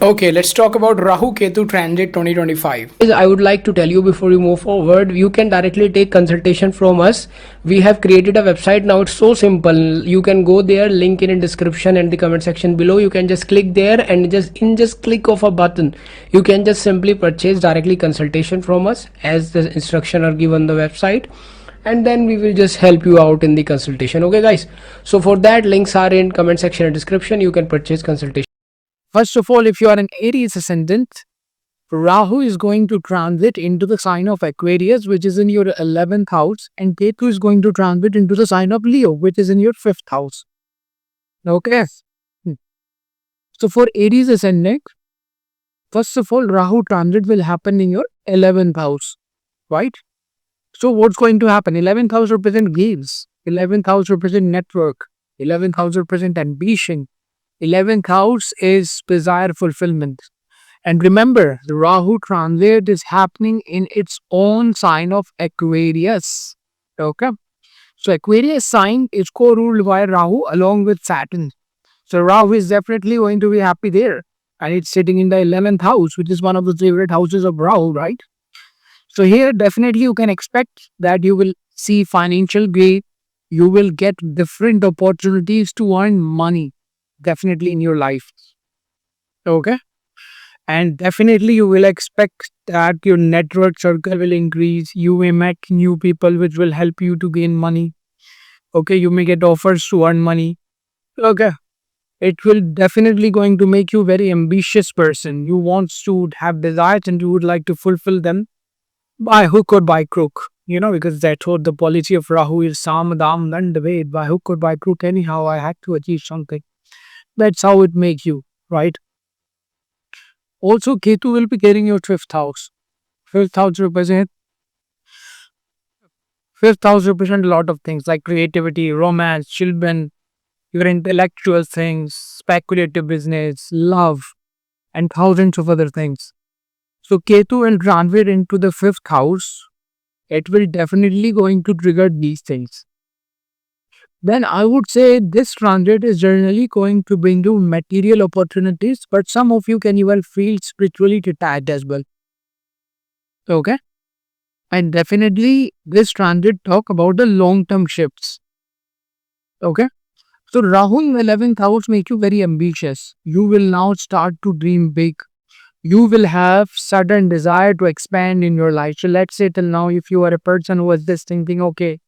Okay, let's talk about Rahu Ketu Transit 2025. I would like to tell you before you move forward, you can directly take consultation from us. We have created a website now. It's so simple. You can go there, link in description and the comment section below. You can just click there and just click of a button, you can just simply purchase directly consultation from us as the instruction are given on the website, and then we will just help you out in the consultation. Okay guys, so for that, links are in comment section and description. You can purchase consultation. First of all, if you are an Aries ascendant, Rahu is going to transit into the sign of Aquarius, which is in your 11th house, and Ketu is going to transit into the sign of Leo, which is in your 5th house. Okay. So for Aries ascendant, first of all, Rahu transit will happen in your 11th house, right? So what's going to happen? 11th house represent gains. 11th house represent network. 11th house represent ambition. 11th house is desire fulfillment. And remember, the Rahu transit is happening in its own sign of Aquarius. Okay. So Aquarius sign is co-ruled by Rahu along with Saturn. So Rahu is definitely going to be happy there. And it's sitting in the 11th house, which is one of the favorite houses of Rahu, right? So here definitely you can expect that you will see financial gain. You will get different opportunities to earn money definitely in your life. Okay. And definitely you will expect that your network circle will increase. You may meet new people which will help you to gain money. Okay. You may get offers to earn money. Okay. It will definitely going to make you very ambitious person. You want to have desires and you would like to fulfill them by hook or by crook. Because that's what the policy of Rahu is, Samadam Dandaved, by hook or by crook. Anyhow, I had to achieve something. That's how it makes you, right? Also, Ketu will be getting your 5th house. 5th house represent a lot of things like creativity, romance, children, your intellectual things, speculative business, love, and thousands of other things. So Ketu will transit into the 5th house. It will definitely going to trigger these things. Then I would say this transit is generally going to bring you material opportunities, but some of you can even feel spiritually detached as well. Okay. And definitely this transit talk about the long-term shifts. Okay. So Rahu in the 11th house make you very ambitious. You will now start to dream big. You will have sudden desire to expand in your life. So let's say till now, if you are a person who was just thinking, okay,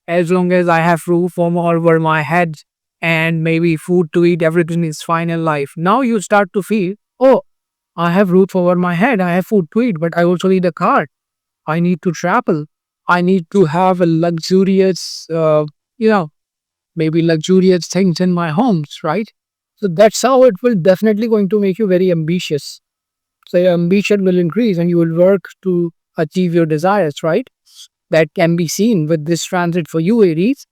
as long as I have roof over my head and maybe food to eat, everything is fine in life. Now you start to feel, oh, I have roof over my head, I have food to eat, but I also need a car. I need to travel. I need to have a luxurious, maybe luxurious things in my homes, right? So that's how it will definitely going to make you very ambitious. So your ambition will increase and you will work to achieve your desires, right? That can be seen with this transit for you, Aries.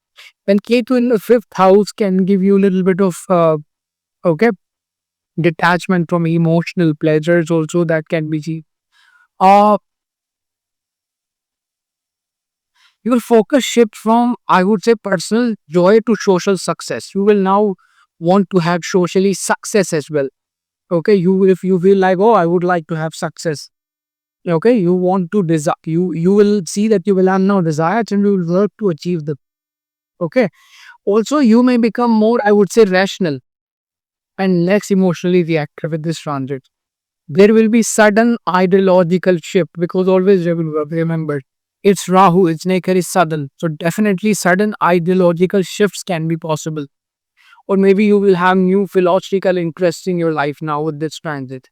When Ketu in the 5th house can give you a little bit of, detachment from emotional pleasures also that can be seen. Your focus shift from, I would say, personal joy to social success. You will now want to have socially success as well. Okay, if you feel like, oh, I would like to have success. Okay, you want to desire, you will see that you will have now desires and you will work to achieve them. Okay, also you may become more, I would say, rational and less emotionally reactive with this transit. There will be sudden ideological shift because always remember, it's Rahu, its nature is sudden. So definitely sudden ideological shifts can be possible. Or maybe you will have new philosophical interests in your life now with this transit.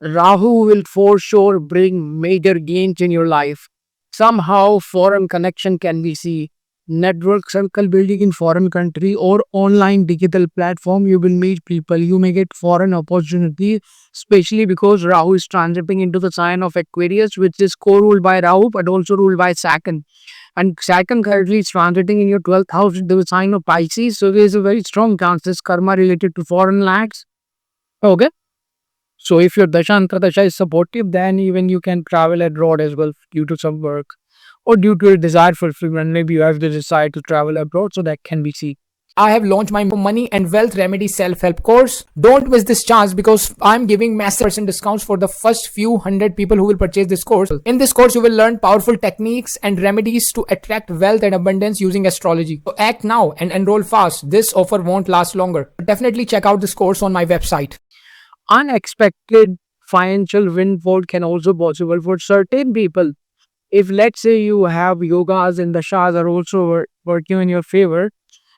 Rahu will for sure bring major gains in your life. Somehow foreign connection can be seen. Network circle building in foreign country or online digital platform, you will meet people. You may get foreign opportunity, especially because Rahu is transiting into the sign of Aquarius, which is co-ruled by Rahu but also ruled by Saturn. And Saturn currently is transiting in your 12th house, the sign of Pisces. So there is a very strong chance this karma related to foreign lands. Okay. So if your Dasha Antardasha is supportive, then even you can travel abroad as well due to some work or due to a desire fulfillment. Maybe you have the desire to travel abroad, so that can be seen. I have launched my money and wealth remedy self-help course. Don't miss this chance because I'm giving massive percent discounts for the first few hundred people who will purchase this course. In this course, you will learn powerful techniques and remedies to attract wealth and abundance using astrology. So act now and enroll fast. This offer won't last longer. Definitely check out this course on my website. Unexpected financial windfall can also possible for certain people. If let's say you have yogas and the shahs are also working in your favor,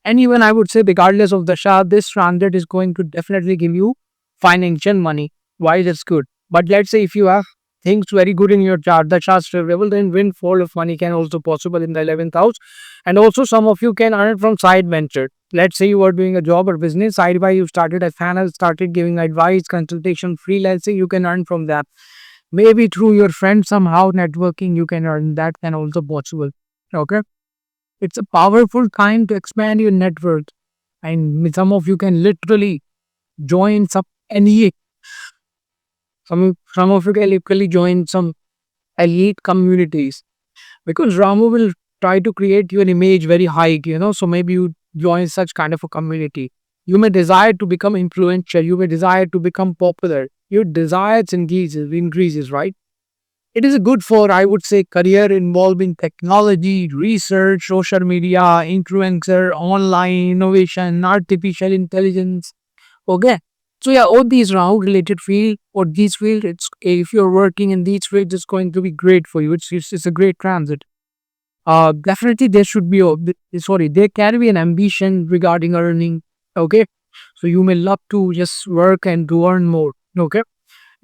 and even I would say, regardless of the Shah, this transit is going to definitely give you financial money. Why that's good. But let's say if you have things very good in your chart, the Shah is favorable, then windfall of money can also possible in the 11th house. And also some of you can earn from side venture. Let's say you are doing a job or business, side by you started a channel, started giving advice, consultation, freelancing, you can earn from that. Maybe through your friends somehow networking, you can earn that can also possible. Okay. It's a powerful time to expand your network, and some of you can literally join any some of you can literally join some elite communities because Ramu will try to create your image very high, so maybe you join such kind of a community. You may desire to become influential, you may desire to become popular. Your desires increases, right? It is good for, I would say, career involving technology, research, social media, influencer, online innovation, artificial intelligence. Okay. So yeah, all these Rahu related field or these field, it's if you're working in these fields, it's going to be great for you. It's a great transit. Definitely there should be there can be an ambition regarding earning. Okay. So you may love to just work and to earn more. Okay.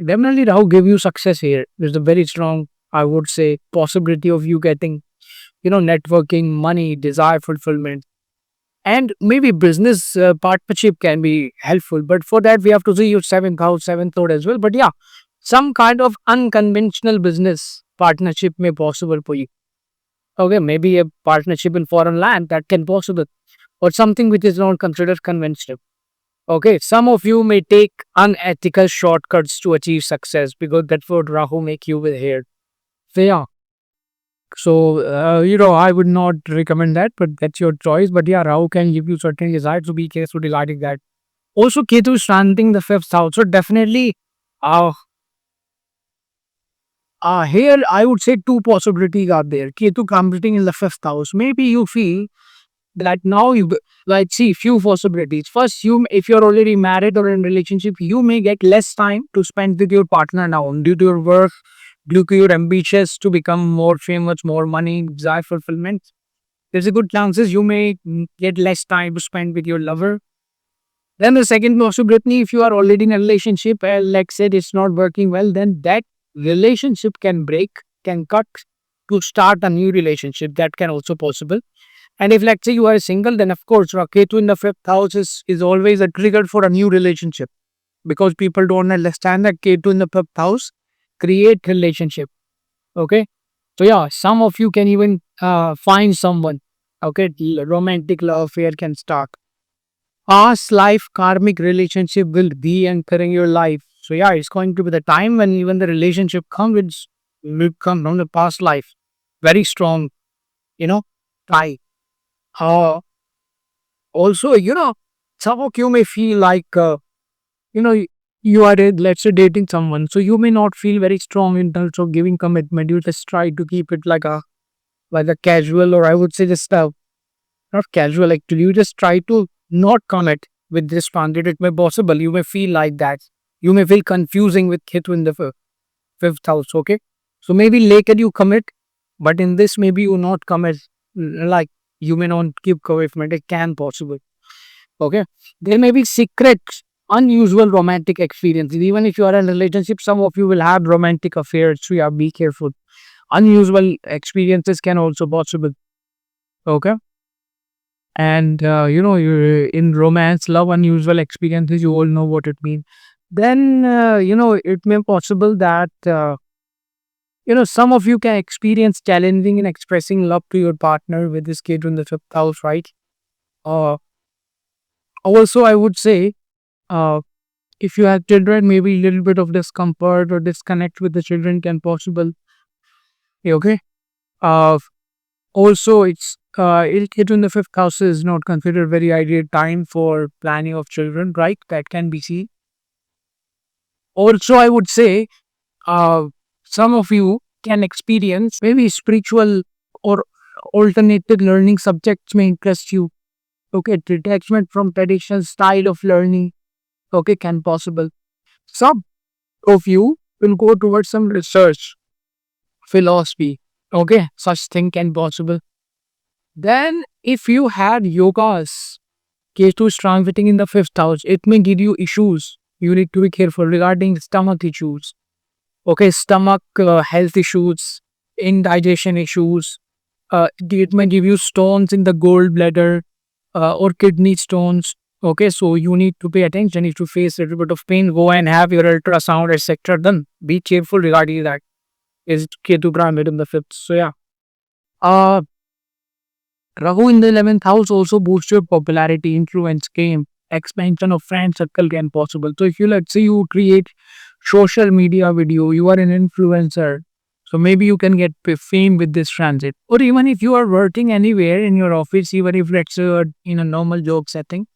Definitely, Rahu give you success here. There's a very strong, I would say, possibility of you getting, networking, money, desire fulfillment, and maybe business partnership can be helpful. But for that, we have to see your seventh house, seventh lord as well. But yeah, some kind of unconventional business partnership may possible for you. Okay, maybe a partnership in foreign land that can possible, or something which is not considered conventional. Okay, some of you may take unethical shortcuts to achieve success because that's what Rahu make you with here. So yeah, I would not recommend that, but that's your choice. But yeah, Rahu can give you certain desires, so be careful regarding that. Also, Ketu is transiting the fifth house, so definitely, uh, here I would say two possibilities are there. Ketu transiting in the fifth house. Maybe you feel that now like see few possibilities. First, you if you're already married or in relationship, you may get less time to spend with your partner now due to your work, due to your ambitions to become more famous, more money, desire fulfillment. There's a good chances you may get less time to spend with your lover. Then the second possibility, if you are already in a relationship and like said it's not working well, then that relationship can break, can cut to start a new relationship. That can also possible. And if let's say you are single, then of course Ketu in the fifth house is always a trigger for a new relationship because people don't understand that Ketu in the fifth house create relationship. Okay. So yeah, some of you can even find someone. Okay. Romantic love affair can start. Past life karmic relationship will be entering your life. So yeah, it's going to be the time when even the relationship will come from the past life. Very strong, tie. Uh, Also, some of you may feel like, you know, you are, let's say, dating someone. So you may not feel very strong in terms of giving commitment. You just try to keep it like a casual, or I would say just not casual. Actually, you just try to not commit with this transit. It may possible. You may feel like that. You may feel confusing with Ketu in the fifth house. Okay. So maybe later you commit, but in this, maybe you not commit. Like you may not give commitment. It can possible. Okay. There may be secrets, unusual romantic experiences. Even if you are in a relationship, some of you will have romantic affairs. So yeah, be careful. Unusual experiences can also possible. Okay. And you're in romance, love, unusual experiences. You all know what it means. Then it may possible that some of you can experience challenging in expressing love to your partner with this kid in the fifth house, right? Uh, Also, I would say, uh, if you have children, maybe a little bit of discomfort or disconnect with the children can possible. Okay. Uh, Also, it in the fifth house is not considered very ideal time for planning of children, right? That can be seen. Also, I would say, uh, some of you can experience maybe spiritual or alternative learning subjects may interest you. Okay, detachment from traditional style of learning. Okay, can possible. Some of you will go towards some research, philosophy. Okay, such thing can possible. Then, if you had yogas, Ketu is transiting in the fifth house, it may give you issues. You need to be careful regarding stomach issues. Okay, stomach health issues, indigestion issues. It may give you stones in the gallbladder or kidney stones. Okay, so you need to pay attention. If you face a little bit of pain, go and have your ultrasound, etc. done. Be careful regarding that. Is Ketu transit in the fifth? So yeah. Uh, Rahu in the 11th house also boosts your popularity, influence, game, expansion of friend circle can possible. So if you, let's say, you create social media video, you are an influencer. So maybe you can get fame with this transit. Or even if you are working anywhere in your office, even if let's say you're in a normal job setting,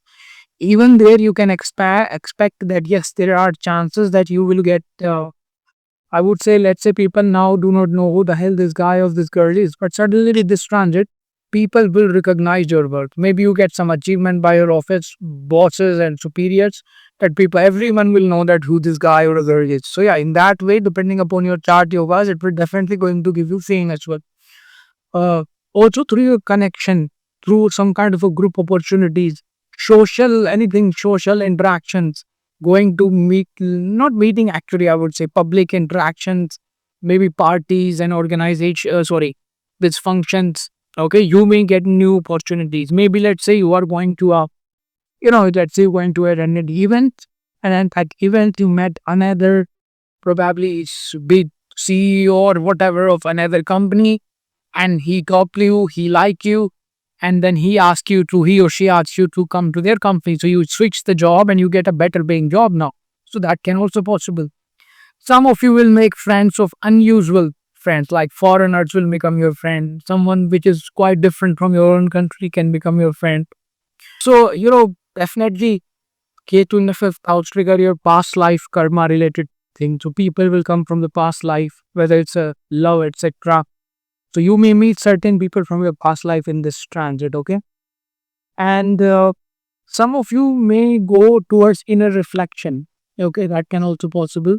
even there you can expect that yes, there are chances that you will get. I would say, let's say people now do not know who the hell this guy or this girl is, but suddenly with this transit, people will recognize your work. Maybe you get some achievement by your office bosses and superiors that people, everyone will know that who this guy or a girl is. So yeah, in that way, depending upon your chart yogas, it will definitely going to give you fame as well. Also through your connection, through some kind of a group opportunities, social, anything social interactions, going to meet, not meeting actually, I would say public interactions, maybe parties and organization, these functions. Okay, you may get new opportunities. Maybe let's say you are going to a, let's say you're going to attend an event, and at that event you met another, probably big CEO or whatever of another company, and he copy you, he like you, and then he or she asks you to come to their company. So you switch the job and you get a better paying job now. So that can also possible. Some of you will make friends of unusual friends, like foreigners will become your friend. Someone which is quite different from your own country can become your friend. So, definitely Ketu in the fifth house trigger your past life karma related thing. So people will come from the past life, whether it's a love, etc. So you may meet certain people from your past life in this transit, okay? And some of you may go towards inner reflection, okay? That can also possible.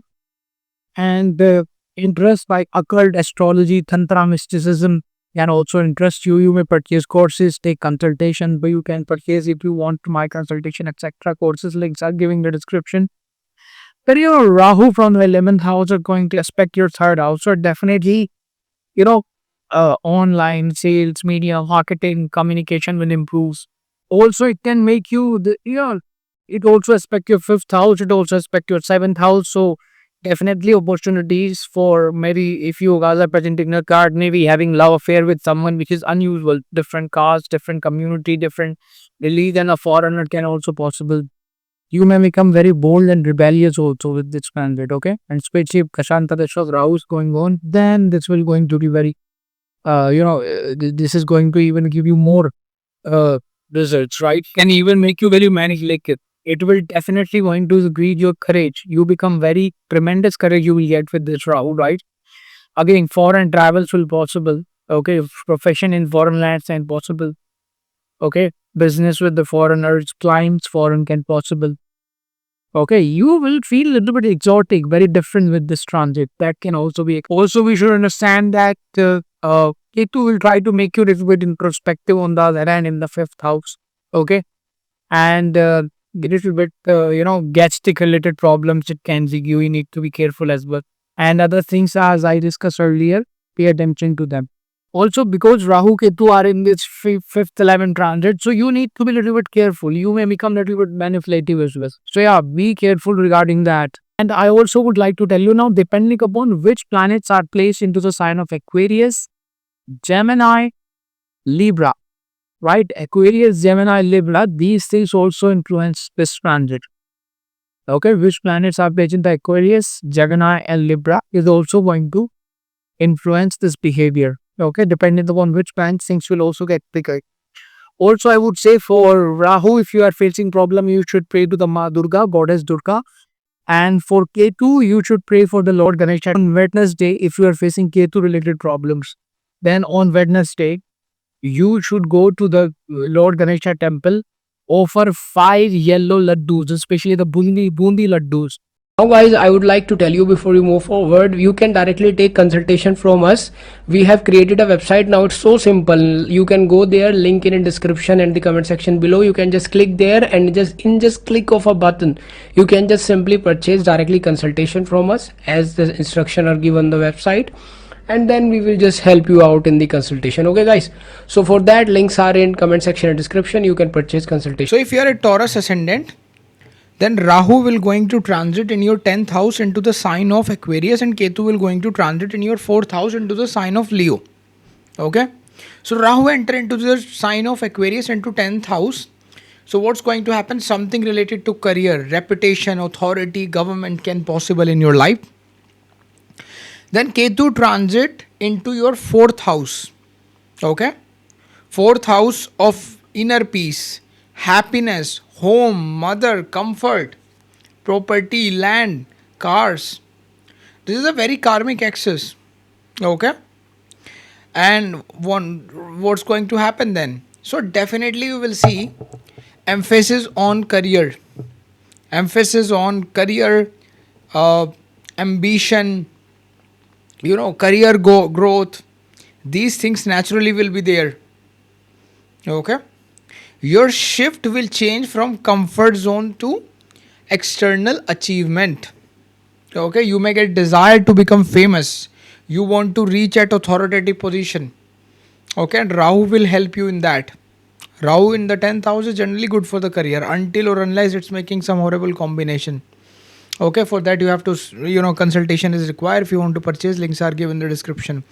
And interest by occult astrology, tantra, mysticism can also interest you. You may purchase courses, take consultation, but you can purchase if you want my consultation, etc. Courses links are giving the description. But your Rahu from the 11th house are going to aspect your third house. So definitely, you know, online sales, media, marketing, communication will improve. Also, it can make you it also aspect your fifth house. It also aspect your seventh house. So definitely opportunities for maybe if you guys are presenting a card, maybe having love affair with someone which is unusual, different caste, different community, different religion, a foreigner can also possible. You may become very bold and rebellious also with this planet, okay? And especially if Kashanta Dashas Rahu is going on, then this will going to be very this is going to even give you more uh, results, right? Can even make you very manipulative. It will definitely going to greed your courage. You become very tremendous courage you will get with this route, right? Again, foreign travels will possible. Okay, profession in foreign lands and possible. Okay, business with the foreigners, clients foreign can possible. Okay, you will feel a little bit exotic, very different with this transit. That can also be. Also, we should understand that Ketu will try to make you a little bit introspective on the other hand in the fifth house. Okay, and a little bit, gastric related problems it can give you. You need to be careful as well. And other things, as I discussed earlier, pay attention to them. Also, because Rahu Ketu are in this fifth 11 transit, so you need to be a little bit careful. You may become a little bit manipulative as well. So yeah, be careful regarding that. And I also would like to tell you now, depending upon which planets are placed into the sign of Aquarius, Gemini, Libra, right? Aquarius, Gemini, Libra, these things also influence this transit. Okay, which planets are placed in the Aquarius, Gemini, and Libra is also going to influence this behavior. Okay, depending upon which branch, things will also get bigger. Also, I would say for Rahu, if you are facing problem, you should pray to the Ma Durga, goddess Durga. And for Ketu, you should pray for the Lord Ganesha. On Wednesday, if you are facing Ketu related problems, then on Wednesday, you should go to the Lord Ganesha temple, offer 5 yellow laddus, especially the bundi laddus. Now guys, I would like to tell you before you move forward, you can directly take consultation from us. We have created a website now. It's so simple. You can go there, link in description and the comment section below. You can just click there and just click of a button, you can just simply purchase directly consultation from us as the instruction are given on the website, and then we will just help you out in the consultation. Okay guys, so for that, links are in comment section and description. You can purchase consultation. So if you are a Taurus ascendant, then Rahu will going to transit in your 10th house into the sign of Aquarius, and Ketu will going to transit in your 4th house into the sign of Leo. Okay. So Rahu enter into the sign of Aquarius into 10th house. So what's going to happen? Something related to career, reputation, authority, government can possible in your life. Then Ketu transit into your 4th house. Okay. 4th house of inner peace, happiness, home, mother, comfort, property, land, cars. This is a very karmic axis. Okay. And what's going to happen then? So definitely you will see emphasis on career, uh, ambition, career growth. These things naturally will be there. Okay. Your shift will change from comfort zone to external achievement. Okay, you may get desire to become famous. You want to reach at authoritative position. Okay, and Rahu will help you in that. Rahu in the 10th house is generally good for the career until or unless it's making some horrible combination. Okay, for that you have to, consultation is required. If you want to purchase, links are given in the description.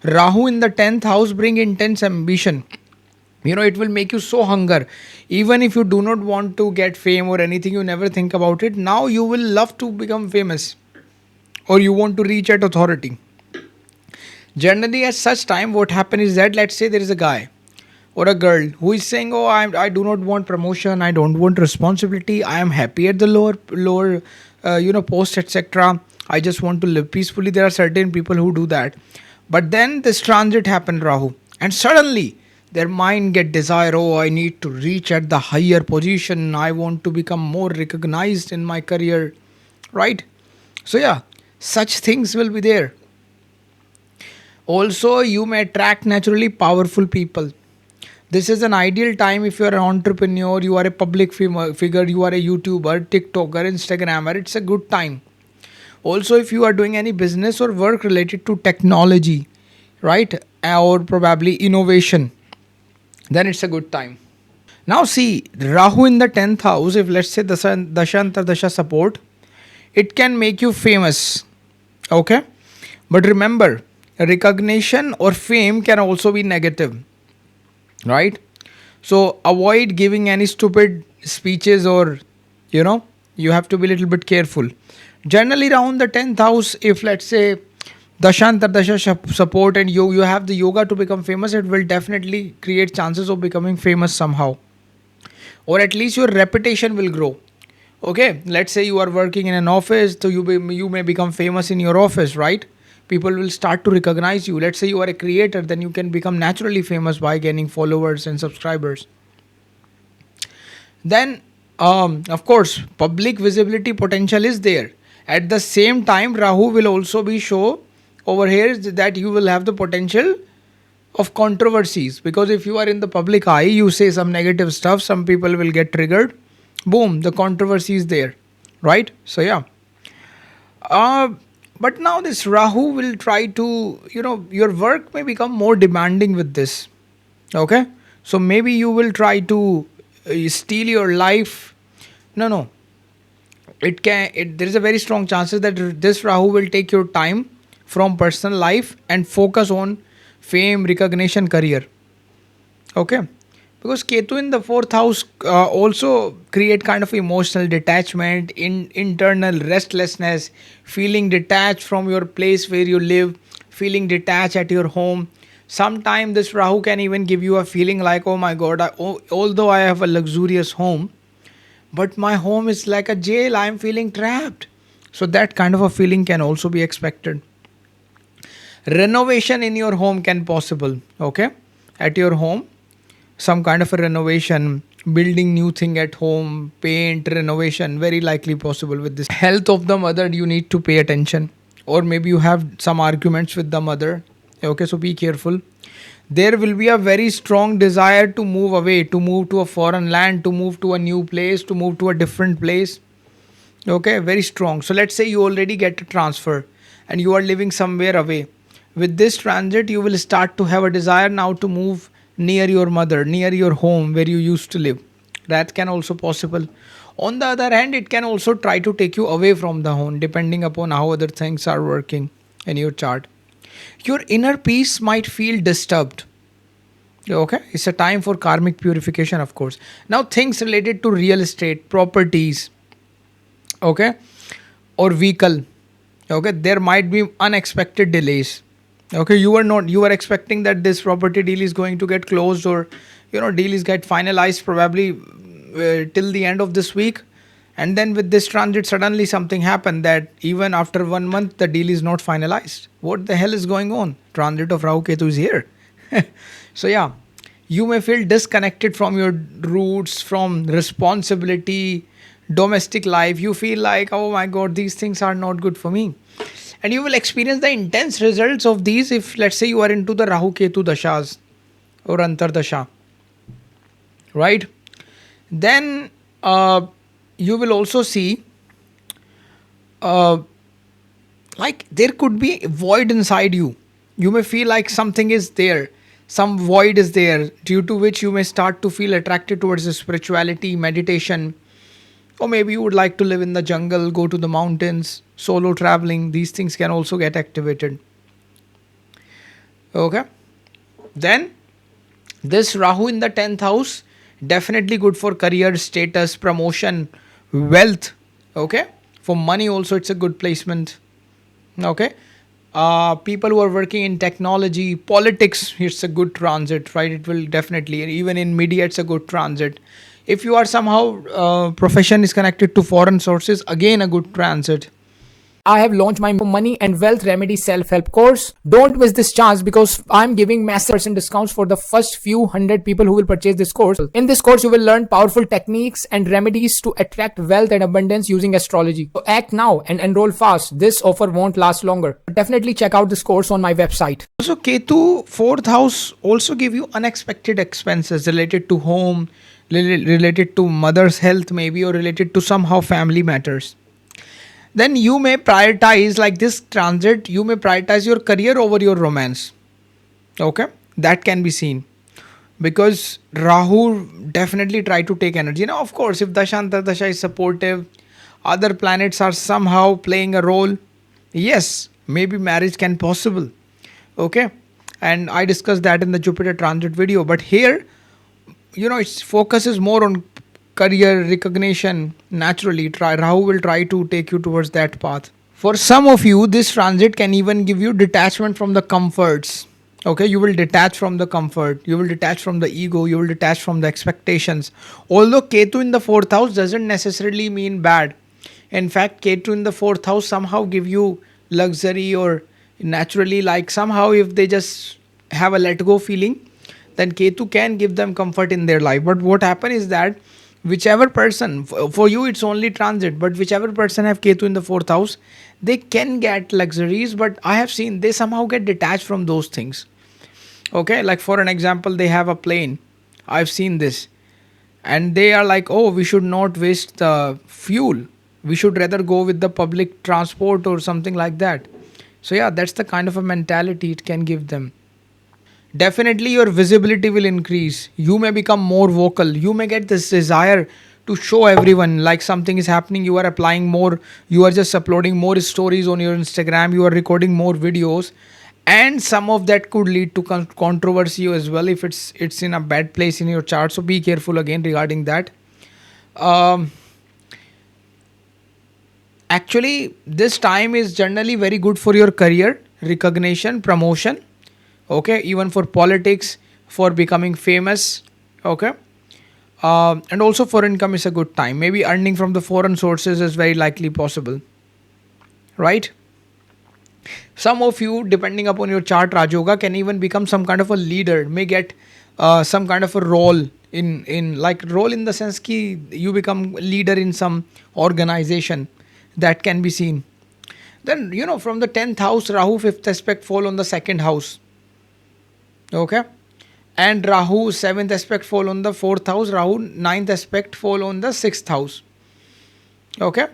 Rahu in the 10th house bring intense ambition. It will make you so hunger. Even if you do not want to get fame or anything, you never think about it. Now you will love to become famous, or you want to reach at authority. Generally, at such time, what happens is that, let's say there is a guy or a girl who is saying, "Oh, I do not want promotion. I don't want responsibility. I am happy at the lower, post, etc. I just want to live peacefully." There are certain people who do that, but then this transit happened, Rahu, and suddenly their mind get desire. Oh, I need to reach at the higher position. I want to become more recognized in my career, right? So yeah, such things will be there. Also, you may attract naturally powerful people. This is an ideal time if you are an entrepreneur, you are a public figure, you are a YouTuber, TikToker, Instagrammer. It's a good time. Also, if you are doing any business or work related to technology, right, or probably innovation, then it's a good time. Now see, Rahu in the 10th house, if let's say Dasha Dasha support, it can make you famous. Okay. But remember, recognition or fame can also be negative. Right? So avoid giving any stupid speeches, or you have to be a little bit careful. Generally around the 10th house, if let's say Dashantar Dasha support and you have the yoga to become famous, it will definitely create chances of becoming famous somehow. Or at least your reputation will grow. Okay, let's say you are working in an office, so you may become famous in your office, right? People will start to recognize you. Let's say you are a creator, then you can become naturally famous by gaining followers and subscribers. Then, of course, public visibility potential is there. At the same time, Rahu will also be show over here is that you will have the potential of controversies, because if you are in the public eye, you say some negative stuff, some people will get triggered. Boom, the controversy is there, right? So yeah. But now this Rahu will try to, your work may become more demanding with this. Okay, so maybe you will try to steal your life. No, there is a very strong chances that this Rahu will take your time from personal life and focus on fame, recognition, career. Okay, because Ketu in the 4th house also create kind of emotional detachment, internal restlessness, feeling detached from your place where you live, feeling detached at your home. Sometime this Rahu can even give you a feeling like, oh my god, although I have a luxurious home, but my home is like a jail, I am feeling trapped. So that kind of a feeling can also be expected. Renovation in your home can possible, okay? At your home, some kind of a renovation, building new thing at home, paint, renovation, very likely possible with this. Health of the mother, you need to pay attention. Or maybe you have some arguments with the mother. Okay, so be careful. There will be a very strong desire to move away, to move to a foreign land, to move to a new place, to move to a different place. Okay, very strong. So let's say you already get a transfer and you are living somewhere away. With this transit, you will start to have a desire now to move near your mother, near your home where you used to live. That can also possible. On the other hand, it can also try to take you away from the home depending upon how other things are working in your chart. Your inner peace might feel disturbed. Okay, it's a time for karmic purification, of course. Now, things related to real estate, properties, okay, or vehicle, okay, there might be unexpected delays. Okay, you were expecting that this property deal is going to get closed, or deal is get finalized probably till the end of this week, and then with this transit suddenly something happened that even after 1 month the deal is not finalized. What the hell is going on? Transit of Rahu Ketu is here. So yeah, you may feel disconnected from your roots, from responsibility, domestic life. You feel like, oh my god, these things are not good for me. And you will experience the intense results of these if, let's say, you are into the Rahu Ketu dashas or Antardasha, right? Then you will also see like there could be a void inside you. You may feel like something is there, some void is there, due to which you may start to feel attracted towards the spirituality, meditation, or maybe you would like to live in the jungle, go to the mountains, solo traveling. These things can also get activated. Okay. Then this Rahu in the 10th house, definitely good for career, status, promotion, wealth. Okay. For money also it's a good placement. Okay. People who are working in technology, politics, it's a good transit, right? It will definitely, even in media, it's a good transit. If you are somehow profession is connected to foreign sources, again a good transit. I have launched my money and wealth remedy self-help course. Don't miss this chance because I'm giving massive percent discounts for the first few hundred people who will purchase this course. In this course, you will learn powerful techniques and remedies to attract wealth and abundance using astrology. So act now and enroll fast. This offer won't last longer. Definitely check out this course on my website. Also, Ketu, 4th house, also give you unexpected expenses related to home, related to mother's health maybe, or related to somehow family matters. Then you may prioritize, like this transit, you may prioritize your career over your romance. Okay, that can be seen because Rahu definitely try to take energy. Now, of course, if Dashanta Dasha is supportive, other planets are somehow playing a role, yes, maybe marriage can possible. Okay, and I discussed that in the Jupiter transit video. But here, its focus is more on career recognition. Naturally, Rahu will try to take you towards that path. For some of you, this transit can even give you detachment from the comforts. Okay, you will detach from the comfort, you will detach from the ego, you will detach from the expectations. Although Ketu in the 4th house doesn't necessarily mean bad. In fact, Ketu in the 4th house somehow give you luxury, or naturally, like somehow if they just have a let go feeling, then Ketu can give them comfort in their life. But what happens is that whichever person, for you it's only transit, but whichever person have Ketu in the 4th house, they can get luxuries, but I have seen they somehow get detached from those things. Okay, like for an example, they have a plane, I've seen this, and they are like, oh, we should not waste the fuel, we should rather go with the public transport or something like that. So yeah, that's the kind of a mentality it can give them. Definitely your visibility will increase. You may become more vocal. You may get this desire to show everyone like something is happening. You are applying more. You are just uploading more stories on your Instagram. You are recording more videos. And some of that could lead to controversy as well if it's in a bad place in your chart. So be careful again regarding that. Actually, this time is generally very good for your career, recognition, promotion. Okay, even for politics, for becoming famous. Okay, and also for income is a good time. Maybe earning from the foreign sources is very likely possible, right? Some of you, depending upon your chart Rajoga, can even become some kind of a leader, may get some kind of a role in like role in the sense ki you become leader in some organization, that can be seen. Then from the 10th house, Rahu fifth aspect fall on the second house. Okay, and Rahu seventh aspect fall on the fourth house. Rahu ninth aspect fall on the sixth house. Okay,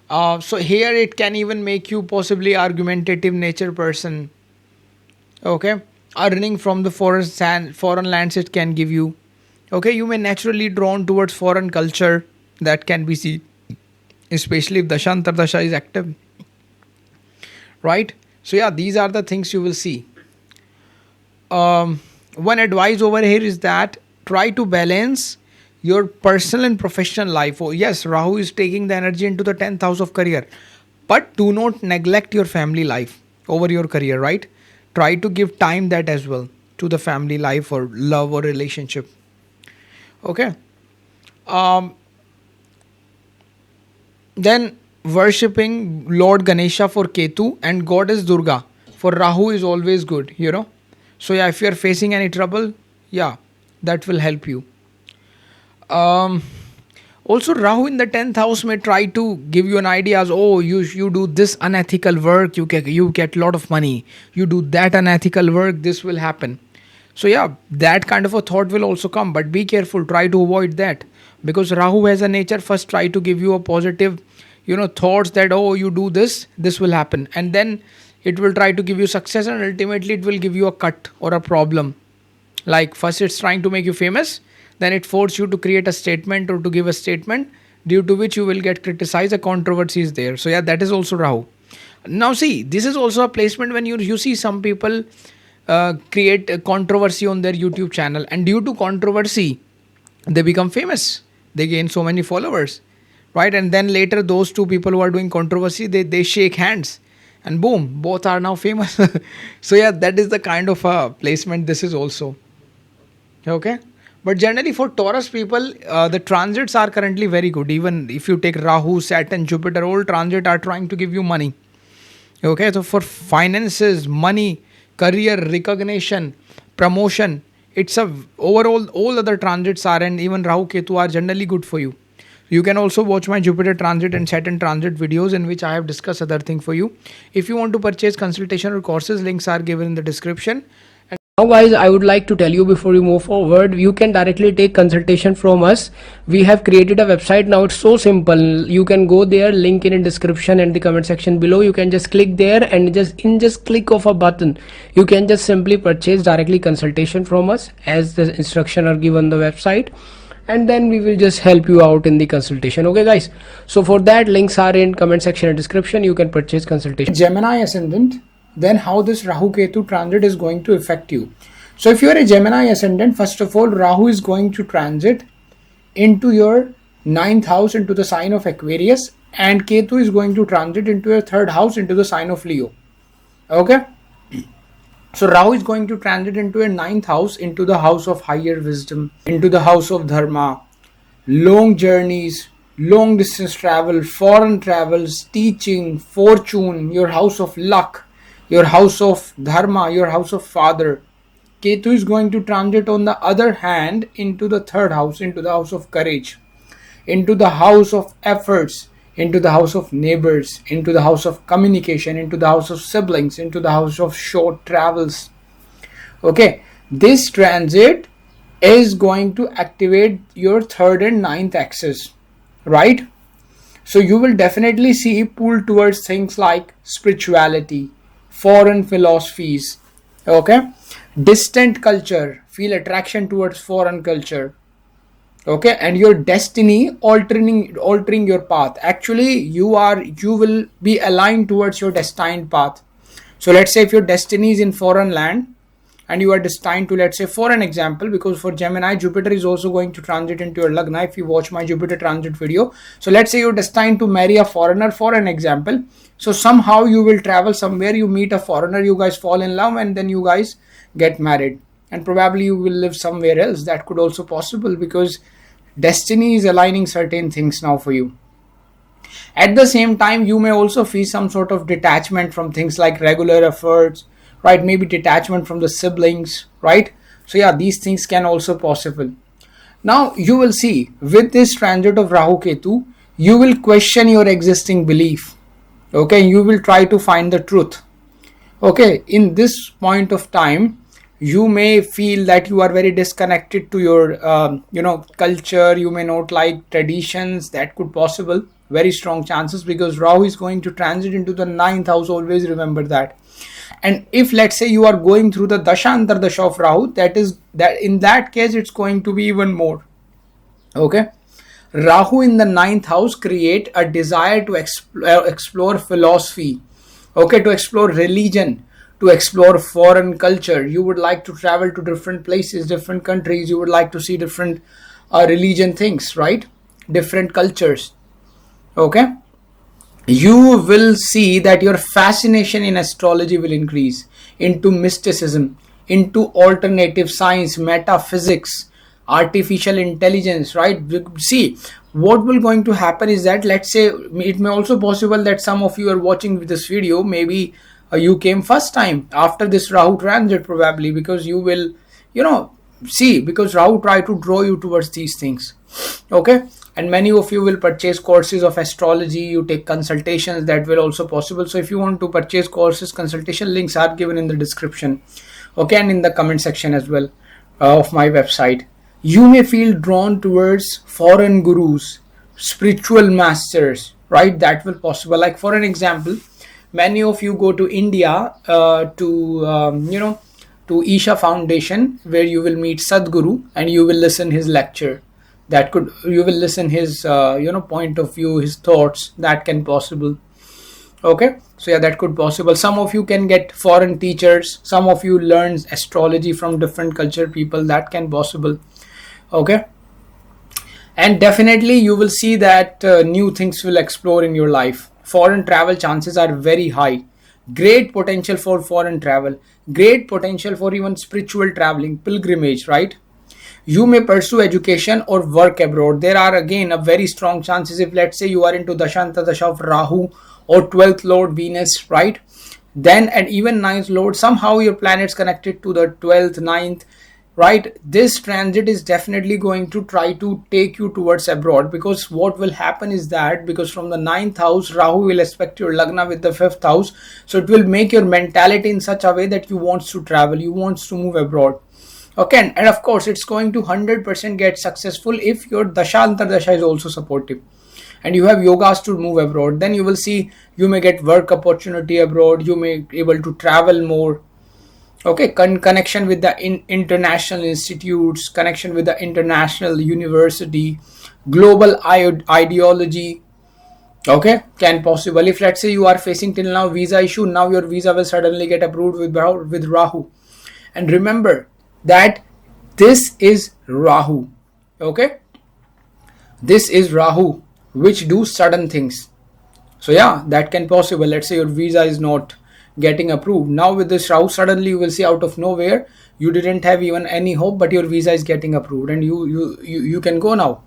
so here it can even make you possibly argumentative nature person. Okay, earning from the foreign lands it can give you. Okay, you may naturally drawn towards foreign culture, that can be seen, especially if Dasha Antardasha is active, right? So yeah, these are the things you will see. One advice over here is that try to balance your personal and professional life. Oh yes, Rahu is taking the energy into the 10th house of career, but do not neglect your family life over your career, right? Try to give time that as well to the family life or love or relationship. Okay, then worshipping Lord Ganesha for Ketu and Goddess Durga for Rahu is always good. So yeah, if you are facing any trouble, yeah, that will help you. Um, Also, Rahu in the 10th house may try to give you an idea as, oh, you do this unethical work, you get a lot of money. You do that unethical work, this will happen. So yeah, that kind of a thought will also come, but be careful. Try to avoid that, because Rahu has a nature. First, try to give you a positive, thoughts that, oh, you do this will happen, and then it will try to give you success, and ultimately it will give you a cut or a problem. Like first it's trying to make you famous, then it forces you to create a statement or to give a statement, due to which you will get criticized. A controversy is there. So yeah, that is also Rahu. Now see, this is also a placement when you see some people create a controversy on their YouTube channel, and due to controversy they become famous, they gain so many followers, right? And then later those two people who are doing controversy, they shake hands, and boom, both are now famous. So yeah, that is the kind of placement this is also. Okay, but generally for Taurus people, the transits are currently very good. Even if you take Rahu, Saturn, Jupiter, all transit are trying to give you money. Okay, so for finances, money, career, recognition, promotion, it's a overall all other transits are, and even Rahu Ketu are generally good for you. You can also watch my Jupiter transit and Saturn transit videos, in which I have discussed other thing for you. If you want to purchase consultation or courses, links are given in the description. Now guys, I would like to tell you before you move forward, you can directly take consultation from us. We have created a website now. It's so simple. You can go there, link in description and the comment section below. You can just click there, and just click of a button, you can just simply purchase directly consultation from us, as the instruction are given on the website, and then we will just help you out in the consultation. Okay guys, so for that, links are in comment section and description. You can purchase consultation. Gemini ascendant, then how this Rahu Ketu transit is going to affect you. So if you are a Gemini ascendant, first of all, Rahu is going to transit into your 9th house, into the sign of Aquarius, and Ketu is going to transit into your 3rd house, into the sign of Leo. Okay, so Rahu is going to transit into your 9th house, into the house of higher wisdom, into the house of dharma, long journeys, long distance travel, foreign travels, teaching, fortune, your house of luck, your house of dharma, your house of father. Ketu is going to transit on the other hand into the 3rd house, into the house of courage, into the house of efforts, into the house of neighbors, into the house of communication, into the house of siblings, into the house of short travels. Okay, this transit is going to activate your 3rd and 9th axis, right? So you will definitely see pull towards things like spirituality, foreign philosophies, okay, distant culture, feel attraction towards foreign culture, okay, and your destiny altering your path. Actually you will be aligned towards your destined path. So let's say if your destiny is in foreign land, and you are destined to, let's say, for an example, because for Gemini, Jupiter is also going to transit into your lagna if you watch my Jupiter transit video. So let's say you're destined to marry a foreigner, for an example. So somehow you will travel somewhere, you meet a foreigner, you guys fall in love, and then you guys get married, and probably you will live somewhere else. That could also possible, because destiny is aligning certain things now for you. At the same time, you may also feel some sort of detachment from things like regular efforts, right? Maybe detachment from the siblings, right? So yeah, these things can also possible. Now you will see with this transit of Rahu Ketu, you will question your existing belief. Okay, you will try to find the truth. Okay, in this point of time, you may feel that you are very disconnected to your culture. You may not like traditions. That could possible, very strong chances, because Rahu is going to transit into the 9th house. Always remember that. And if, let's say, you are going through the dasha antardasha of Rahu, that in that case it's going to be even more. Okay, Rahu in the 9th house create a desire to explore philosophy, okay, to explore religion, to explore foreign culture. You would like to travel to different places, different countries. You would like to see different religion things, right? Different cultures. Okay, you will see that your fascination in astrology will increase into mysticism, into alternative science, metaphysics, artificial intelligence, right? See, what will going to happen is that, let's say, it may also possible that some of you are watching this video, maybe you came first time after this Rahu transit, probably, because you will, see, because Rahu try to draw you towards these things. Okay, and many of you will purchase courses of astrology, you take consultations, that will also possible. So if you want to purchase courses, consultation links are given in the description, okay, and in the comment section as well of my website. You may feel drawn towards foreign gurus, spiritual masters, right? That will possible. Like for an example, many of you go to India to Isha Foundation, where you will meet Sadhguru and you will listen his lecture. You will listen his point of view, his thoughts. That can possible. Okay, so yeah, that could possible. Some of you can get foreign teachers. Some of you learn astrology from different culture people. That can possible. Okay, and definitely you will see that new things will explore in your life. Foreign travel chances are very high. Great potential for foreign travel, great potential for even spiritual traveling, pilgrimage, right? You may pursue education or work abroad. There are again a very strong chances if, let's say, you are into Dashanta Dasha of Rahu or 12th Lord Venus, right? Then, and even 9th Lord, somehow your planets connected to the 12th, 9th, right? This transit is definitely going to try to take you towards abroad, because what will happen is that, because from the 9th house, Rahu will aspect your lagna with the 5th house. So it will make your mentality in such a way that you want to travel, you want to move abroad. Okay, and of course it's going to 100% get successful if your dasha antardasha is also supportive and you have yogas to move abroad. Then you will see you may get work opportunity abroad, you may be able to travel more. Okay, connection with the international institutes, connection with the international university, global ideology. Okay, can possible. If, let's say, you are facing till now visa issue, now your visa will suddenly get approved with Rahu. And remember that this is Rahu. Okay, this is Rahu, which do sudden things. So yeah, that can possible. Let's say your visa is not getting approved. Now with this Rahu, suddenly you will see out of nowhere, you didn't have even any hope, but your visa is getting approved and you can go now.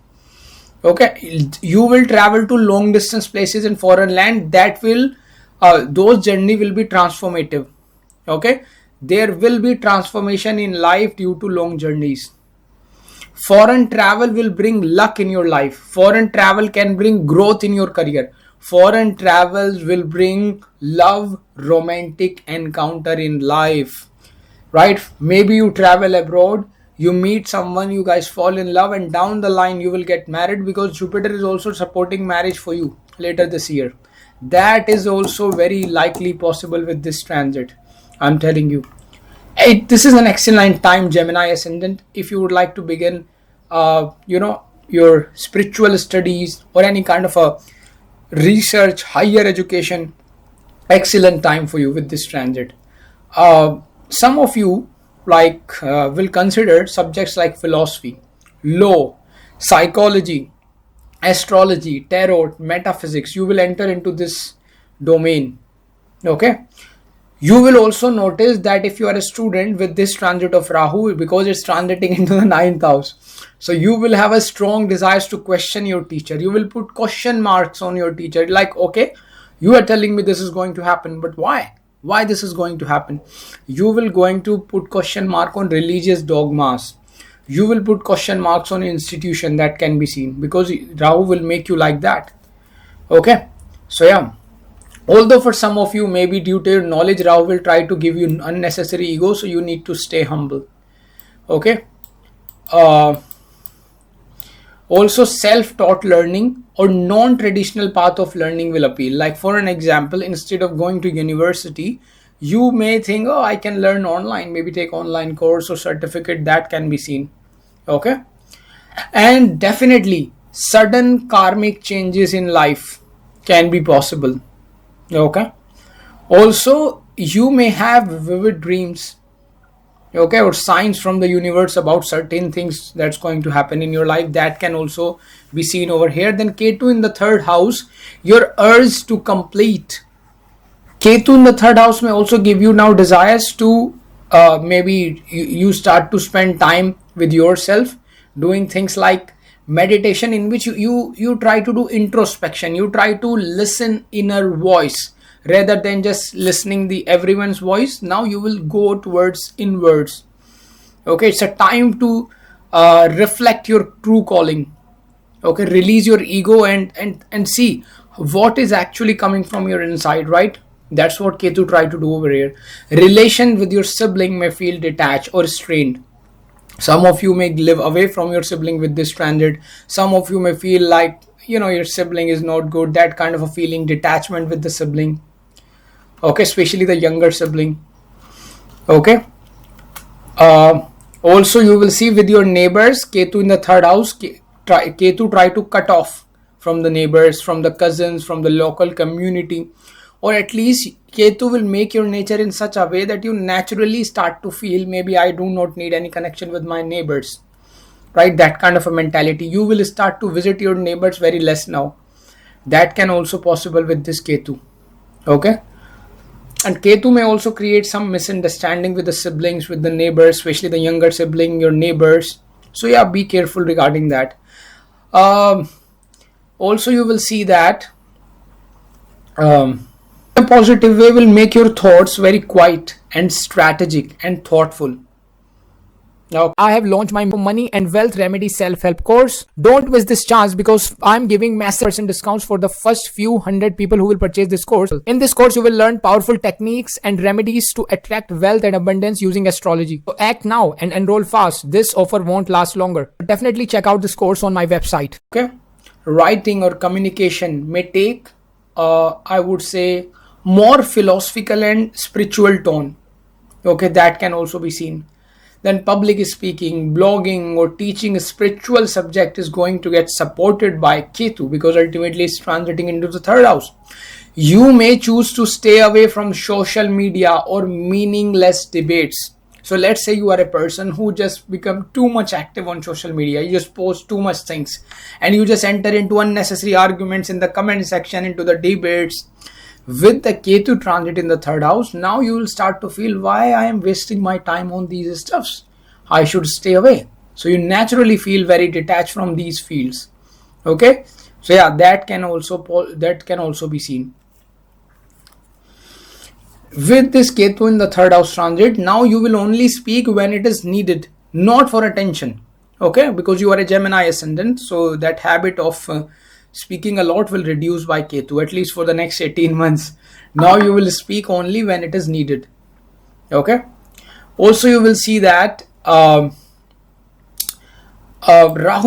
Okay, you will travel to long distance places in foreign land. That will those journey will be transformative. Okay, there will be transformation in life due to long journeys. Foreign travel will bring luck in your life. Foreign travel can bring growth in your career. Foreign travels will bring love, romantic encounter in life, right? Maybe you travel abroad, you meet someone, you guys fall in love, and down the line you will get married, because Jupiter is also supporting marriage for you later this year. That is also very likely possible with this transit. I'm telling you. This is an excellent time, Gemini Ascendant. If you would like to begin, your spiritual studies or any kind of a research, higher education, excellent time for you with this transit. Some of you will consider subjects like philosophy, law, psychology, astrology, tarot, metaphysics. You will enter into this domain. Okay. You will also notice that if you are a student with this transit of Rahu, because it's transiting into the ninth house, so you will have a strong desires to question your teacher. You will put question marks on your teacher, like, okay, you are telling me this is going to happen, but why this is going to happen? You will going to put question mark on religious dogmas. You will put question marks on institution that can be seen, because Rahu will make you like that. Okay. So yeah, although for some of you, maybe due to your knowledge, Rahu will try to give you unnecessary ego, so you need to stay humble. Okay. Also, self-taught learning or non-traditional path of learning will appeal. Like for an example, instead of going to university, you may think, oh, I can learn online, maybe take online course or certificate, that can be seen. Okay. And definitely sudden karmic changes in life can be possible. Okay. Also, you may have vivid dreams, okay, or signs from the universe about certain things that's going to happen in your life. That can also be seen over here. Then Ketu in the third house, your urge to complete. Ketu in the third house may also give you now desires to maybe you start to spend time with yourself, doing things like meditation, in which you try to do introspection. You try to listen inner voice rather than just listening the everyone's voice. Now you will go towards inwards. Okay, it's a time to reflect your true calling. Okay, release your ego and see what is actually coming from your inside, right? That's what Ketu tried to do over here. Relation with your sibling may feel detached or strained. Some of you may live away from your sibling with this transit. Some of you may feel like, your sibling is not good, that kind of a feeling, detachment with the sibling. Okay, especially the younger sibling. Okay. Also, you will see with your neighbors, Ketu in the third house, Ketu try to cut off from the neighbors, from the cousins, from the local community, or at least Ketu will make your nature in such a way that you naturally start to feel, maybe I do not need any connection with my neighbors, right? That kind of a mentality. You will start to visit your neighbors very less now. That can also possible with this Ketu. Okay. And Ketu may also create some misunderstanding with the siblings, with the neighbors, especially the younger sibling, your neighbors. So yeah, be careful regarding that. Also, you will see that a positive way will make your thoughts very quiet and strategic and thoughtful. Now, I have launched my money and wealth remedy self-help course. Don't miss this chance, because I'm giving massive % discounts for the first few hundred people who will purchase this course. In this course, you will learn powerful techniques and remedies to attract wealth and abundance using astrology. So act now and enroll fast. This offer won't last longer. Definitely check out this course on my website. Okay. Writing or communication may take, I would say, more philosophical and spiritual tone. Okay, that can also be seen. Then public speaking, blogging, or teaching a spiritual subject is going to get supported by Ketu, because ultimately it's transiting into the third house. You may choose to stay away from social media or meaningless debates. So let's say you are a person who just become too much active on social media. You just post too much things and you just enter into unnecessary arguments in the comment section, into the debates. With the Ketu transit in the third house, now you will start to feel, why I am wasting my time on these stuffs. I should stay away. So you naturally feel very detached from these fields. Okay. So yeah, that can also be seen. With this Ketu in the third house transit, now you will only speak when it is needed, not for attention. Okay, because you are a Gemini ascendant, so that habit of speaking a lot will reduce by Ketu, at least for the next 18 months. Now you will speak only when it is needed. Okay. Also, you will see that Rahu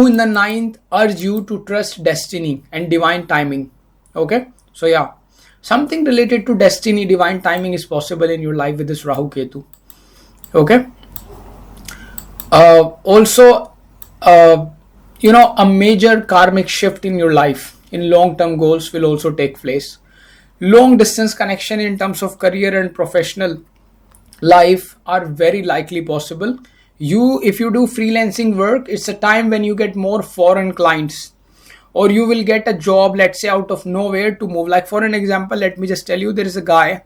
in the ninth urge you to trust destiny and divine timing. Okay. So yeah, something related to destiny, divine timing is possible in your life with this Rahu Ketu. Okay. Also, a major karmic shift in your life in long-term goals will also take place. Long distance connection in terms of career and professional life are very likely possible. If you do freelancing work, it's a time when you get more foreign clients, or you will get a job, let's say, out of nowhere to move. Like for an example, let me just tell you, there is a guy,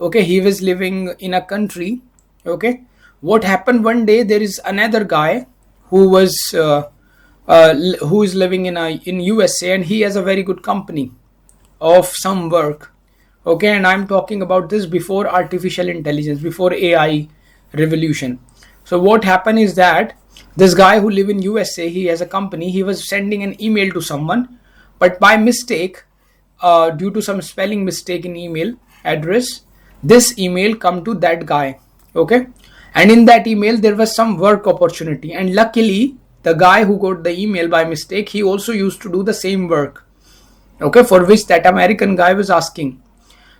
okay, he was living in a country, okay. What happened one day, there is another guy who was who is living in USA, and he has a very good company of some work, okay. And I'm talking about this before artificial intelligence, before AI revolution. So what happened is that this guy who live in USA, he has a company, he was sending an email to someone, but by mistake, due to some spelling mistake in email address, this email come to that guy, okay. And in that email there was some work opportunity, and luckily the guy who got the email by mistake, he also used to do the same work, okay, for which that American guy was asking.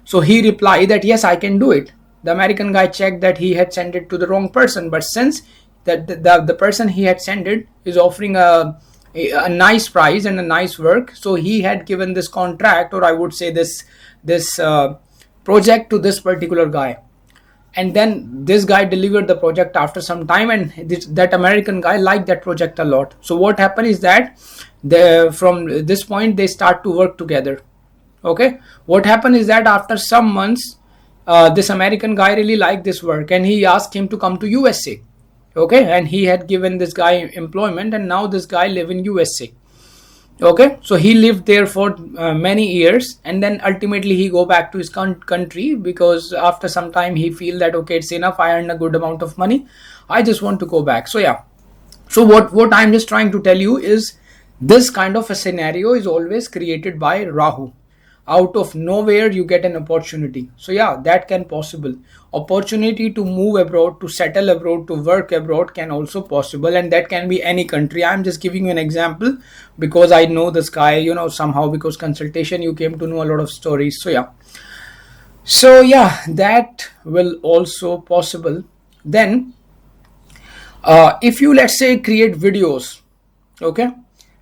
So he replied that yes, I can do it. The American guy checked that he had sent it to the wrong person, but since that the person he had sent it is offering a nice price and a nice work, so he had given this contract, or I would say this project to this particular guy. And then this guy delivered the project after some time, and that American guy liked that project a lot. So what happened is that from this point they start to work together, okay. What happened is that after some months, this American guy really liked this work, and he asked him to come to USA, okay. And he had given this guy employment, and now this guy live in USA, okay. So he lived there for many years, and then ultimately he go back to his country, because after some time he feel that okay, it's enough, I earn a good amount of money, I just want to go back. So yeah, so what I'm just trying to tell you is, this kind of a scenario is always created by Rahu. Out of nowhere you get an opportunity. So yeah, that can possible. Opportunity to move abroad, to settle abroad, to work abroad can also possible, and that can be any country. I'm just giving you an example because I know this guy, somehow, because consultation you came to know a lot of stories. So yeah, that will also possible. Then if you, let's say, create videos, okay,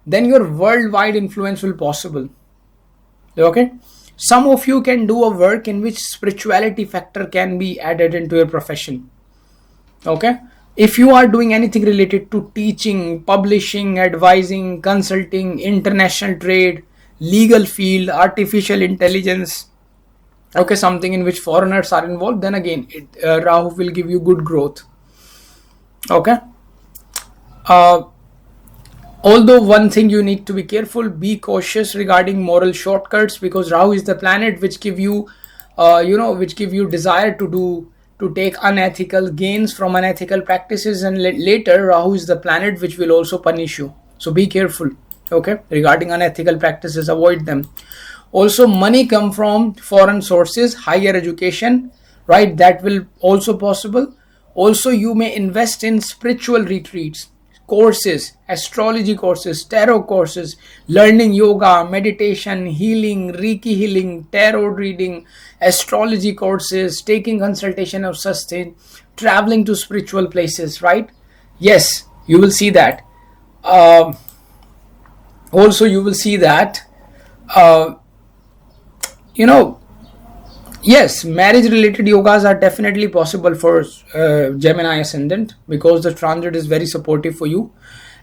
then your worldwide influence will possible, okay. Some of you can do a work in which spirituality factor can be added into your profession, okay. If you are doing anything related to teaching, publishing, advising, consulting, international trade, legal field, artificial intelligence, okay, something in which foreigners are involved, then again Rahu will give you good growth, okay. Although one thing you need to be careful, be cautious regarding moral shortcuts, because Rahu is the planet which give you, which give you desire to take unethical gains from unethical practices, and later Rahu is the planet which will also punish you. So be careful, okay, regarding unethical practices, avoid them. Also, money come from foreign sources, higher education, right? That will also possible. Also, you may invest in spiritual retreats, courses, astrology courses, tarot courses, learning yoga, meditation, healing, Reiki healing, tarot reading, astrology courses, taking consultation of such things, traveling to spiritual places, right? Yes, you will see that. Also, you will see that, yes, marriage related yogas are definitely possible for Gemini Ascendant, because the transit is very supportive for you,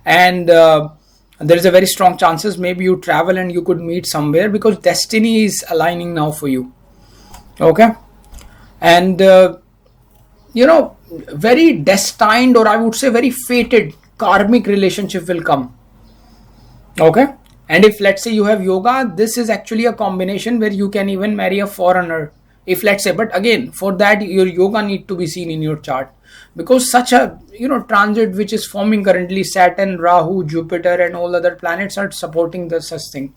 and there is a very strong chances maybe you travel and you could meet somewhere, because destiny is aligning now for you, okay. And very destined, or I would say very fated karmic relationship will come, okay. And if, let's say, you have yoga, this is actually a combination where you can even marry a foreigner, if, let's say. But again, for that your yoga need to be seen in your chart, because such a transit which is forming currently, Saturn, Rahu, Jupiter and all other planets are supporting the such thing.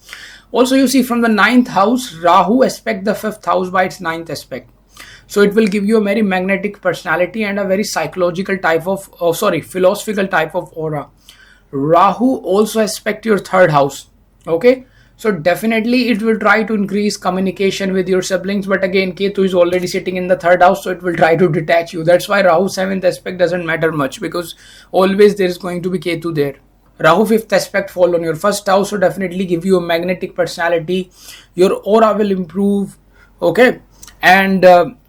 Also, you see, from the 9th house, Rahu aspect the 5th house by its 9th aspect, so it will give you a very magnetic personality and a very psychological type of philosophical type of aura. Rahu also aspect your 3rd house, okay. So definitely it will try to increase communication with your siblings, but again Ketu is already sitting in the 3rd house, so it will try to detach you. That's why Rahu 7th aspect doesn't matter much, because always there is going to be Ketu there. Rahu 5th aspect fall on your 1st house, so definitely give you a magnetic personality, your aura will improve, okay. And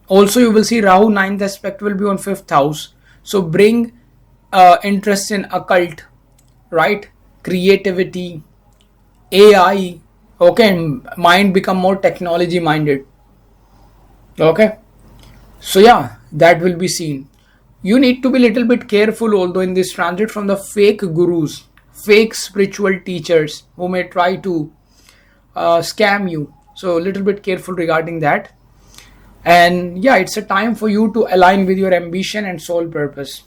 Also, you will see Rahu ninth aspect will be on 5th house. So bring interest in occult, right? Creativity, AI, okay, and mind become more technology minded. Okay. So yeah, that will be seen. You need to be little bit careful although in this transit from the fake gurus, fake spiritual teachers who may try to scam you. So a little bit careful regarding that. And yeah, it's a time for you to align with your ambition and sole purpose.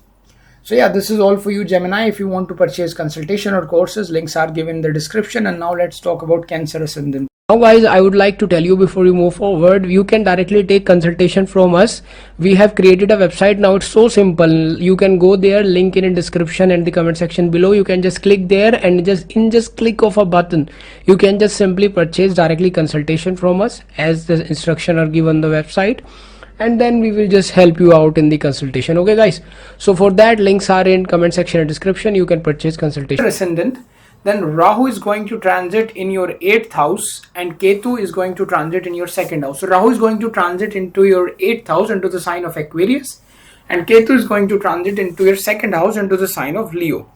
So yeah, this is all for you, Gemini. If you want to purchase consultation or courses, links are given in the description. And now let's talk about Cancer Ascendant. Now guys, I would like to tell you before you move forward, you can directly take consultation from us. We have created a website now. It's so simple. You can go there, link in description and the comment section below. You can just click there and just click of a button, you can just simply purchase directly consultation from us as the instruction are given on the website, and then we will just help you out in the consultation. Okay guys, so for that, links are in comment section and description. You can purchase consultation. Ascendant, then Rahu is going to transit in your 8th house and Ketu is going to transit in your 2nd house. So Rahu is going to transit into your 8th house into the sign of Aquarius, and Ketu is going to transit into your 2nd house into the sign of Leo.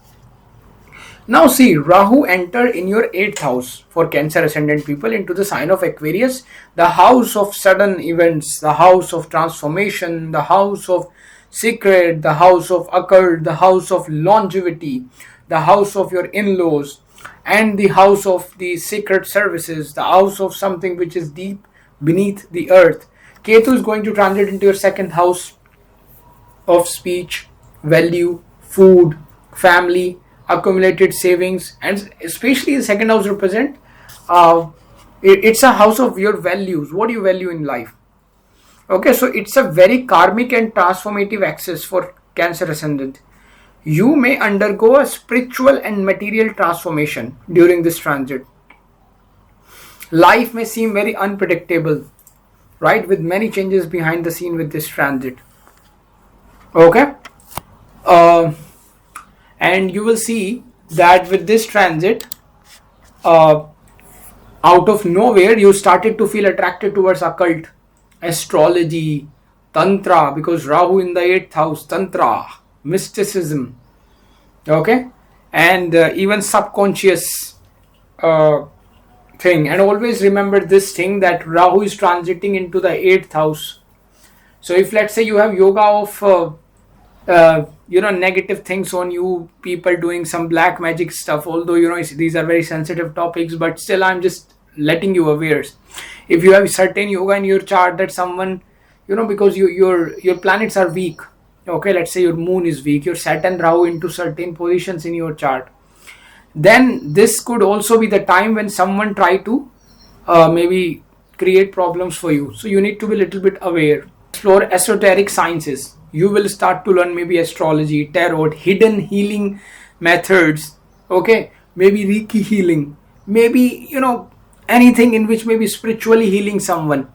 Now see, Rahu enter in your 8th house for Cancer Ascendant people into the sign of Aquarius, the house of sudden events, the house of transformation, the house of secret, the house of occult, the house of longevity, the house of your in-laws, and the house of the secret services, the house of something which is deep beneath the earth. Ketu is going to transit into your 2nd house of speech, value, food, family, accumulated savings, and especially the 2nd house represent it's a house of your values, what you value in life. Okay, so it's a very karmic and transformative axis for Cancer Ascendant. You may undergo a spiritual and material transformation during this transit. Life may seem very unpredictable, right, with many changes behind the scene with this transit. Okay, and you will see that with this transit, out of nowhere you started to feel attracted towards occult, astrology, tantra, because Rahu in the 8th house, tantra, mysticism, okay, and even subconscious thing. And always remember this thing, that Rahu is transiting into the 8th house. So if let's say you have yoga of negative things on you, people doing some black magic stuff, although these are very sensitive topics, but still I'm just letting you aware. If you have certain yoga in your chart that someone, because your planets are weak, okay, let's say your moon is weak, your Saturn Rahu into certain positions in your chart, then this could also be the time when someone try to maybe create problems for you. So you need to be a little bit aware. Explore esoteric sciences. You will start to learn maybe astrology, tarot, hidden healing methods, okay, maybe Reiki healing, maybe anything in which maybe spiritually healing someone,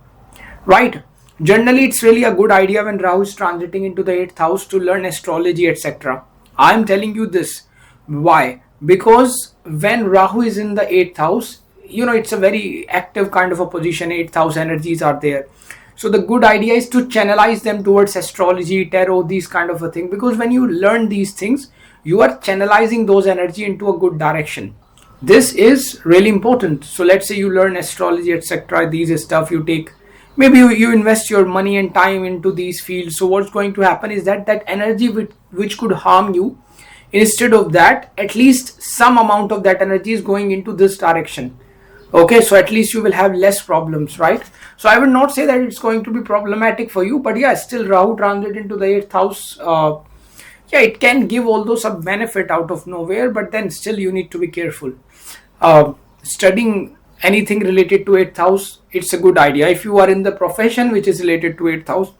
right? Generally, it's really a good idea when Rahu is transiting into the 8th house to learn astrology, etc. I'm telling you this. Why? Because when Rahu is in the 8th house, it's a very active kind of a position. 8th house energies are there. So the good idea is to channelize them towards astrology, tarot, these kind of a thing. Because when you learn these things, you are channelizing those energy into a good direction. This is really important. So let's say you learn astrology, etc. These stuff you take. Maybe you invest your money and time into these fields. So what's going to happen is that energy which could harm you, instead of that, at least some amount of that energy is going into this direction. Okay, so at least you will have less problems, right? So I would not say that it's going to be problematic for you, but yeah, still Rahu transit into the 8th house. It can give although some benefit out of nowhere, but then still you need to be careful. Studying anything related to 8th house, it's a good idea. If you are in the profession which is related to 8th house,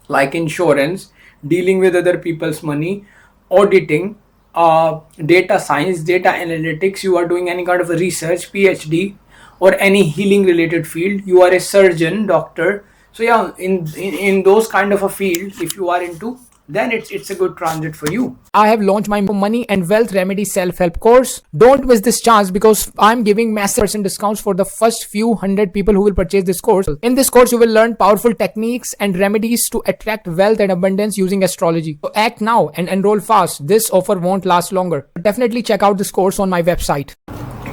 like insurance, dealing with other people's money, auditing, data science, data analytics, you are doing any kind of a research, PhD, or any healing related field, you are a surgeon, doctor. So yeah, in those kind of a field, if you are into then it's a good transit for you. I have launched my money and wealth remedy self-help course. Don't miss this chance because I'm giving massive percent discounts for the first few hundred people who will purchase this course. In this course, you will learn powerful techniques and remedies to attract wealth and abundance using astrology. So act now and enroll fast. This offer won't last longer. Definitely check out this course on my website.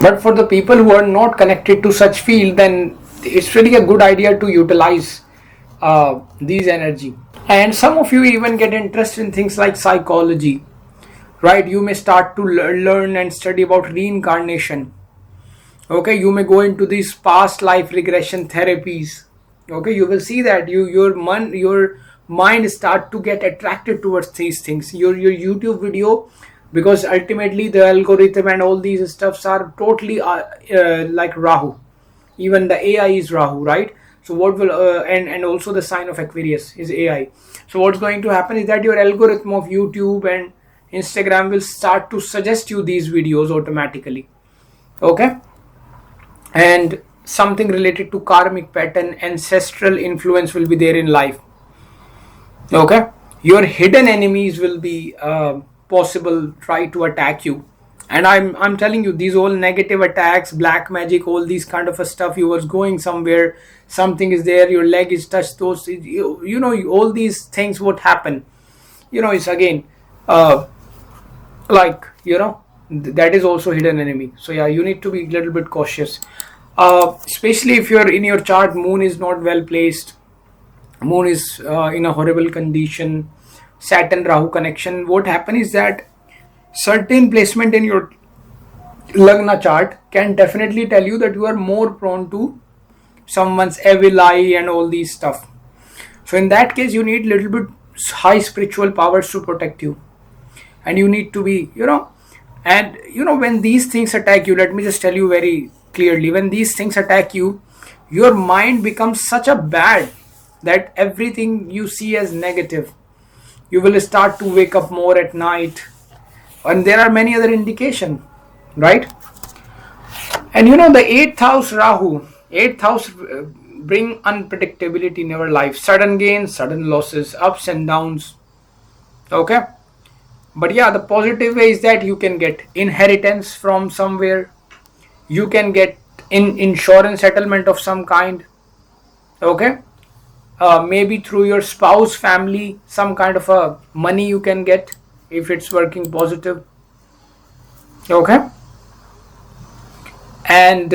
But for the people who are not connected to such field, then it's really a good idea to utilize these energy. And some of you even get interested in things like psychology, right? You may start to learn and study about reincarnation. Okay, you may go into these past life regression therapies. Okay, you will see that your mind start to get attracted towards these things. Your YouTube video, because ultimately the algorithm and all these stuffs are totally like Rahu. Even the AI is Rahu, right? So what will and also the sign of Aquarius is AI. So what's going to happen is that your algorithm of YouTube and Instagram will start to suggest you these videos automatically. Okay, and something related to karmic pattern, ancestral influence will be there in life. Okay, your hidden enemies will be possible try to attack you. And I'm telling you, these all negative attacks, black magic, all these kind of a stuff, you was going somewhere, something is there, your leg is touched, those you know, all these things would happen. You know, it's again like, you know, that is also hidden enemy. So yeah, you need to be a little bit cautious, especially if you're in your chart moon is not well placed, moon is in a horrible condition, Saturn Rahu connection. What happens is that certain placement in your lagna chart can definitely tell you that you are more prone to someone's evil eye and all these stuff. So in that case, you need little bit high spiritual powers to protect you, and you need to be, you know, and you know, when these things attack you, let me just tell you very clearly, when these things attack you, your mind becomes such a bad that everything you see as negative. You will start to wake up more at night, and there are many other indication, right? And you know, the 8th house Rahu, 8th house bring unpredictability in your life, sudden gains, sudden losses, ups and downs. Okay, but yeah, the positive way is that you can get inheritance from somewhere, you can get insurance settlement of some kind. Okay, maybe through your spouse, family, some kind of a money you can get if it's working positive. Okay, and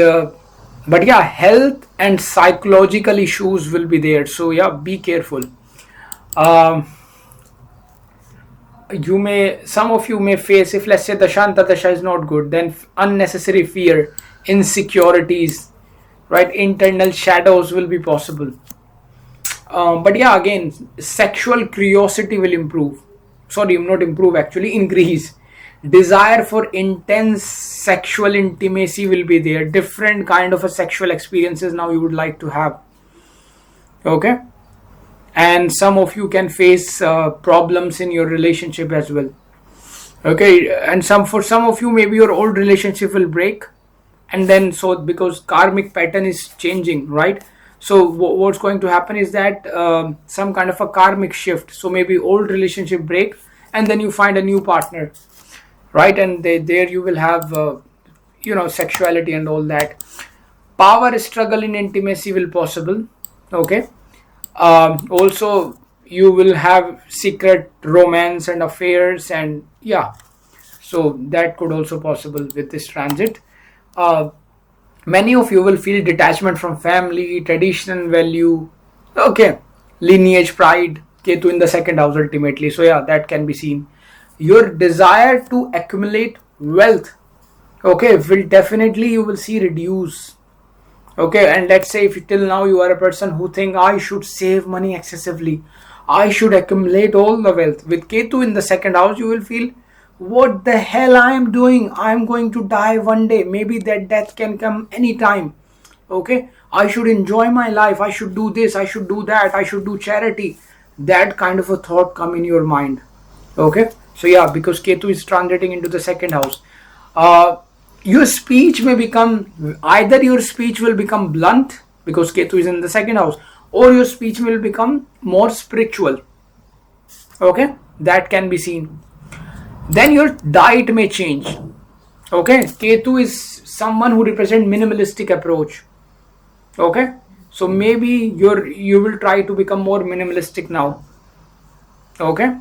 but yeah, health and psychological issues will be there, so yeah, be careful. Some of you may face, if let's say the Shanta Dasha is not good, then unnecessary fear, insecurities, right, internal shadows will be possible. But yeah, again, sexual curiosity will improve. Sorry, not improve, actually increase. Desire for intense sexual intimacy will be there. Different kind of a sexual experiences now you would like to have. Okay, and some of you can face problems in your relationship as well. Okay, and for some of you, maybe your old relationship will break, and then so because karmic pattern is changing, right? So what's going to happen is that some kind of a karmic shift. So maybe old relationship break, and then you find a new partner, right? And there you will have you know, sexuality and all that. Power struggle in intimacy will possible. Okay, also you will have secret romance and affairs, and yeah, so that could also possible with this transit. Many of you will feel detachment from family, traditional value, okay, lineage, pride, Ketu in the 2nd house ultimately. So yeah, that can be seen. Your desire to accumulate wealth, okay, will definitely, you will see, reduce. Okay, and let's say if till now you are a person who think I should save money excessively, I should accumulate all the wealth. With Ketu in the 2nd house, you will feel, what the hell I am doing? I am going to die one day. Maybe that death can come anytime. Okay, I should enjoy my life. I should do this. I should do that. I should do charity. That kind of a thought come in your mind. Okay, so yeah, because Ketu is transiting into the 2nd house. Your speech may become, either your speech will become blunt because Ketu is in the 2nd house, or your speech will become more spiritual. Okay, that can be seen. Then your diet may change. Okay, Ketu is someone who represents minimalistic approach. Okay, so maybe you will try to become more minimalistic now. Okay,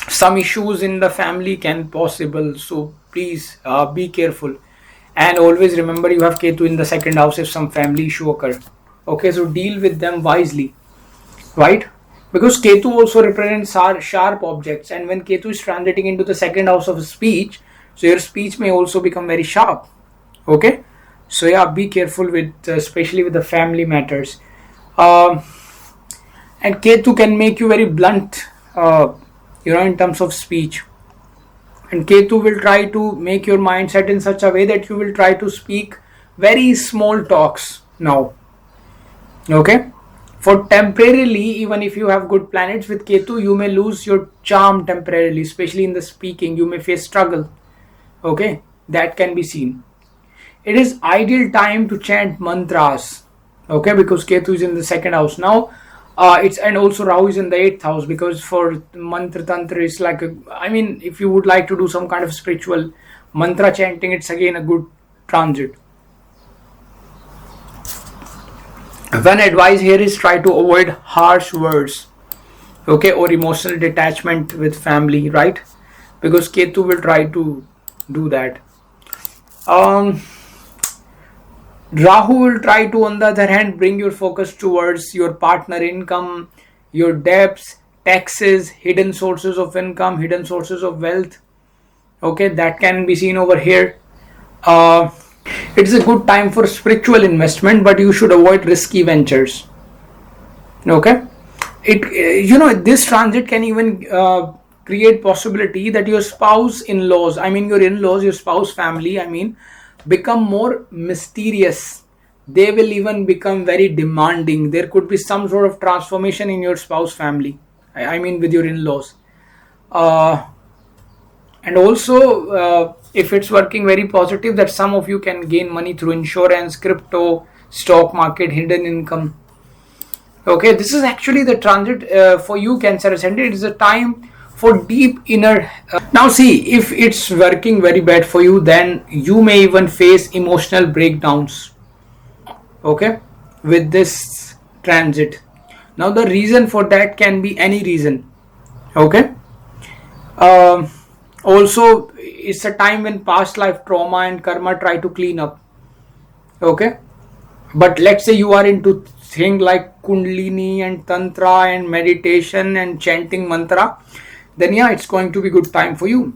some issues in the family can possible, so please be careful, and always remember you have Ketu in the second house if some family issue occur. Okay, so deal with them wisely, right? Because Ketu also represents sharp objects, and when Ketu is transiting into the second house of speech, so your speech may also become very sharp. Okay, so yeah, be careful with especially with the family matters. And Ketu can make you very blunt, in terms of speech. And Ketu will try to make your mindset in such a way that you will try to speak very small talks now. Okay, for temporarily, even if you have good planets with Ketu, you may lose your charm temporarily, especially in the speaking. You may face struggle. Okay, that can be seen. It is ideal time to chant mantras. Okay, because Ketu is in the second house now. And also Rahu is in the 8th house, because for mantra tantra is like if you would like to do some kind of spiritual mantra chanting, it's again a good transit. One advice here is try to avoid harsh words, okay, or emotional detachment with family, right? Because Ketu will try to do that. Rahu will try to, on the other hand, bring your focus towards your partner income, your debts, taxes, hidden sources of income, hidden sources of wealth. Okay, that can be seen over here. It is a good time for spiritual investment, but you should avoid risky ventures. Okay, this transit can even create possibility that your spouse in-laws, your in-laws, your spouse family, become more mysterious. They will even become very demanding. There could be some sort of transformation in your spouse family, with your in-laws. And also, if it's working very positive, that some of you can gain money through insurance, crypto, stock market, hidden income. Okay, this is actually the transit for you, Cancer Ascendant. It is a time for deep inner. Now see, if it's working very bad for you, then you may even face emotional breakdowns. Okay, with this transit. Now the reason for that can be any reason. Okay. Also, it's a time when past life trauma and karma try to clean up. Okay, but let's say you are into things like kundalini and tantra and meditation and chanting mantra, then yeah, it's going to be good time for you.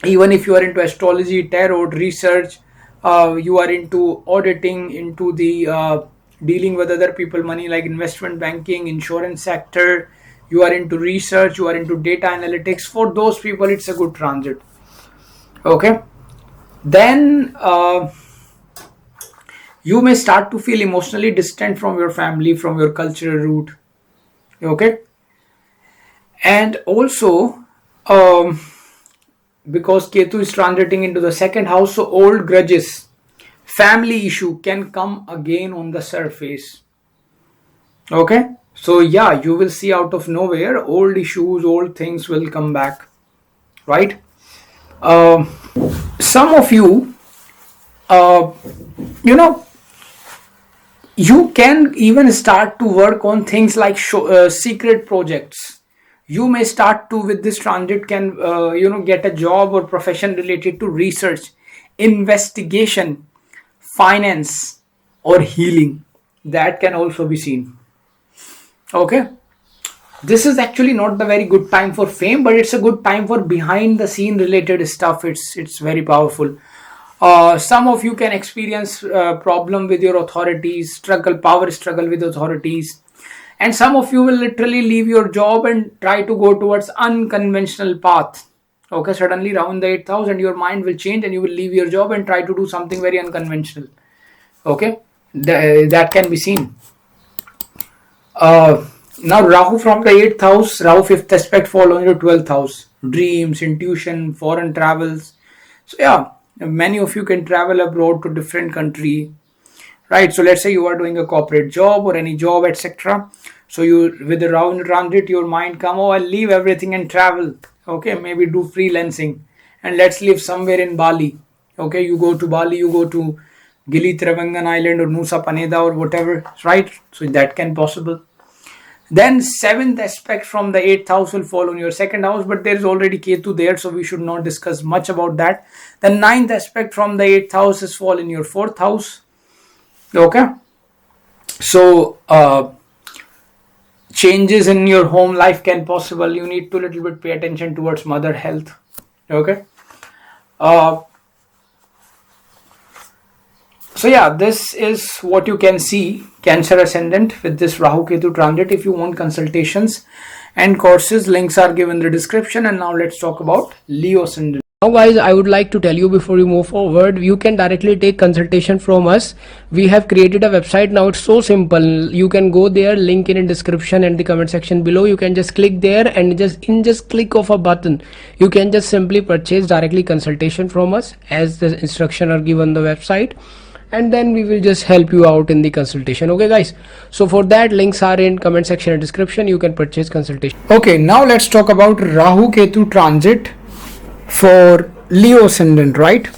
Even if you are into astrology, tarot, research, you are into auditing, into the dealing with other people money, like investment banking, insurance sector, you are into research, you are into data analytics, for those people it's a good transit. Okay, then you may start to feel emotionally distant from your family, from your cultural root. Okay, and also because Ketu is transiting into the second house, so old grudges, family issue can come again on the surface. Okay, so yeah, you will see out of nowhere old issues, old things will come back, right? Some of you, you can even start to work on things like secret projects. You may start to, with this transit, can get a job or profession related to research, investigation, finance, or healing. That can also be seen. Okay, this is actually not the very good time for fame, but it's a good time for behind the scene related stuff. It's very powerful. Some of you can experience problem with your authorities, power struggle with authorities, and some of you will literally leave your job and try to go towards unconventional path. Okay, suddenly around the 8th house and your mind will change and you will leave your job and try to do something very unconventional. Okay, that can be seen. Now Rahu from the 8th house, Rahu 5th aspect fall on your 12th house, dreams, intuition, foreign travels. So yeah, many of you can travel abroad to different country, right? So let's say you are doing a corporate job or any job, etc. So you, with the Rahu transit, your mind come, oh, I'll leave everything and travel. Okay, maybe do freelancing and let's live somewhere in Bali. Okay, you go to Bali, you go to Gili Travangan Island or Nusa Penida or whatever, right? So that can possible. Then seventh aspect from the eighth house will fall on your second house, but there is already Ketu there, so we should not discuss much about that. The ninth aspect from the eighth house is fall in your fourth house. Okay, so changes in your home life can possible. You need to little bit pay attention towards mother health. Okay. So yeah, this is what you can see, Cancer Ascendant with this Rahu Ketu Transit. If you want consultations and courses, links are given in the description. And now let's talk about Leo Ascendant. Now guys, I would like to tell you before you move forward, you can directly take consultation from us. We have created a website now. It's so simple. You can go there, link in description and the comment section below. You can just click there and just click of a button, you can just simply purchase directly consultation from us as the instruction are given on the website, and then we will just help you out in the consultation. Okay guys, so for that, links are in comment section and description. You can purchase consultation. Okay, now let's talk about Rahu Ketu Transit for Leo Ascendant, right?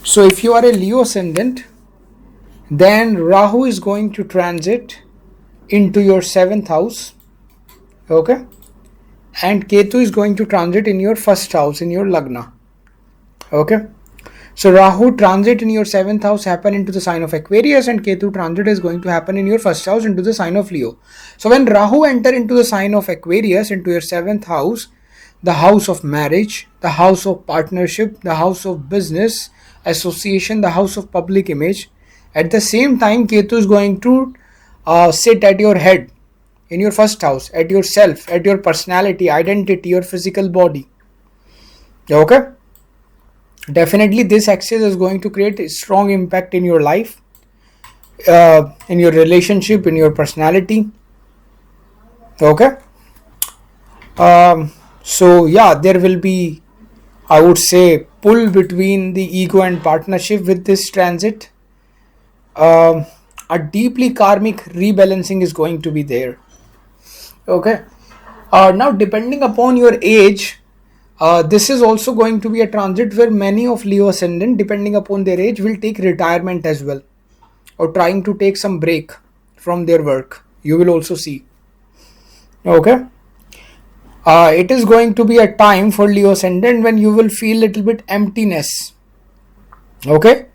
So if you are a Leo Ascendant, then Rahu is going to transit into your seventh house. Okay, and Ketu is going to transit in your first house, in your lagna. Okay, so Rahu transit in your seventh house happen into the sign of Aquarius, and Ketu transit is going to happen in your first house into the sign of Leo. So when Rahu enter into the sign of Aquarius, into your seventh house, the house of marriage, the house of partnership, the house of business, association, the house of public image. At the same time, Ketu is going to sit at your head, in your first house, at yourself, at your personality, identity, your physical body. Okay? Definitely this axis is going to create a strong impact in your life, in your relationship, in your personality. Okay? So yeah, there will be, I would say, pull between the ego and partnership with this transit. A deeply karmic rebalancing is going to be there. Okay. Now depending upon your age, this is also going to be a transit where many of Leo Ascendant, depending upon their age, will take retirement as well, or trying to take some break from their work. You will also see. Okay. It is going to be a time for Leo Ascendant when you will feel little bit emptiness. Okay,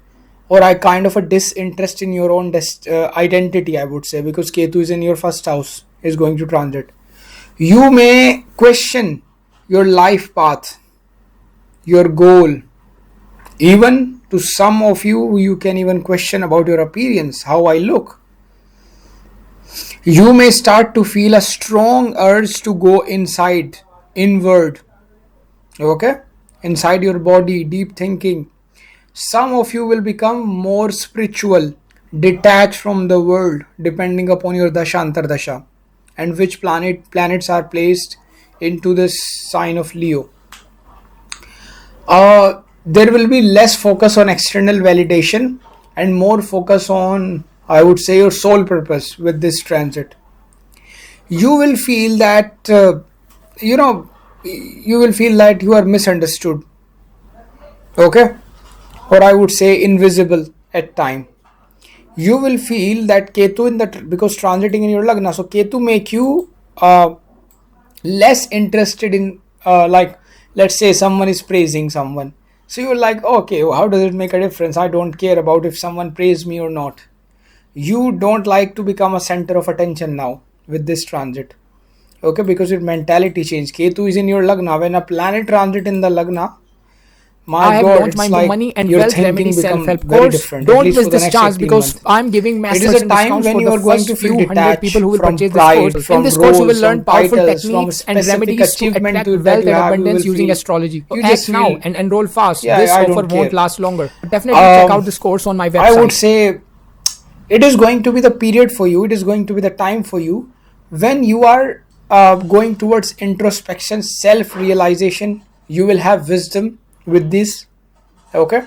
or I kind of a disinterest in your own identity, I would say, because Ketu is in your first house, is going to transit. You may question your life path, your goal. Even to some of you, you can even question about your appearance, how I look. You may start to feel a strong urge to go inside, inward. Okay, inside your body, deep thinking. Some of you will become more spiritual, detached from the world, depending upon your dasha antardasha and which planets are placed into this sign of Leo. There will be less focus on external validation and more focus on, I would say, your soul purpose with this transit. You will feel that you will feel that you are misunderstood. Okay, or I would say invisible at time. You will feel that Ketu in the because transiting in your lagna, so Ketu make you less interested in like, let's say someone is praising someone, so you're like, okay, how does it make a difference? I don't care about if someone praise me or not. You don't like to become a center of attention now with this transit. Okay, because your mentality change. Ketu is in your lagna. When a planet transit in the lagna, I have launched my money and wealth remedy self-help course. Don't miss this chance because I'm giving massive discounts for the first few hundred people who will purchase this course. In this course, you will learn powerful techniques and remedies to attract wealth and abundance using astrology. Act now and enroll fast. This offer won't last longer. Definitely check out this course on my website. I would say it is going to be the period for you. It is going to be the time for you when you are going towards introspection, self-realization. You will have wisdom with this. Okay,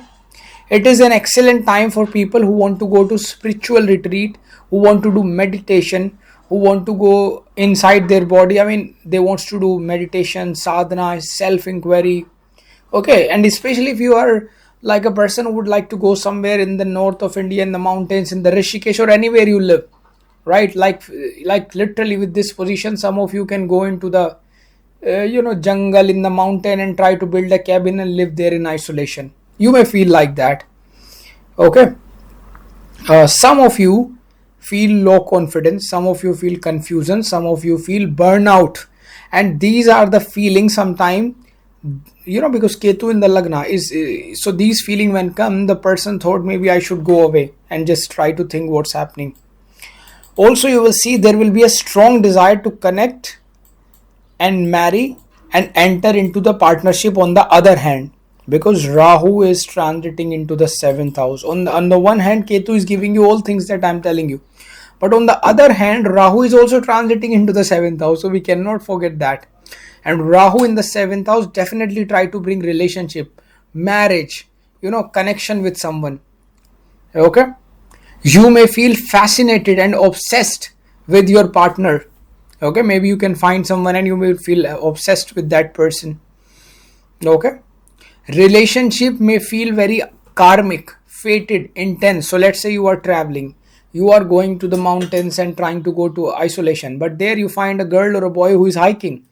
it is an excellent time for people who want to go to spiritual retreat, who want to do meditation, who want to go inside their body. I mean, they wants to do meditation, sadhana, self inquiry. Okay, and especially if you are like a person who would like to go somewhere in the north of India, in the mountains, in the Rishikesh, or anywhere you live, right? Like literally with this position, some of you can go into the jungle in the mountain and try to build a cabin and live there in isolation. You may feel like that. Okay, some of you feel low confidence, some of you feel confusion, some of you feel burnout, and these are the feelings sometime, because Ketu in the lagna is, so these feeling when come, the person thought maybe I should go away and just try to think what's happening. Also, you will see there will be a strong desire to connect and marry and enter into the partnership. On the other hand, because Rahu is transiting into the 7th house, on the one hand Ketu is giving you all things that I'm telling you, but on the other hand Rahu is also transiting into the 7th house, so we cannot forget that. And Rahu in the 7th house definitely try to bring relationship, marriage, connection with someone. Okay, you may feel fascinated and obsessed with your partner. Okay, maybe you can find someone and you will feel obsessed with that person. Okay, relationship may feel very karmic, fated, intense. So let's say you are traveling, you are going to the mountains and trying to go to isolation, but there you find a girl or a boy who is hiking,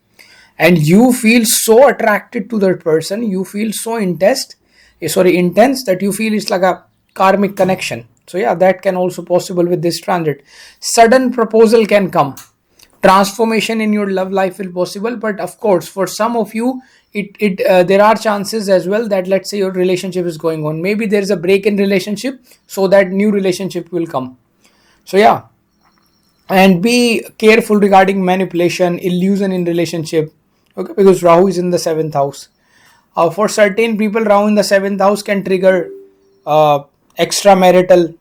and you feel so attracted to that person, you feel so intense that you feel it's like a karmic connection. So yeah, that can also possible with this transit. Sudden proposal can come, transformation in your love life will possible, but of course for some of you there are chances as well that, let's say, your relationship is going on, maybe there is a break in relationship, so that new relationship will come. So yeah, and be careful regarding manipulation, illusion in relationship. Okay, because Rahu is in the 7th house. For certain people, Rahu in the 7th house can trigger extramarital,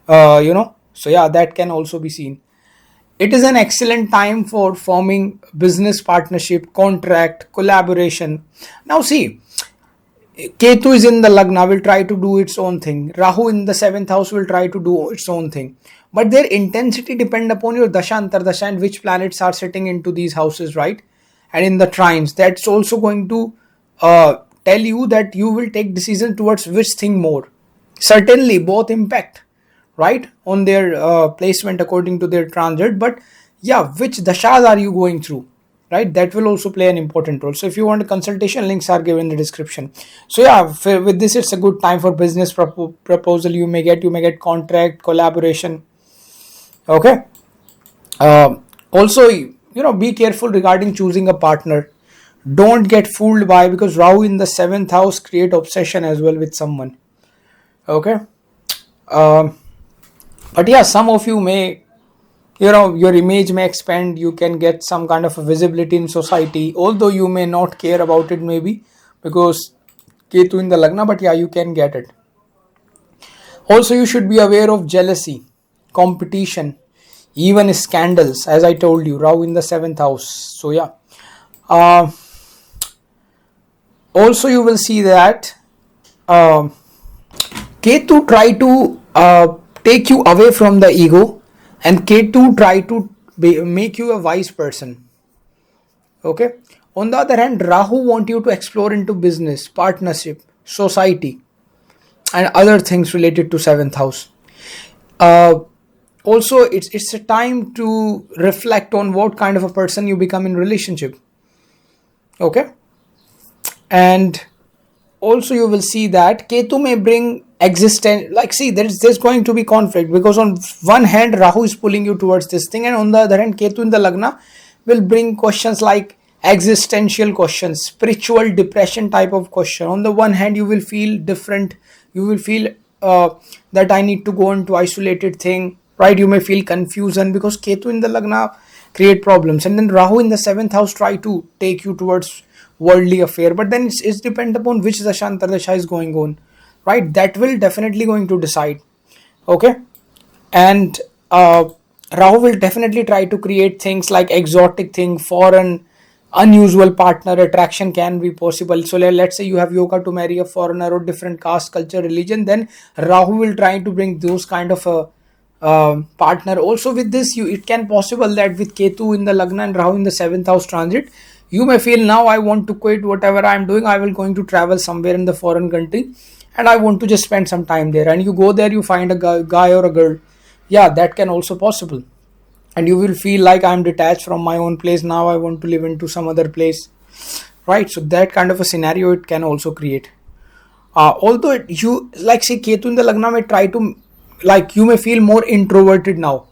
so yeah, that can also be seen. It is an excellent time for forming business partnership, contract, collaboration. Now see, Ketu is in the lagna, will try to do its own thing. Rahu in the 7th house will try to do its own thing. But their intensity depend upon your dasha, antardasha, and which planets are sitting into these houses, right? And in the trines, that's also going to tell you that you will take decision towards which thing more. Certainly both impact, right, on their placement according to their transit, but yeah, which dashas are you going through, right? That will also play an important role. So if you want a consultation, links are given in the description. So yeah, with this, it's a good time for business proposal. You may get contract, collaboration. Okay, also, be careful regarding choosing a partner. Don't get fooled by, because Rahu in the 7th house create obsession as well with someone. Okay, but yeah, some of you may, your image may expand, you can get some kind of a visibility in society, although you may not care about it, maybe because Ketu in the lagna, but yeah, you can get it. Also, you should be aware of jealousy, competition, even scandals, as I told you, Rahu in the 7th house. So yeah, also you will see that Ketu try to take you away from the ego, and Ketu try to make you a wise person. Okay, on the other hand, Rahu want you to explore into business, partnership, society, and other things related to 7th house. Also, it's a time to reflect on what kind of a person you become in relationship. Okay, and also you will see that Ketu may bring existence, like, see, there's going to be conflict, because on one hand Rahu is pulling you towards this thing, and on the other hand Ketu in the lagna will bring questions like existential questions, spiritual depression type of question. On the one hand you will feel different, you will feel that I need to go into isolated thing, right? You may feel confusion because Ketu in the lagna create problems, and then Rahu in the 7th house try to take you towards worldly affair, but then it's depend upon which dasha antardasha is going on, right? That will definitely going to decide. Okay, and Rahu will definitely try to create things like exotic thing, foreign, unusual partner attraction can be possible. So let's say you have yoga to marry a foreigner or different caste, culture, religion, then Rahu will try to bring those kind of partner. Also with this, it can possible that with Ketu in the lagna and Rahu in the 7th house transit, you may feel now I want to quit whatever I am doing. I will going to travel somewhere in the foreign country and I want to just spend some time there. And you go there, you find a guy or a girl. Yeah, that can also possible. And you will feel like I'm detached from my own place. Now I want to live into some other place. Right? So that kind of a scenario it can also create. Although you like say Ketu in the lagna may try to, like, you may feel more introverted now.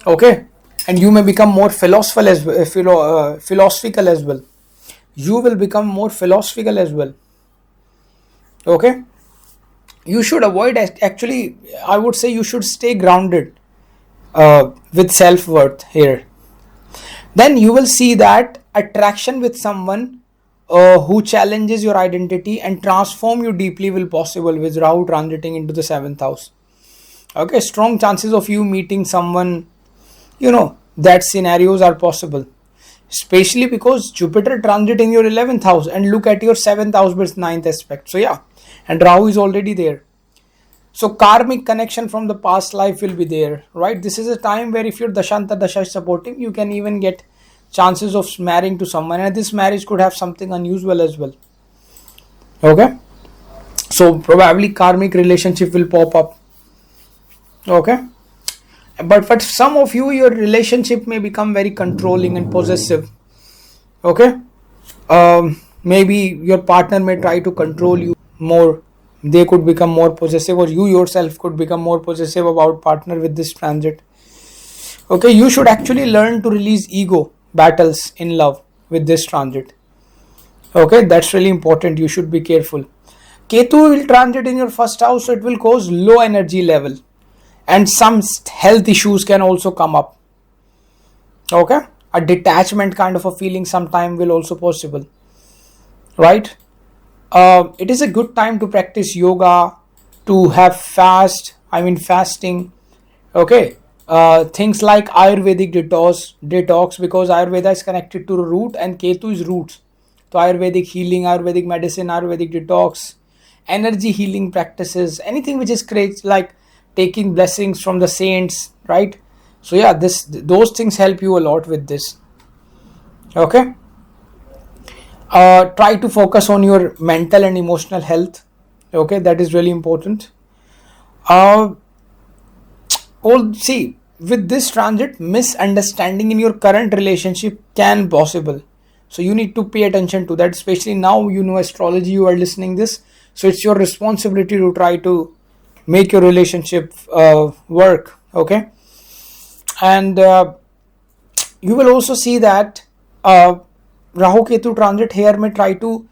Okay, and you may become more philosophical as well. You will become more philosophical as well. Okay, you should avoid, actually I would say you should stay grounded with self-worth here. Then you will see that attraction with someone who challenges your identity and transform you deeply will possible with Rahu transiting into the 7th house. Okay, strong chances of you meeting someone, that scenarios are possible, especially because Jupiter transit in your 11th house, and look at your 7th house with 9th aspect. So yeah, and Rahu is already there. So karmic connection from the past life will be there, right? This is a time where if your Dashanta Dasha is supporting, you can even get chances of marrying to someone, and this marriage could have something unusual as well. Okay, so probably karmic relationship will pop up. Okay, but for some of you, your relationship may become very controlling and possessive. Okay, maybe your partner may try to control you more. They could become more possessive, or you yourself could become more possessive about partner with this transit. Okay, you should actually learn to release ego battles in love with this transit. Okay, that's really important. You should be careful. Ketu will transit in your first house, so it will cause low energy level, and some health issues can also come up. Okay, a detachment kind of a feeling sometime will also possible, right? It is a good time to practice yoga, to have fasting. Okay, things like Ayurvedic detox, because Ayurveda is connected to root and Ketu is roots. So Ayurvedic healing, Ayurvedic medicine, Ayurvedic detox, energy healing practices, anything which is great, like taking blessings from the saints, right? So yeah, those things help you a lot with this. Okay, try to focus on your mental and emotional health. Okay, that is really important. See, with this transit, misunderstanding in your current relationship can possible, so you need to pay attention to that, especially now astrology, you are listening this, so it's your responsibility to try to make your relationship work. Okay, and you will also see that Rahu Ketu transit here may try to,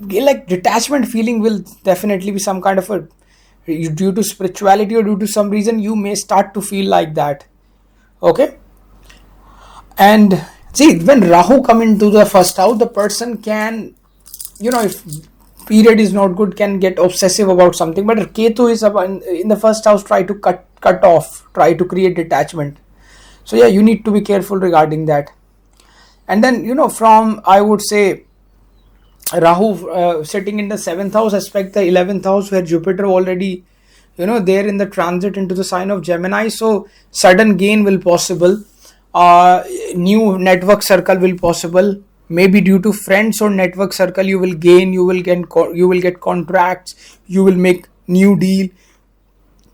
like, detachment feeling will definitely be some kind of a, due to spirituality or due to some reason, you may start to feel like that. Okay, and see, when Rahu come into the first house, the person can, if period is not good, can get obsessive about something, but Ketu is in the first house, try to cut off, try to create detachment. So yeah, you need to be careful regarding that. And then from, I would say, Rahu sitting in the 7th house aspect the 11th house, where Jupiter already there in the transit into the sign of Gemini, so sudden gain will possible, new network circle will possible, maybe due to friends or network circle you will gain, you will get contracts, you will make new deal,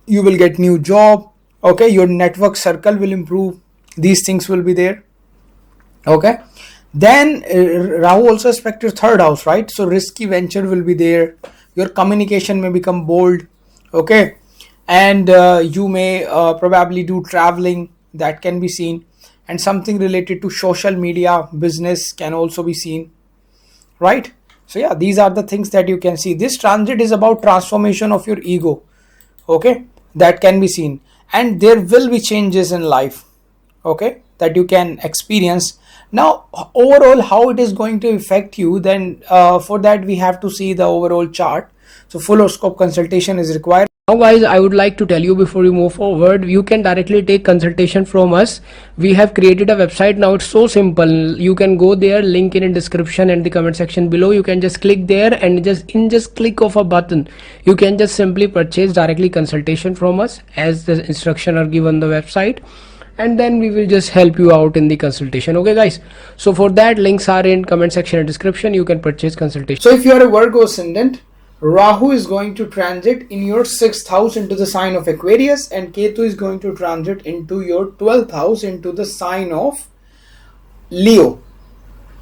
you will get new job. Okay, your network circle will improve, these things will be there. Okay, then Rahu also aspect your 3rd house, right? So risky venture will be there, your communication may become bold. Okay, and you may probably do traveling, that can be seen, and something related to social media business can also be seen, right? So yeah, these are the things that you can see. This transit is about transformation of your ego. Okay, that can be seen, and there will be changes in life, okay, that you can experience. Now overall how it is going to affect you, then for that we have to see the overall chart. So full horoscope consultation is required. Now guys, I would like to tell you before you move forward, you can directly take consultation from us. We have created a website now. It's so simple. You can go there, link in description and the comment section below. You can just click there and just click of a button, you can just simply purchase directly consultation from us as the instruction are given on the website, and then we will just help you out in the consultation. Okay guys, so for that, links are in comment section and description. You can purchase consultation. So if you are a Virgo ascendant, Rahu is going to transit in your 6th house into the sign of Aquarius, and Ketu is going to transit into your 12th house into the sign of Leo.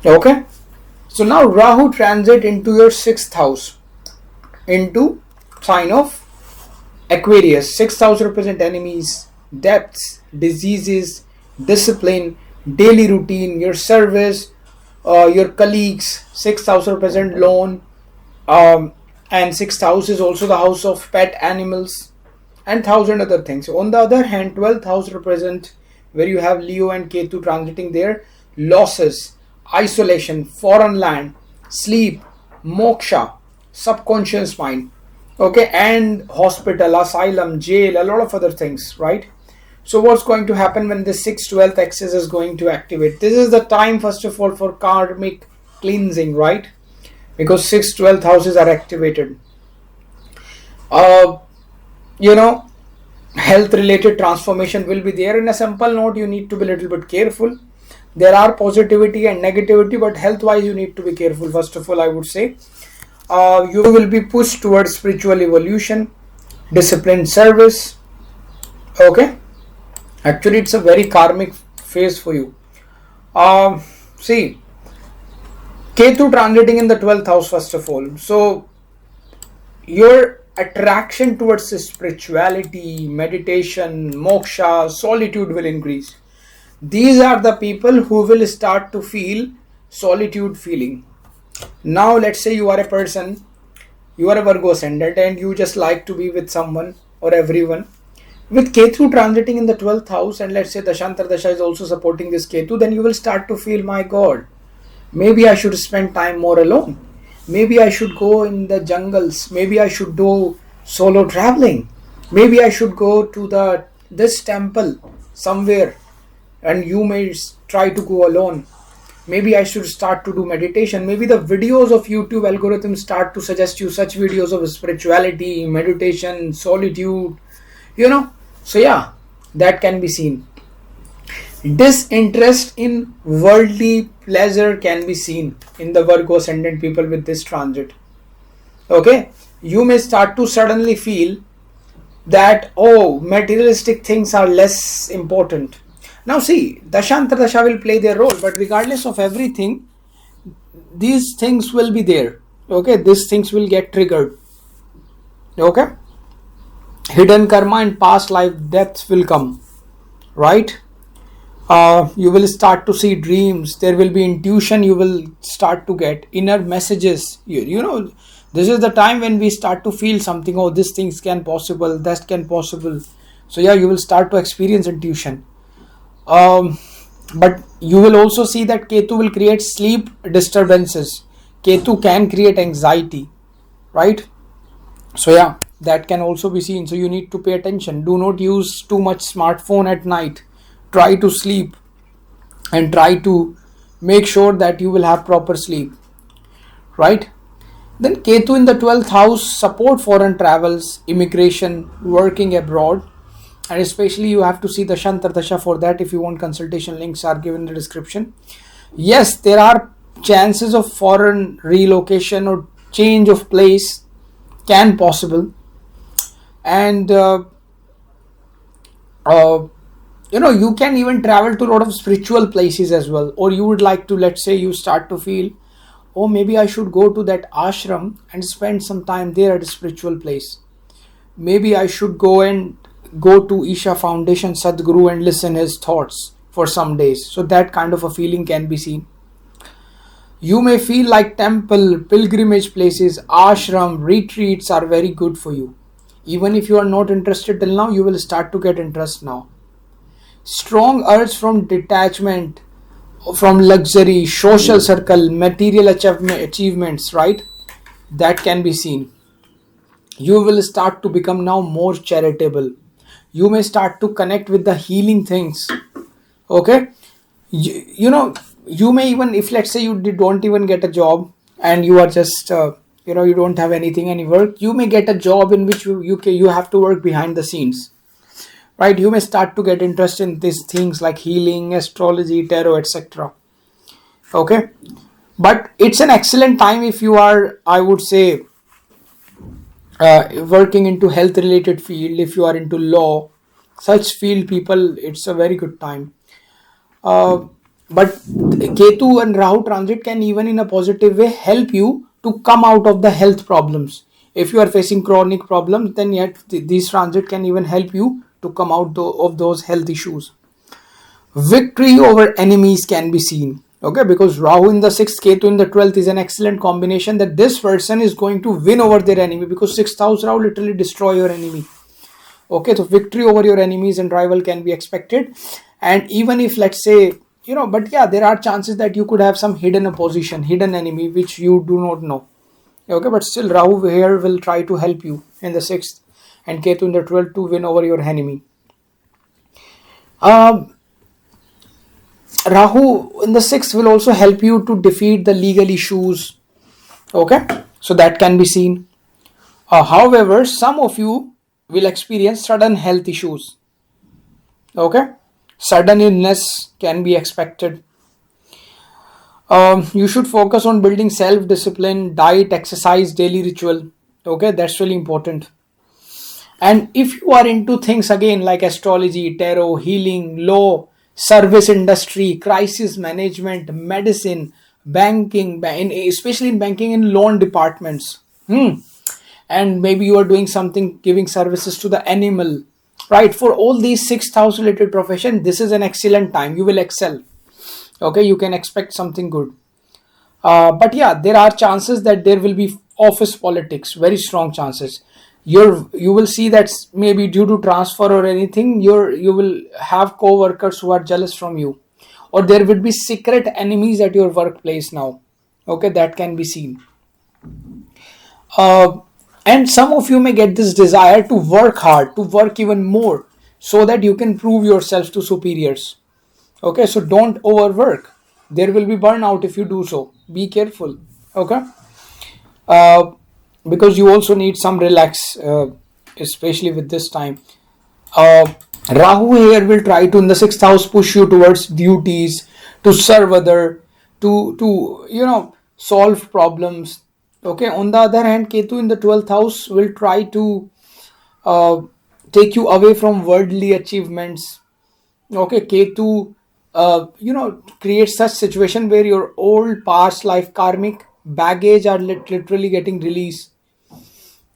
Okay, so now Rahu transit into your 6th house into sign of Aquarius. 6th house represent enemies, debts, diseases, discipline, daily routine, your service, your colleagues. 6th house represent loan, and 6th house is also the house of pet animals and thousand other things. On the other hand, 12th house represent where you have Leo and Ketu transiting there, losses, isolation, foreign land, sleep, moksha, subconscious mind, okay, and hospital, asylum, jail, a lot of other things, right? So what's going to happen when the 6-12th axis is going to activate? This is the time, first of all, for karmic cleansing, right? Because 6-12th houses are activated. Health related transformation will be there. In a simple note, you need to be a little bit careful. There are positivity and negativity, but health wise you need to be careful. First of all, I would say you will be pushed towards spiritual evolution, disciplined service. Okay, actually it's a very karmic phase for you. See, Ketu transiting in the 12th house, first of all. So your attraction towards spirituality, meditation, moksha, solitude will increase. These are the people who will start to feel solitude feeling. Now let's say you are a person, you are a Virgo ascendant and you just like to be with someone or everyone. With Ketu transiting in the 12th house, and let's say Dashantar Dasha is also supporting this Ketu, then you will start to feel, my God, maybe I should spend time more alone. Maybe I should go in the jungles. Maybe I should do solo traveling. Maybe I should go to this temple somewhere, and you may try to go alone. Maybe I should start to do meditation. Maybe the videos of YouTube algorithms start to suggest you such videos of spirituality, meditation, solitude, So yeah, that can be seen. Disinterest in worldly pleasure can be seen in the Virgo ascendant people with this transit. Okay, you may start to suddenly feel that, oh, materialistic things are less important. Now see, Dashantar Dasha will play their role, but regardless of everything, these things will be there. Okay, these things will get triggered. Okay, hidden karma and past life depths will come, right? You will start to see dreams. There will be intuition. You will start to get inner messages. This is the time when we start to feel something. Oh, this things can possible. That can possible. So yeah, you will start to experience intuition. But you will also see that Ketu will create sleep disturbances. Ketu can create anxiety, right? So yeah, that can also be seen. So you need to pay attention. Do not use too much smartphone at night. Try to sleep and try to make sure that you will have proper sleep, right? Then Ketu in the 12th house, support foreign travels, immigration, working abroad, and especially you have to see the Dashantar Dasha for that. If you want consultation, links are given in the description. Yes, there are chances of foreign relocation or change of place can possible, and you can even travel to a lot of spiritual places as well. Or you would like to, let's say you start to feel, oh, maybe I should go to that ashram and spend some time there at a spiritual place. Maybe I should go to Isha Foundation Sadhguru and listen his thoughts for some days. So that kind of a feeling can be seen. You may feel like temple, pilgrimage places, ashram, retreats are very good for you. Even if you are not interested till now, you will start to get interest now. Strong urge from detachment, from luxury, social circle, material achievements, right? That can be seen. You will start to become now more charitable. You may start to connect with the healing things. Okay, you know, you may even, if let's say you don't even get a job and you are just you don't have anything, any work, you may get a job in which you have to work behind the scenes, right? You may start to get interest in these things like healing, astrology, tarot, etc. Okay, but it's an excellent time if you are, I would say, working into health related field. If you are into law, such field people, it's a very good time. But Ketu and Rahu transit can even in a positive way help you to come out of the health problems. If you are facing chronic problems, then yet these transit can even help you to come out of those health issues. Victory over enemies can be seen. Okay, because Rahu in the 6th, Ketu in the 12th is an excellent combination, that this person is going to win over their enemy, because 6th house Rahu literally destroy your enemy. Okay, so victory over your enemies and rival can be expected. And even if, let's say, but yeah, there are chances that you could have some hidden opposition, hidden enemy which you do not know. Okay, but still Rahu here will try to help you in the 6th and Ketu in the 12th to win over your enemy. Rahu in the 6th will also help you to defeat the legal issues. Okay, so that can be seen. However, some of you will experience sudden health issues. Okay, sudden illness can be expected. You should focus on building self-discipline, diet, exercise, daily ritual. Okay, that's really important. And if you are into things again like astrology, tarot, healing, law, service industry, crisis management, medicine, banking, especially in banking and loan departments, and maybe you are doing something, giving services to the animal, right? For all these 6th house related profession, this is an excellent time. You will excel. Okay, you can expect something good. But yeah, there are chances that there will be office politics, very strong chances. You will see that maybe due to transfer or anything, you will have co-workers who are jealous from you, or there will be secret enemies at your workplace now. Okay, that can be seen. And some of you may get this desire to work hard, to work even more, so that you can prove yourself to superiors. Okay, so don't overwork. There will be burnout if you do so. Be careful. Okay, because you also need some relax, especially with this time. Rahu here will try to in the 6th house push you towards duties, to serve other, to solve problems. Okay, on the other hand, Ketu in the 12th house will try to take you away from worldly achievements. Okay, Ketu creates such situation where your old past life karmic baggage are literally getting released.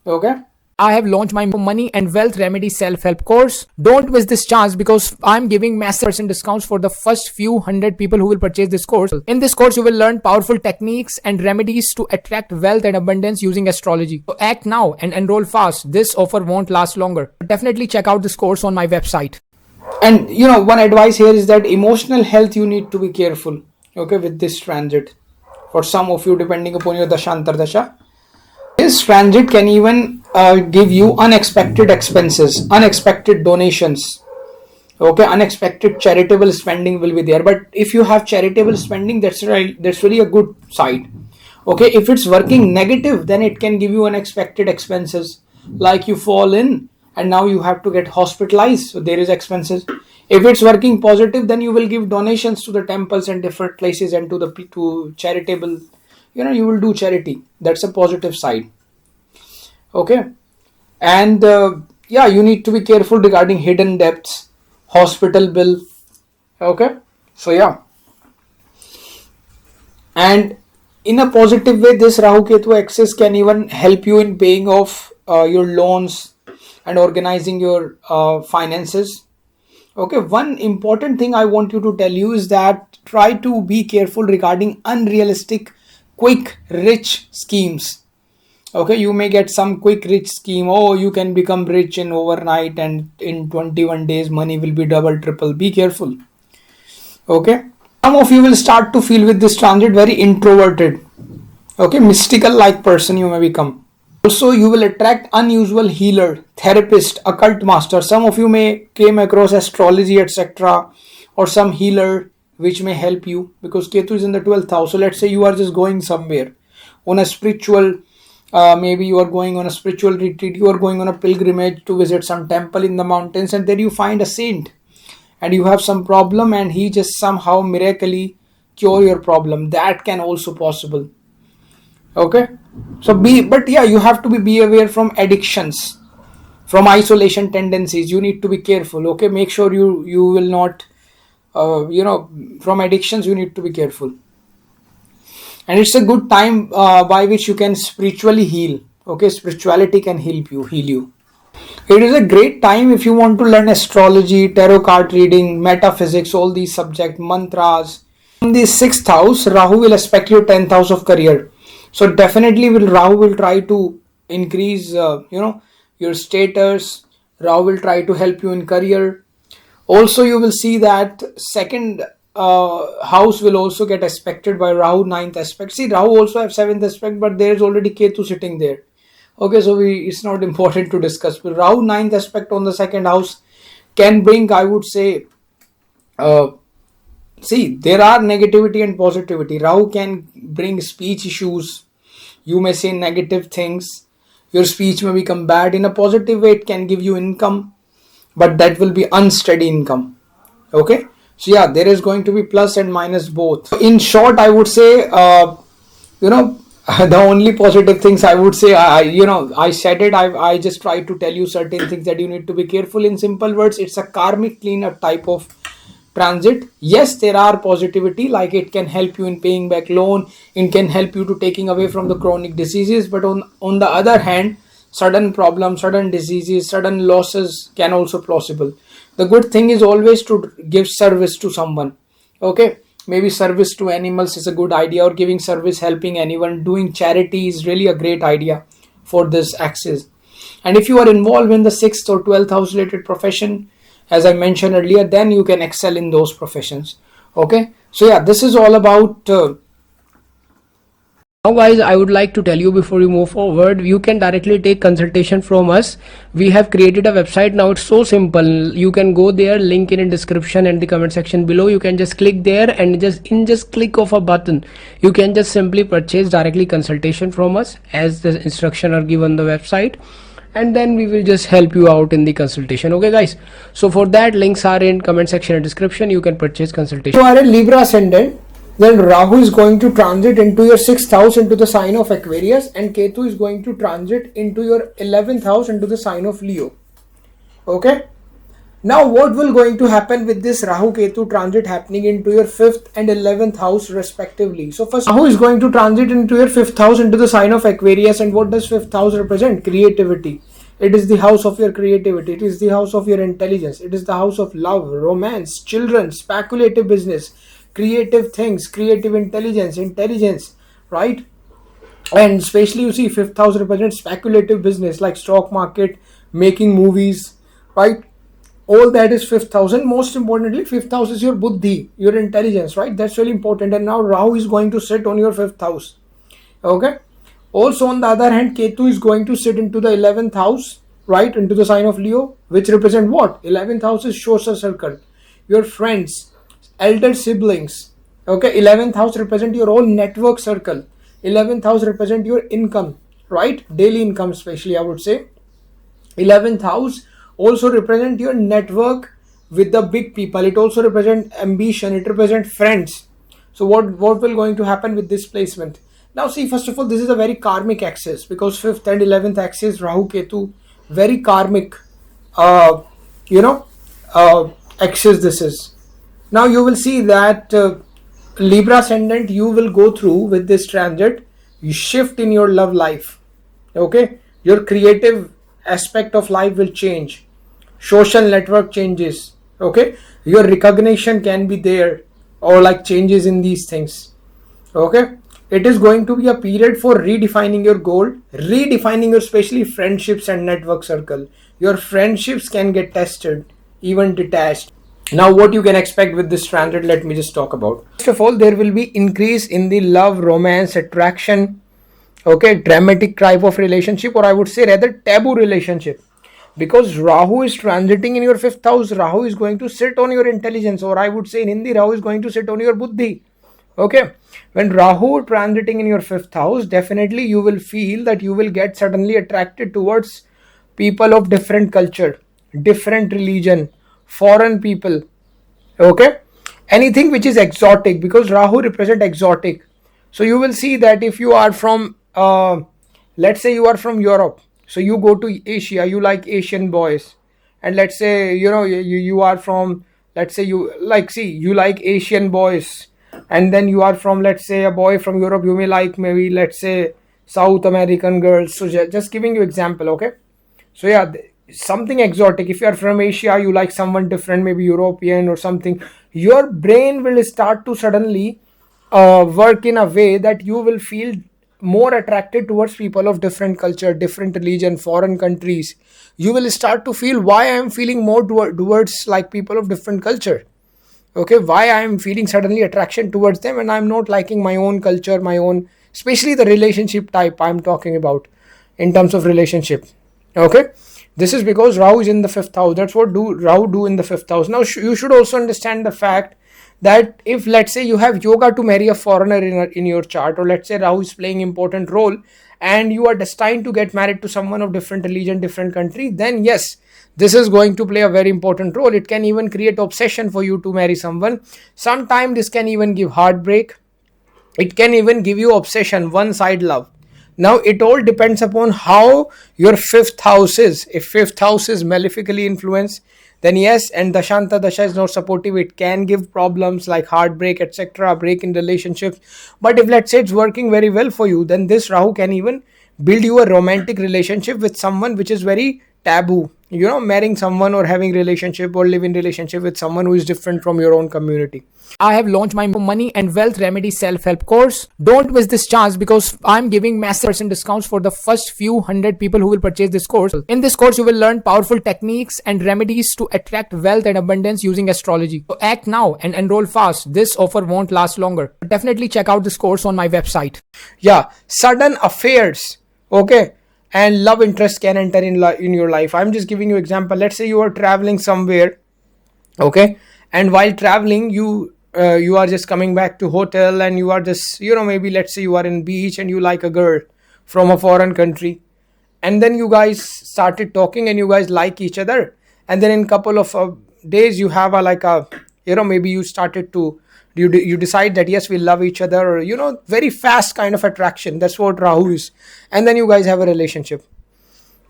Okay, I have launched my money and wealth remedy self-help course. Don't miss this chance, because I'm giving massive % discounts for the first few hundred people who will purchase this course. In this course, you will learn powerful techniques and remedies to attract wealth and abundance using astrology. So act now and enroll fast. This offer won't last longer. Definitely check out this course on my website. and one advice here is that emotional health, you need to be careful. Okay, with this transit, for some of you, depending upon your dashantar dasha, this transit can even give you unexpected expenses, unexpected donations. Okay, unexpected charitable spending will be there. But if you have charitable spending, that's right, that's really a good side. Okay, if it's working negative, then it can give you unexpected expenses, like you fall in and now you have to get hospitalized, so there is expenses. If it's working positive, then you will give donations to the temples and different places and to charitable, you will do charity. That's a positive side. Okay, and you need to be careful regarding hidden debts, hospital bill. Okay, so yeah, and in a positive way, this Rahu Ketu axis can even help you in paying off your loans and organizing your finances. Okay, one important thing I want you to tell you is that try to be careful regarding unrealistic quick rich schemes. Okay, you may get some quick rich scheme. Oh, you can become rich in overnight and in 21 days money will be double triple. Be careful. Okay, some of you will start to feel with this transit very introverted. Okay, mystical like person you may become. Also, you will attract unusual healer, therapist, occult master. Some of you may came across astrology, etc., or some healer which may help you, because Ketu is in the 12th house. So let's say you are just going somewhere on a spiritual, maybe you are going on a spiritual retreat, you are going on a pilgrimage to visit some temple in the mountains, and there you find a saint and you have some problem and he just somehow miraculously cure your problem. That can also possible. Okay, so but yeah, you have to be aware from addictions, from isolation tendencies. You need to be careful. Okay, make sure you will not from addictions you need to be careful. And it's a good time by which you can spiritually heal. Okay, spirituality can heal you. It is a great time if you want to learn astrology, tarot card reading, metaphysics, all these subjects, mantras. In the 6th house, Rahu will aspect your 10th house of career. So definitely Rahu will try to increase your status. Rahu will try to help you in career. Also, you will see that second house will also get aspected by Rahu, 9th aspect. See, Rahu also have 7th aspect, but there is already Ketu sitting there. Okay, so it's not important to discuss. But Rahu 9th aspect on the 2nd house can bring, I would say, see, there are negativity and positivity. Rahu can bring speech issues. You may say negative things. Your speech may become bad. In a positive way, it can give you income, but that will be unsteady income. Okay, so yeah, there is going to be plus and minus both. In short, I would say, the only positive things I would say, I said it. I just tried to tell you certain things that you need to be careful. In simple words, it's a karmic cleanup type of transit. Yes, there are positivity, like it can help you in paying back loan, it can help you to taking away from the chronic diseases, but on the other hand, sudden problems, sudden diseases, sudden losses can also possible. The good thing is always to give service to someone. Okay, maybe service to animals is a good idea, or giving service, helping anyone, doing charity is really a great idea for this axis. And if you are involved in the 6th or 12th house related profession, as I mentioned earlier, then you can excel in those professions. Okay, so yeah, this is all about Now guys, I would like to tell you before you move forward, you can directly take consultation from us. We have created a website now. It's so simple. You can go there, link in description and the comment section below. You can just click there and just click of a button, you can just simply purchase directly consultation from us, as the instruction are given on the website, and then we will just help you out in the consultation. Okay guys, so for that, links are in comment section and description. You can purchase consultation. you are a Libra ascendant, then Rahu is going to transit into your 6th house into the sign of Aquarius, and Ketu is going to transit into your 11th house into the sign of Leo. Okay, now what will going to happen with this Rahu Ketu transit happening into your 5th and 11th house respectively? So first, Rahu is going to transit into your 5th house into the sign of Aquarius, and what does 5th house represent? Creativity. It is the house of your creativity, it is the house of your intelligence, it is the house of love, romance, children, speculative business, creative things, creative intelligence, right? And especially you see 5th house represents speculative business like stock market, making movies, right? All that is 5th house. And most importantly, 5th house is your buddhi, your intelligence, right? That's really important. And now Rahu is going to sit on your 5th house. Okay, also on the other hand, Ketu is going to sit into the 11th house, right, into the sign of Leo, which represent what? 11th house is social circle, your friends, elder siblings. Okay, 11th house represent your own network circle. 11th house represent your income, right? Daily income, especially I would say. 11th house also represent your network with the big people. It also represent ambition, it represent friends. So what will going to happen with this placement? Now see, first of all, this is a very karmic axis, because 5th and 11th axis, Rahu Ketu, very karmic axis this is. Now you will see that Libra ascendant, you will go through with this transit, you shift in your love life. Okay, your creative aspect of life will change, social network changes. Okay, your recognition can be there, or like changes in these things. Okay, it is going to be a period for redefining your goal, redefining your especially friendships and network circle. Your friendships can get tested, even detached. Now what you can expect with this transit, let me just talk about. First of all, there will be increase in the love, romance, attraction. Okay, dramatic type of relationship, or I would say rather taboo relationship, because Rahu is transiting in your fifth house. Rahu is going to sit on your intelligence, or I would say in Hindi, Rahu is going to sit on your buddhi. Okay, when Rahu transiting in your fifth house, definitely you will feel that you will get suddenly attracted towards people of different culture, different religion, foreign people. Okay, anything which is exotic, because Rahu represent exotic. So you will see that if you are from let's say you are from Europe, so you go to Asia, you like Asian boys. And let's say you are from, let's say you like, see, you like Asian boys, and then you are from, let's say, a boy from Europe, you may like maybe, let's say, South American girls. So just giving you example. Okay, so yeah, something exotic. If you are from Asia, you like someone different, maybe European or something, your brain will start to suddenly work in a way that you will feel more attracted towards people of different culture, different religion, foreign countries. You will start to feel, why I am feeling more towards like people of different culture. Okay, why I am feeling suddenly attraction towards them, and I'm not liking my own culture, my own, especially the relationship type I'm talking about in terms of relationship. Okay, this is because Rahu is in the fifth house. That's what Rahu do in the fifth house. Now you should also understand the fact that if, let's say, you have yoga to marry a foreigner in your chart, or let's say Rahu is playing important role and you are destined to get married to someone of different religion, different country, then yes, this is going to play a very important role. It can even create obsession for you to marry someone. Sometimes this can even give heartbreak. It can even give you obsession, one side love. Now it all depends upon how your fifth house is. If fifth house is malefically influenced, then yes, and Dashanta Dasha is not supportive, it can give problems like heartbreak, etc., break in relationships. But if, let's say, it's working very well for you, then this Rahu can even build you a romantic relationship with someone which is very taboo. Marrying someone or having relationship or live in relationship with someone who is different from your own community. I have launched my money and wealth remedy self-help course. Don't miss this chance, because I'm giving massive percent discounts for the first few hundred people who will purchase this course. In this course, you will learn powerful techniques and remedies to attract wealth and abundance using astrology. So act now and enroll fast. This offer won't last longer. Definitely check out this course on my website. Yeah, sudden affairs, okay, and love interest can enter in your life. I'm just giving you example. Let's say you are traveling somewhere, okay, and while traveling, you are just coming back to hotel, and you are just, maybe, let's say, you are in beach and you like a girl from a foreign country, and then you guys started talking and you guys like each other, and then in couple of days you have maybe you started to, you decide that yes, we love each other, or very fast kind of attraction. That's what Rahu is. And then you guys have a relationship.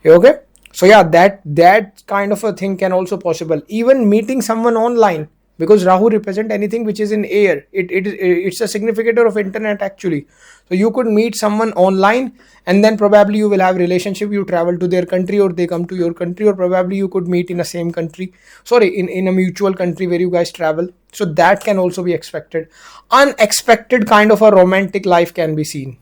Okay, so yeah, that kind of a thing can also possible. Even meeting someone online, because Rahu represent anything which is in air. It's a significator of internet actually. So you could meet someone online, and then probably you will have relationship. You travel to their country, or they come to your country, or probably you could meet in the same country. In a mutual country where you guys travel. So that can also be expected. Unexpected kind of a romantic life can be seen.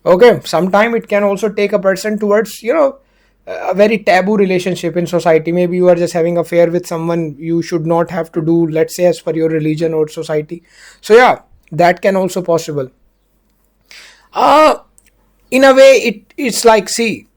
Okay, sometime it can also take a person towards a very taboo relationship in society. Maybe you are just having an affair with someone you should not have to do, let's say, as per your religion or society. So yeah, that can also possible. In a way, it's like, see,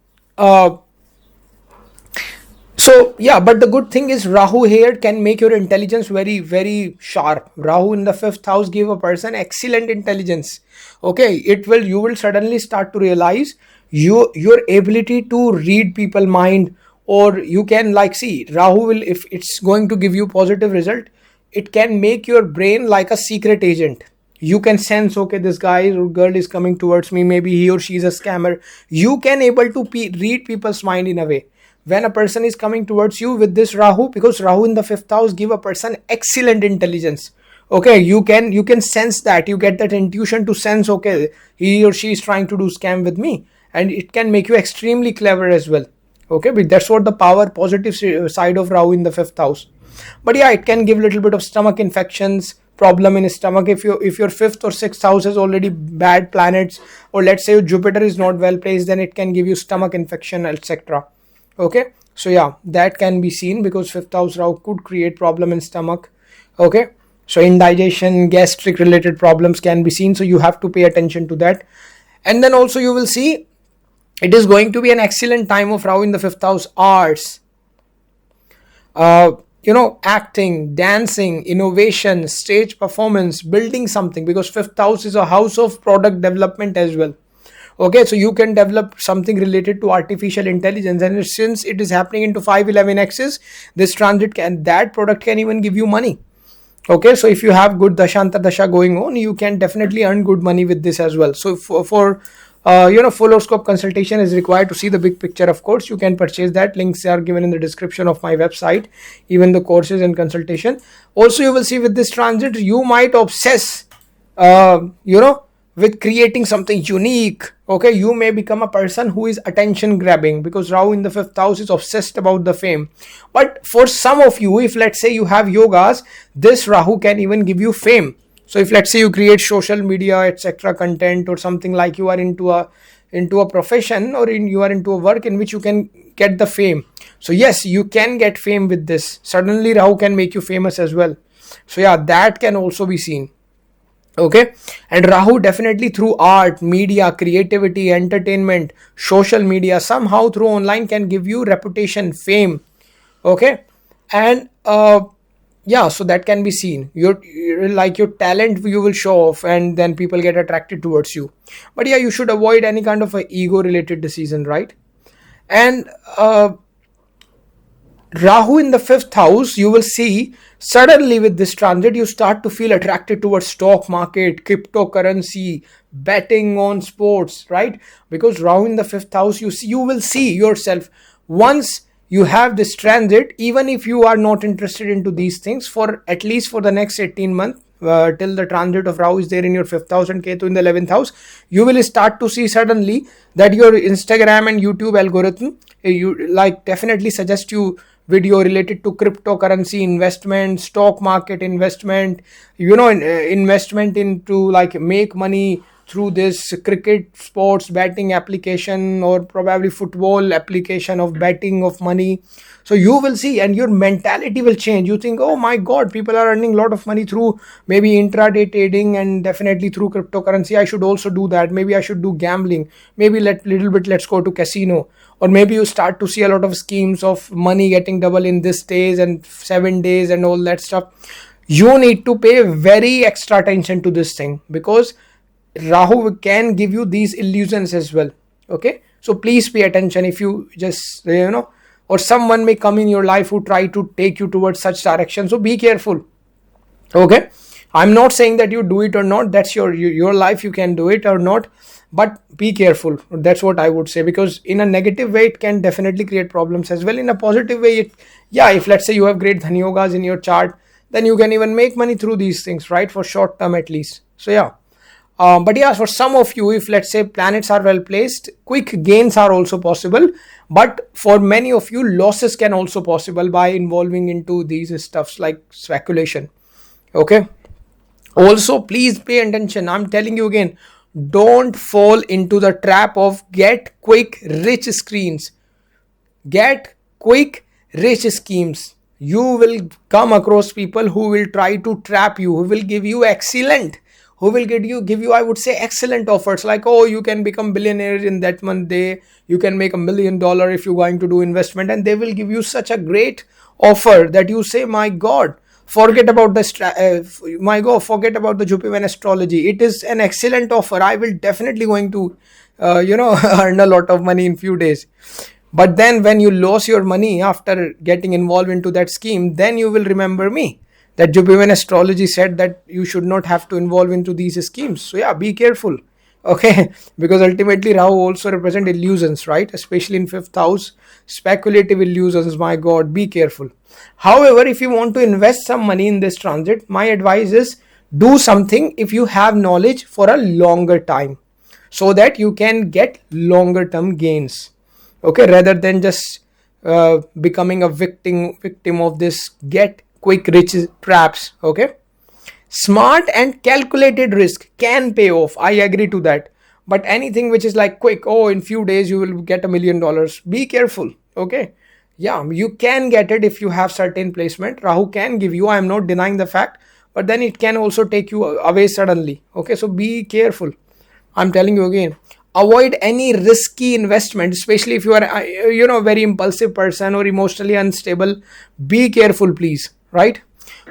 so yeah, but the good thing is Rahu here can make your intelligence very, very sharp. Rahu in the fifth house give a person excellent intelligence. Okay, you will suddenly start to realize your ability to read people mind, or you can, like, see, Rahu will, if it's going to give you positive result, it can make your brain like a secret agent. You can sense, okay, this guy or girl is coming towards me, maybe he or she is a scammer. You can able to read people's mind in a way. When a person is coming towards you with this Rahu, because Rahu in the fifth house give a person excellent intelligence. Okay, you can sense that, you get that intuition to sense, okay, he or she is trying to do scam with me, and it can make you extremely clever as well. Okay, but that's what the power, positive side of Rahu in the fifth house. But yeah, it can give little bit of stomach infections, problem in stomach. If your fifth or sixth house has already bad planets, or let's say Jupiter is not well placed, then it can give you stomach infection, etc. Okay, so yeah, that can be seen, because fifth house Rahu could create problem in stomach. Okay, so indigestion, gastric related problems can be seen, so you have to pay attention to that. And then also you will see it is going to be an excellent time of Rahu in the 5th house. Arts, acting, dancing, innovation, stage performance, building something, because 5th house is a house of product development as well. Okay, so you can develop something related to artificial intelligence, and since it is happening into 511 axis, this transit that product can even give you money. Okay, so if you have good dashanta dasha going on, you can definitely earn good money with this as well. So for full horoscope consultation is required to see the big picture. Of course, you can purchase that. Links are given in the description of my website, even the courses and consultation. Also, you will see with this transit, you might obsess, with creating something unique. Okay, you may become a person who is attention grabbing, because Rahu in the 5th house is obsessed about the fame. But for some of you, if let's say you have yogas, this Rahu can even give you fame. So if let's say you create social media etc content, or something like you are into a profession, or you are into a work in which you can get the fame. So yes, you can get fame with this. Suddenly Rahu can make you famous as well. So yeah, that can also be seen. Okay, and Rahu definitely through art, media, creativity, entertainment, social media, somehow through online can give you reputation, fame. Okay, and yeah, so that can be seen. Your talent you will show off, and then people get attracted towards you. But yeah, you should avoid any kind of a ego related decision, right? And Rahu in the 5th house, you will see suddenly with this transit, you start to feel attracted towards stock market, cryptocurrency, betting on sports, right? Because Rahu in the 5th house, you will see yourself, once you have this transit, even if you are not interested into these things, for at least for the next 18 months, till the transit of Rahu is there in your 5th house and Ketu in the 11th house, you will start to see suddenly that your Instagram and YouTube algorithm, definitely suggest you video related to cryptocurrency investment, stock market investment, investment into like make money through this cricket sports betting application, or probably football application of betting of money. So you will see, and your mentality will change. You think, oh my god, people are earning a lot of money through maybe intraday trading and definitely through cryptocurrency. I should also do that. Maybe I should do gambling. Maybe let's go to casino. Or maybe you start to see a lot of schemes of money getting double in this days and 7 days and all that stuff. You need to pay very extra attention to this thing, because Rahu can give you these illusions as well. Okay, so please pay attention. If you just or someone may come in your life who try to take you towards such direction, so be careful. Okay, I'm not saying that you do it or not. That's your life. You can do it or not, but be careful. That's what I would say, because in a negative way it can definitely create problems as well. In a positive way, if let's say you have great dhanu yogas in your chart, then you can even make money through these things, right, for short term at least. So yeah. But yeah, for some of you, if let's say planets are well placed, quick gains are also possible. But for many of you, losses can also possible by involving into these stuffs like speculation. Okay. Also, please pay attention. I'm telling you again, don't fall into the trap of get quick rich schemes. Get quick rich schemes. You will come across people who will try to trap you, who will give you I would say excellent offers, like, oh, you can become billionaire in that one day, you can make $1 million if you're going to do investment, and they will give you such a great offer that you say, my god, forget about the Jupiter astrology. It is an excellent offer. I will definitely going to earn a lot of money in few days. But then when you lose your money after getting involved into that scheme, then you will remember me, that Jupiter astrology said that you should not have to involve into these schemes. So yeah, be careful. Okay, because ultimately Rahu also represent illusions, right? Especially in 5th house, speculative illusions. My god, be careful. However, if you want to invest some money in this transit, my advice is do something if you have knowledge for a longer time, so that you can get longer term gains. Okay, rather than just becoming a victim of this get quick rich traps. Okay, smart and calculated risk can pay off. I agree to that. But anything which is like quick, oh, in few days you will get $1 million, be careful. Okay, yeah, you can get it if you have certain placement. Rahu can give you, I am not denying the fact, but then it can also take you away suddenly. Okay, so be careful. I'm telling you again, avoid any risky investment, especially if you are very impulsive person or emotionally unstable. Be careful, please, right?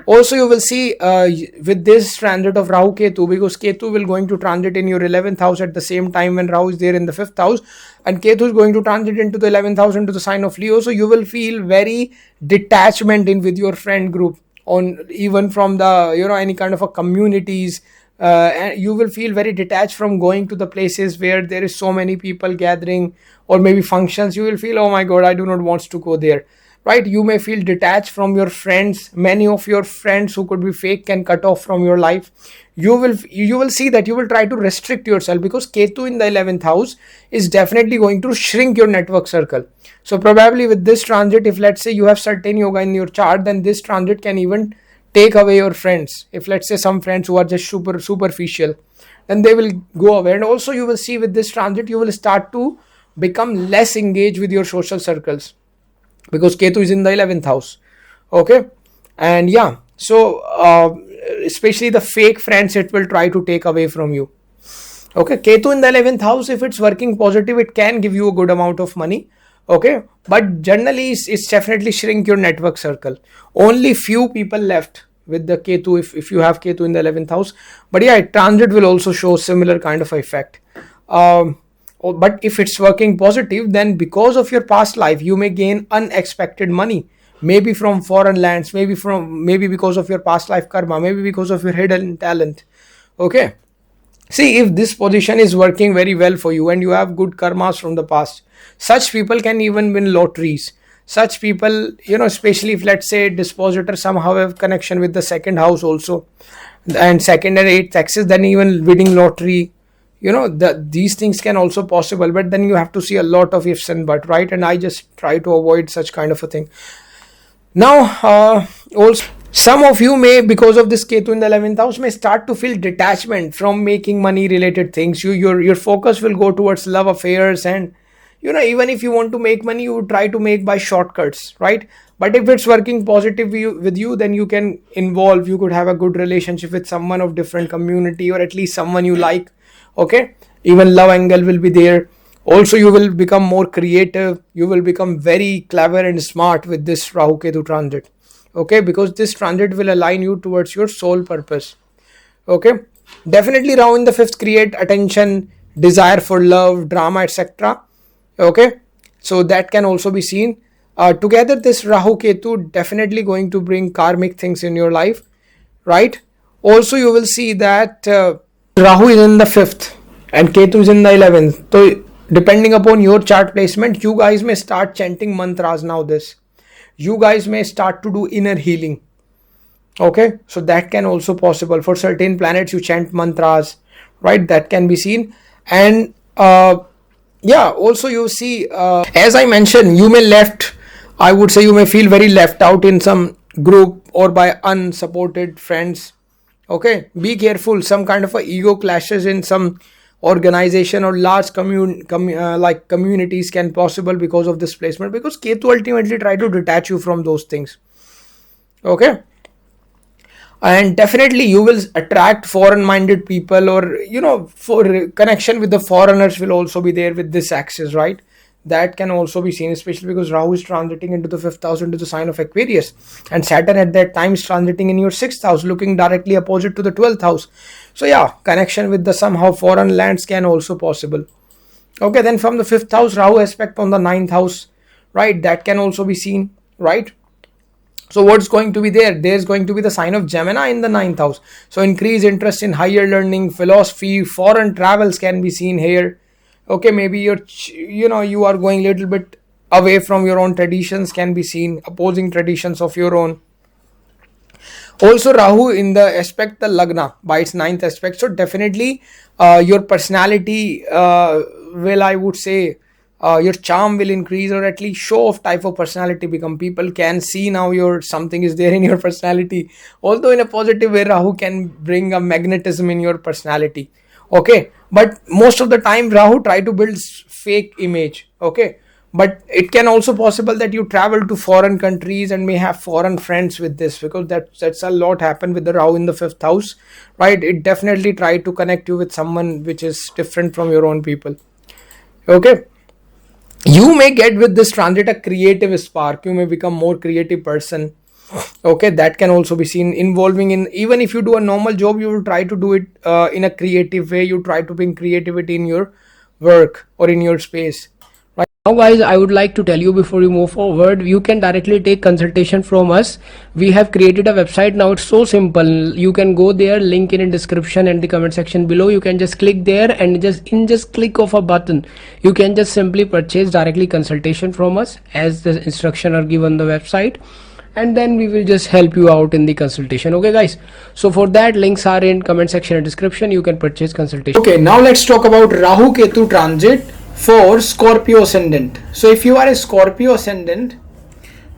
Also, you will see with this transit of Rahu Ketu, because Ketu will going to transit in your 11th house at the same time when Rahu is there in the 5th house, and Ketu is going to transit into the 11th house into the sign of Leo. So you will feel very detachment in with your friend group, on even from the any kind of a communities. And you will feel very detached from going to the places where there is so many people gathering, or maybe functions. You will feel, oh my god, I do not want to go there, right? You may feel detached from your friends. Many of your friends who could be fake can cut off from your life. You will see that you will try to restrict yourself, because Ketu in the 11th house is definitely going to shrink your network circle. So probably with this transit, if let's say you have certain yoga in your chart, then this transit can even take away your friends. If let's say some friends who are just superficial, then they will go away. And also you will see with this transit, you will start to become less engaged with your social circles, because Ketu is in the 11th house. Okay. And yeah, so especially the fake friends, it will try to take away from you. Okay, Ketu in the 11th house, if it's working positive, it can give you a good amount of money. Okay, but generally it's definitely shrink your network circle. Only few people left with the Ketu, if you have Ketu in the 11th house. But yeah, transit will also show similar kind of effect. But if it's working positive, then because of your past life, you may gain unexpected money, maybe from foreign lands, maybe because of your past life karma, maybe because of your hidden talent. Okay, see, if this position is working very well for you and you have good karmas from the past, such people can even win lotteries. Such people, especially if let's say dispositor somehow have connection with the second house also, and second and eighth axis, then even winning lottery, these things can also possible. But then you have to see a lot of ifs and but, right? And I just try to avoid such kind of a thing. Now, also, some of you may, because of this Ketu in the 11th house, may start to feel detachment from making money related things. Your focus will go towards love affairs, and even if you want to make money, you would try to make by shortcuts, right? But if it's working positive with you, then you can involve. You could have a good relationship with someone of different community, or at least someone you like. Okay, even love angle will be there. Also, you will become more creative. You will become very clever and smart with this Rahu Ketu transit. Okay, because this transit will align you towards your soul purpose. Okay, definitely Rahu in the 5th create attention, desire for love, drama, etc. Okay, so that can also be seen. Together, this Rahu Ketu definitely going to bring karmic things in your life, right? Also, you will see that Rahu is in the 5th and Ketu is in the 11th. So depending upon your chart placement, you guys may start chanting mantras now. You guys may start to do inner healing. Okay, so that can also possible for certain planets. You chant mantras, right? That can be seen. And yeah, also you see, as I mentioned, I would say you may feel very left out in some group or by unsupported friends. Okay, be careful. Some kind of a ego clashes in some organization or large communities can possible because of this placement, because Ketu ultimately try to detach you from those things. Okay, and definitely you will attract foreign minded people, or for connection with the foreigners will also be there with this axis, right? That can also be seen, especially because Rahu is transiting into the 5th house, into the sign of Aquarius, and Saturn at that time is transiting in your 6th house, looking directly opposite to the 12th house. So yeah, connection with the somehow foreign lands can also possible. Okay, then from the 5th house, Rahu aspect on the 9th house, right? That can also be seen, right? So what's going to be there? There's going to be the sign of Gemini in the 9th house. So increased interest in higher learning, philosophy, foreign travels can be seen here. Okay, maybe you are going a little bit away from your own traditions can be seen, opposing traditions of your own. Also, Rahu in the aspect the lagna by its 9th aspect. So definitely your personality will, I would say, your charm will increase, or at least show off type of personality become. People can see now something is there in your personality. Although in a positive way, Rahu can bring a magnetism in your personality. Okay, but most of the time Rahu try to build fake image. Okay, But it can also possible that you travel to foreign countries and may have foreign friends with this, because that's a lot happen with the Rahu in the fifth house, right? It definitely try to connect you with someone which is different from your own people. Okay, you may get with this transit a creative spark. You may become more creative person. Okay, that can also be seen involving in, even if you do a normal job, you will try to do it in a creative way. You try to bring creativity in your work or in your space. Now guys, I would like to tell you before you move forward, you can directly take consultation from us. We have created a website now. It's so simple. You can go there, link in description and the comment section below. You can just click there and just click of a button, you can just simply purchase directly consultation from us as the instruction are given on the website, and then we will just help you out in the consultation. Okay guys, so for that, links are in comment section and description. You can purchase consultation. Okay, now let's talk about Rahu Ketu transit for Scorpio ascendant. So if you are a Scorpio ascendant,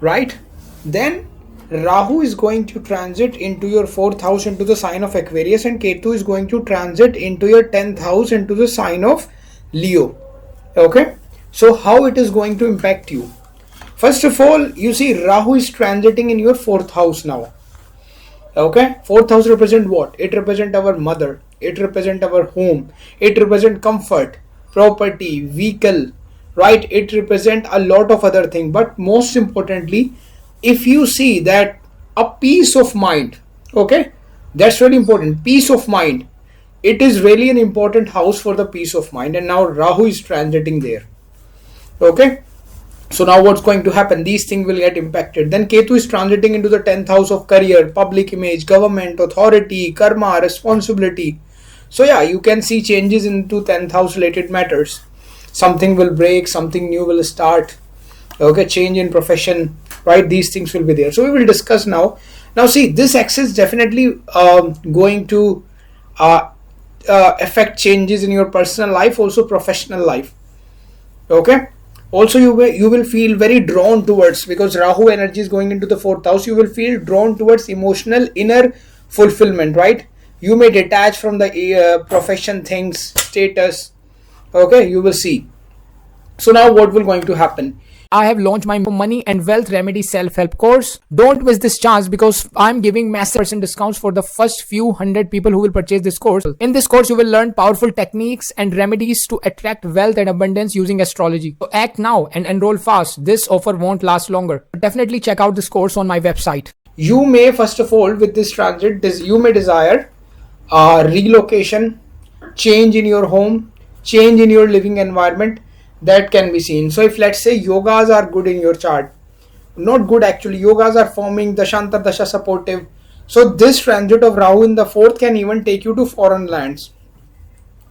right, then Rahu is going to transit into your 4th house into the sign of Aquarius, and Ketu is going to transit into your 10th house into the sign of Leo. Okay, so how it is going to impact you? First of all, you see Rahu is transiting in your 4th house now. Okay, 4th house represent what? It represent our mother, it represent our home, it represent comfort, property, vehicle, right? It represent a lot of other things, but most importantly, if you see that a peace of mind, okay, that's really important. Peace of mind, it is really an important house for the peace of mind, and now Rahu is transiting there. Okay, so now what's going to happen? These things will get impacted. Then Ketu is transiting into the 10th house of career, public image, government, authority, karma, responsibility. So yeah, you can see changes into 10th house related matters. Something will break, something new will start. Okay, change in profession, right? These things will be there. So we will discuss now. Now see, this axis definitely going to affect changes in your personal life, also professional life. Okay, also you will feel very drawn towards, because Rahu energy is going into the 4th house, you will feel drawn towards emotional inner fulfillment, right? You may detach from the profession things, status. Okay, you will see. So now what will going to happen? I have launched my money and wealth remedy self-help course. Don't miss this chance, because I'm giving massive percent discounts for the first few hundred people who will purchase this course. In this course, you will learn powerful techniques and remedies to attract wealth and abundance using astrology. So act now and enroll fast. This offer won't last longer. Definitely check out this course on my website. You may, first of all, with this transit, you may desire relocation, change in your home, change in your living environment. That can be seen. So if let's say yogas are good in your chart, not good actually, yogas are forming, Dashanta Dasha supportive. So this transit of Rahu in the 4th can even take you to foreign lands.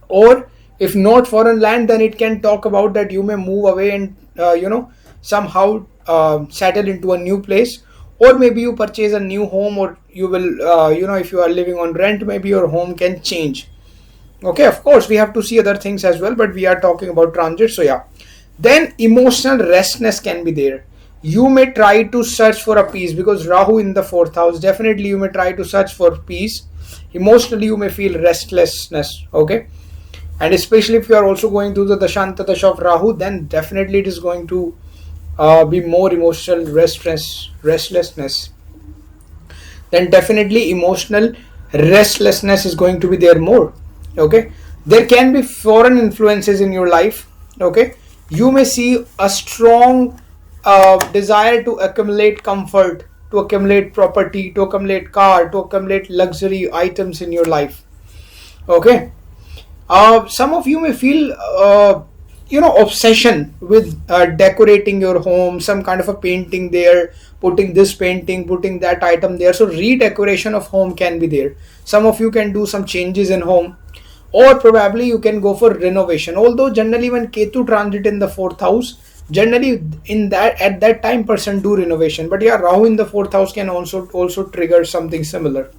Or if not foreign land, then it can talk about that you may move away and somehow settle into a new place. Or maybe you purchase a new home, or you will if you are living on rent, maybe your home can change. Okay, of course we have to see other things as well, but we are talking about transit. So yeah, then emotional restlessness can be there. You may try to search for a peace, because Rahu in the 4th house, definitely you may try to search for peace. Emotionally you may feel restlessness. Okay, and especially if you are also going through the Dashanta Dasha of Rahu, then definitely it is going to be more emotional restlessness. Then definitely emotional restlessness is going to be there more. Okay, there can be foreign influences in your life. Okay, you may see a strong desire to accumulate comfort, to accumulate property, to accumulate car, to accumulate luxury items in your life. Okay, some of you may feel obsession with decorating your home, some kind of a painting there, putting this painting, putting that item there. So redecoration of home can be there. Some of you can do some changes in home, or probably you can go for renovation. Although generally when Ketu transit in the 4th house, generally at that time person do renovation, but yeah, Rahu in the 4th house can also trigger something similar.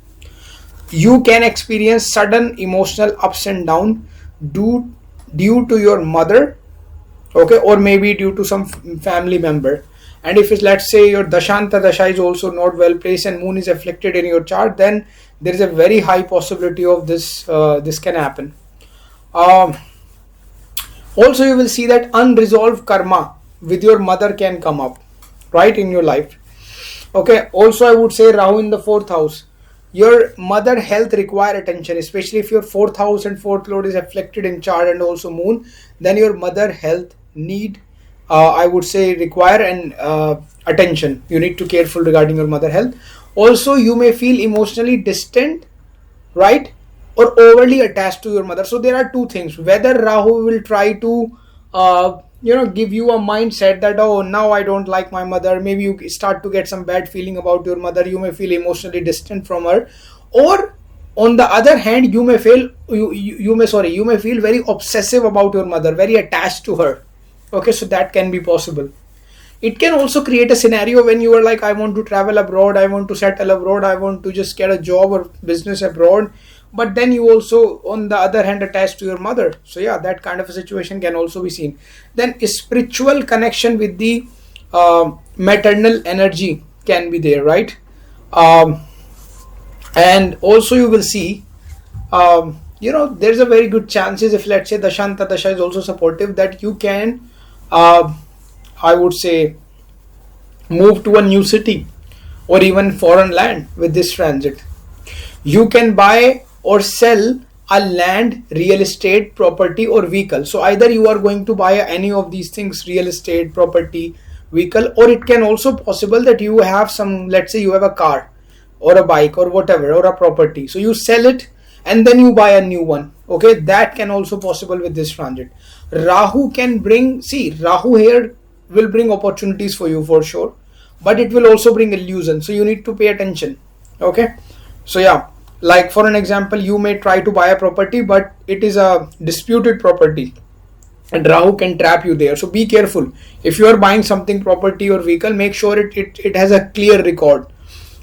You can experience sudden emotional ups and down due to your mother, okay, or maybe due to some family member. And if it's, let's say, your Dashanta Dasha is also not well placed and moon is afflicted in your chart, then there is a very high possibility of this can happen. Also you will see that unresolved karma with your mother can come up, right, in your life. Okay, also I would say Rahu in the 4th house. Your mother health require attention, especially if your 4th house and 4th lord is afflicted in chart and also moon, then your mother health need, I would say, require an attention. You need to careful regarding your mother health. Also, you may feel emotionally distant, right, or overly attached to your mother. So there are two things: whether Rahu will try to give you a mindset that, oh, now I don't like my mother. Maybe you start to get some bad feeling about your mother. You may feel emotionally distant from her, or on the other hand, you may feel you may feel very obsessive about your mother, very attached to her. Okay, so that can be possible. It can also create a scenario when you are like, I want to travel abroad, I want to settle abroad, I want to just get a job or business abroad, but then you also on the other hand attached to your mother. So yeah, that kind of a situation can also be seen. Then spiritual connection with the maternal energy can be there, right? And also you will see there's a very good chances, if let's say Dashanta Dasha is also supportive, that you can I would say move to a new city or even foreign land with this transit. You can buy or sell a land, real estate, property or vehicle. So either you are going to buy any of these things, real estate, property, vehicle, or it can also possible that you have some, let's say you have a car or a bike or whatever, or a property. So you sell it and then you buy a new one. Okay, that can also possible with this transit. Rahu can bring, Rahu here will bring opportunities for you for sure, but it will also bring illusion, so you need to pay attention. Okay, so yeah, like for an example, you may try to buy a property but it is a disputed property and Rahu can trap you there, so be careful. If you are buying something, property or vehicle, make sure it has a clear record.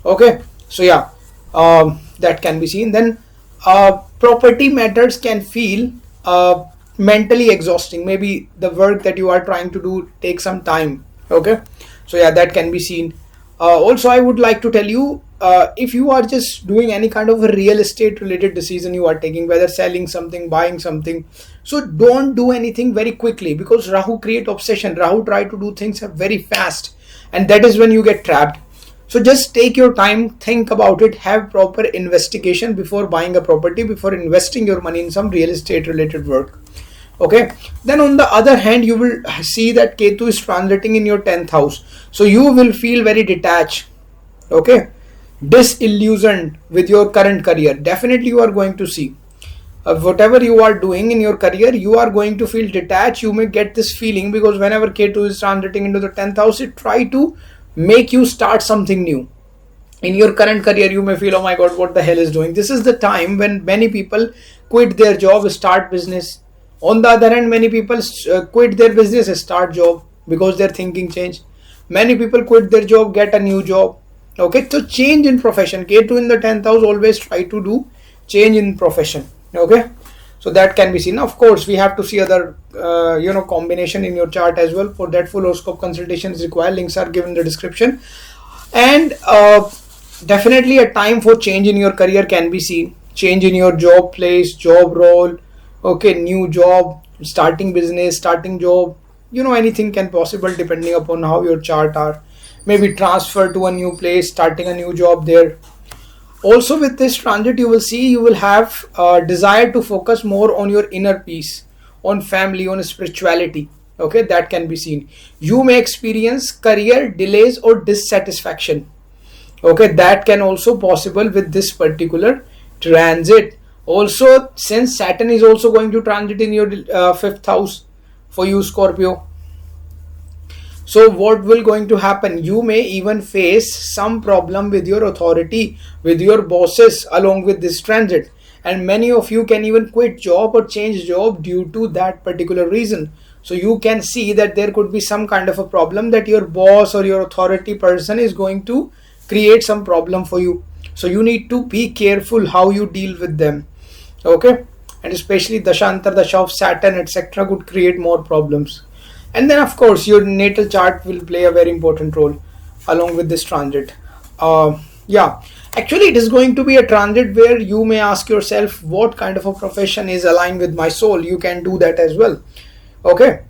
Okay, so yeah, that can be seen. Then property matters can feel mentally exhausting. Maybe the work that you are trying to do takes some time. Okay, so yeah, that can be seen. Also, I would like to tell you, if you are just doing any kind of a real estate related decision you are taking, whether selling something, buying something, so don't do anything very quickly, because Rahu create obsession. Rahu try to do things very fast, and that is when you get trapped. So just take your time, think about it, have proper investigation before buying a property, before investing your money in some real estate related work. Okay, then on the other hand, you will see that Ketu is transiting in your 10th house, so you will feel very detached. Okay, disillusioned with your current career. Definitely you are going to see whatever you are doing in your career, you are going to feel detached. You may get this feeling because whenever Ketu is transiting into the 10th house, it try to make you start something new. In your current career, you may feel, oh my god, what the hell is doing. This is the time when many people quit their job, start business. On the other hand, many people quit their business, start job, because their thinking changed. Many people quit their job, get a new job. Okay, so change in profession. Ketu in the 10th house always try to do change in profession. Okay, so that can be seen. Of course, we have to see other combination in your chart as well. For that, full horoscope consultation is required. Links are given in the description. And definitely a time for change in your career can be seen. Change in your job place, job role. Okay, new job, starting business, starting job, anything can possible depending upon how your chart are. Maybe transfer to a new place, starting a new job there. Also with this transit, you will see you will have a desire to focus more on your inner peace, on family, on spirituality. Okay, that can be seen. You may experience career delays or dissatisfaction. Okay, that can also possible with this particular transit. Also, since Saturn is also going to transit in your 5th house for you, Scorpio, so what will going to happen? You may even face some problem with your authority, with your bosses along with this transit, and many of you can even quit job or change job due to that particular reason. So you can see that there could be some kind of a problem that your boss or your authority person is going to create some problem for you. So you need to be careful how you deal with them. Okay, and especially Dashantar, Dasha of Saturn, etc. could create more problems. And then of course your natal chart will play a very important role along with this transit. Yeah, actually it is going to be a transit where you may ask yourself what kind of a profession is aligned with my soul. You can do that as well. Okay,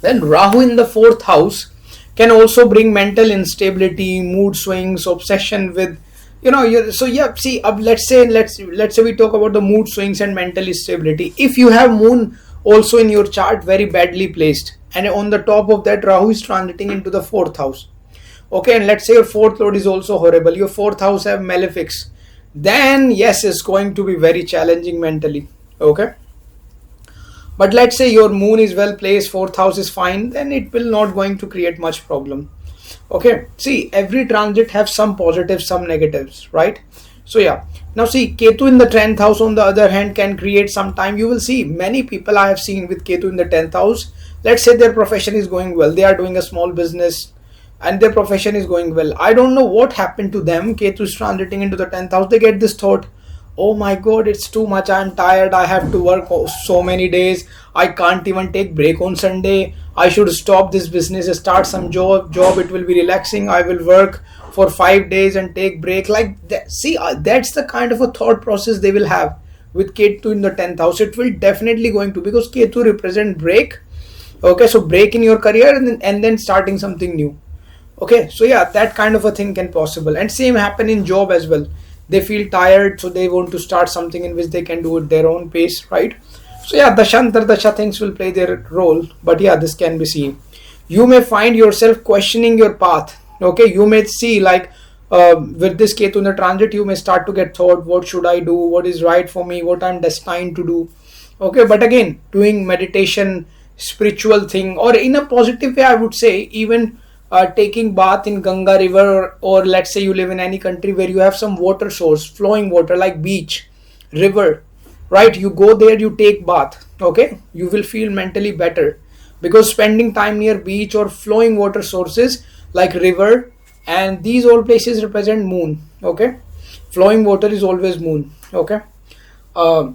Then Rahu in the fourth house can also bring mental instability, mood swings, obsession with, so yeah, see, let's say we talk about the mood swings and mental instability. If you have moon also in your chart very badly placed, and on the top of that Rahu is transiting into the fourth house, okay, and let's say your fourth lord is also horrible, your fourth house have malefics, then yes, it's going to be very challenging mentally. Okay, but let's say your moon is well placed, fourth house is fine, then it will not going to create much problem. Okay, see, every transit have some positives, some negatives, right? So yeah, now see, Ketu in the 10th house on the other hand can create some time. You will see many people I have seen with Ketu in the 10th house, let's say their profession is going well, they are doing a small business and their profession is going well. I don't know what happened to them. Ketu is transiting into the 10th house, they get this thought, oh my god, it's too much, I'm tired, I have to work so many days, I can't even take break on Sunday, I should stop this business, start some job, it will be relaxing, I will work for 5 days and take break, like that. See, that's the kind of a thought process they will have with Ketu in the 10th house. It will definitely going to, because Ketu represent break. Okay, so break in your career and then starting something new. Okay, so yeah, that kind of a thing can possible, and same happen in job as well. They feel tired, so they want to start something in which they can do at their own pace, right? So yeah, Dasha things will play their role, but yeah, this can be seen. You may find yourself questioning your path. Okay, you may see like with this Ketu in the transit, you may start to get thought, what should I do, what is right for me, what I'm destined to do. Okay, but again, doing meditation, spiritual thing, or in a positive way, I would say, even taking bath in Ganga river, or let's say you live in any country where you have some water source, flowing water like beach, river, right? You go there, you take bath, okay, you will feel mentally better, because spending time near beach or flowing water sources like river, and these all places represent moon. Okay, flowing water is always moon. Okay, uh,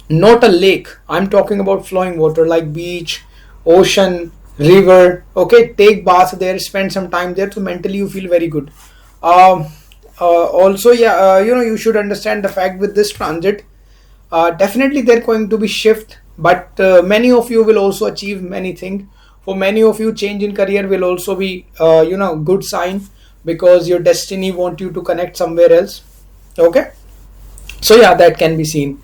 not a lake, I'm talking about flowing water like beach, ocean, river. Okay, take bath there, spend some time there, so mentally you feel very good. um, Also, yeah, you should understand the fact with this transit, definitely they're going to be shift, but many of you will also achieve many things. For many of you, change in career will also be good sign, because your destiny want you to connect somewhere else. Okay, so yeah, that can be seen.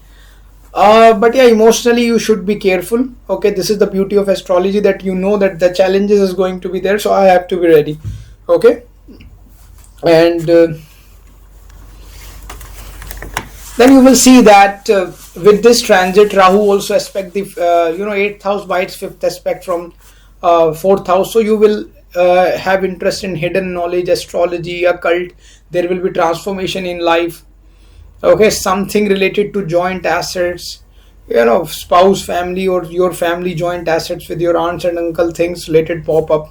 But yeah, emotionally you should be careful. Okay, this is the beauty of astrology, that you know that the challenges is going to be there, so I have to be ready. Okay, and then you will see that with this transit, Rahu also aspect the 8th house by its 5th aspect from 4th house. So you will have interest in hidden knowledge, astrology, occult. There will be transformation in life. Okay, something related to joint assets, spouse, family, or your family joint assets with your aunts and uncle, things related pop up.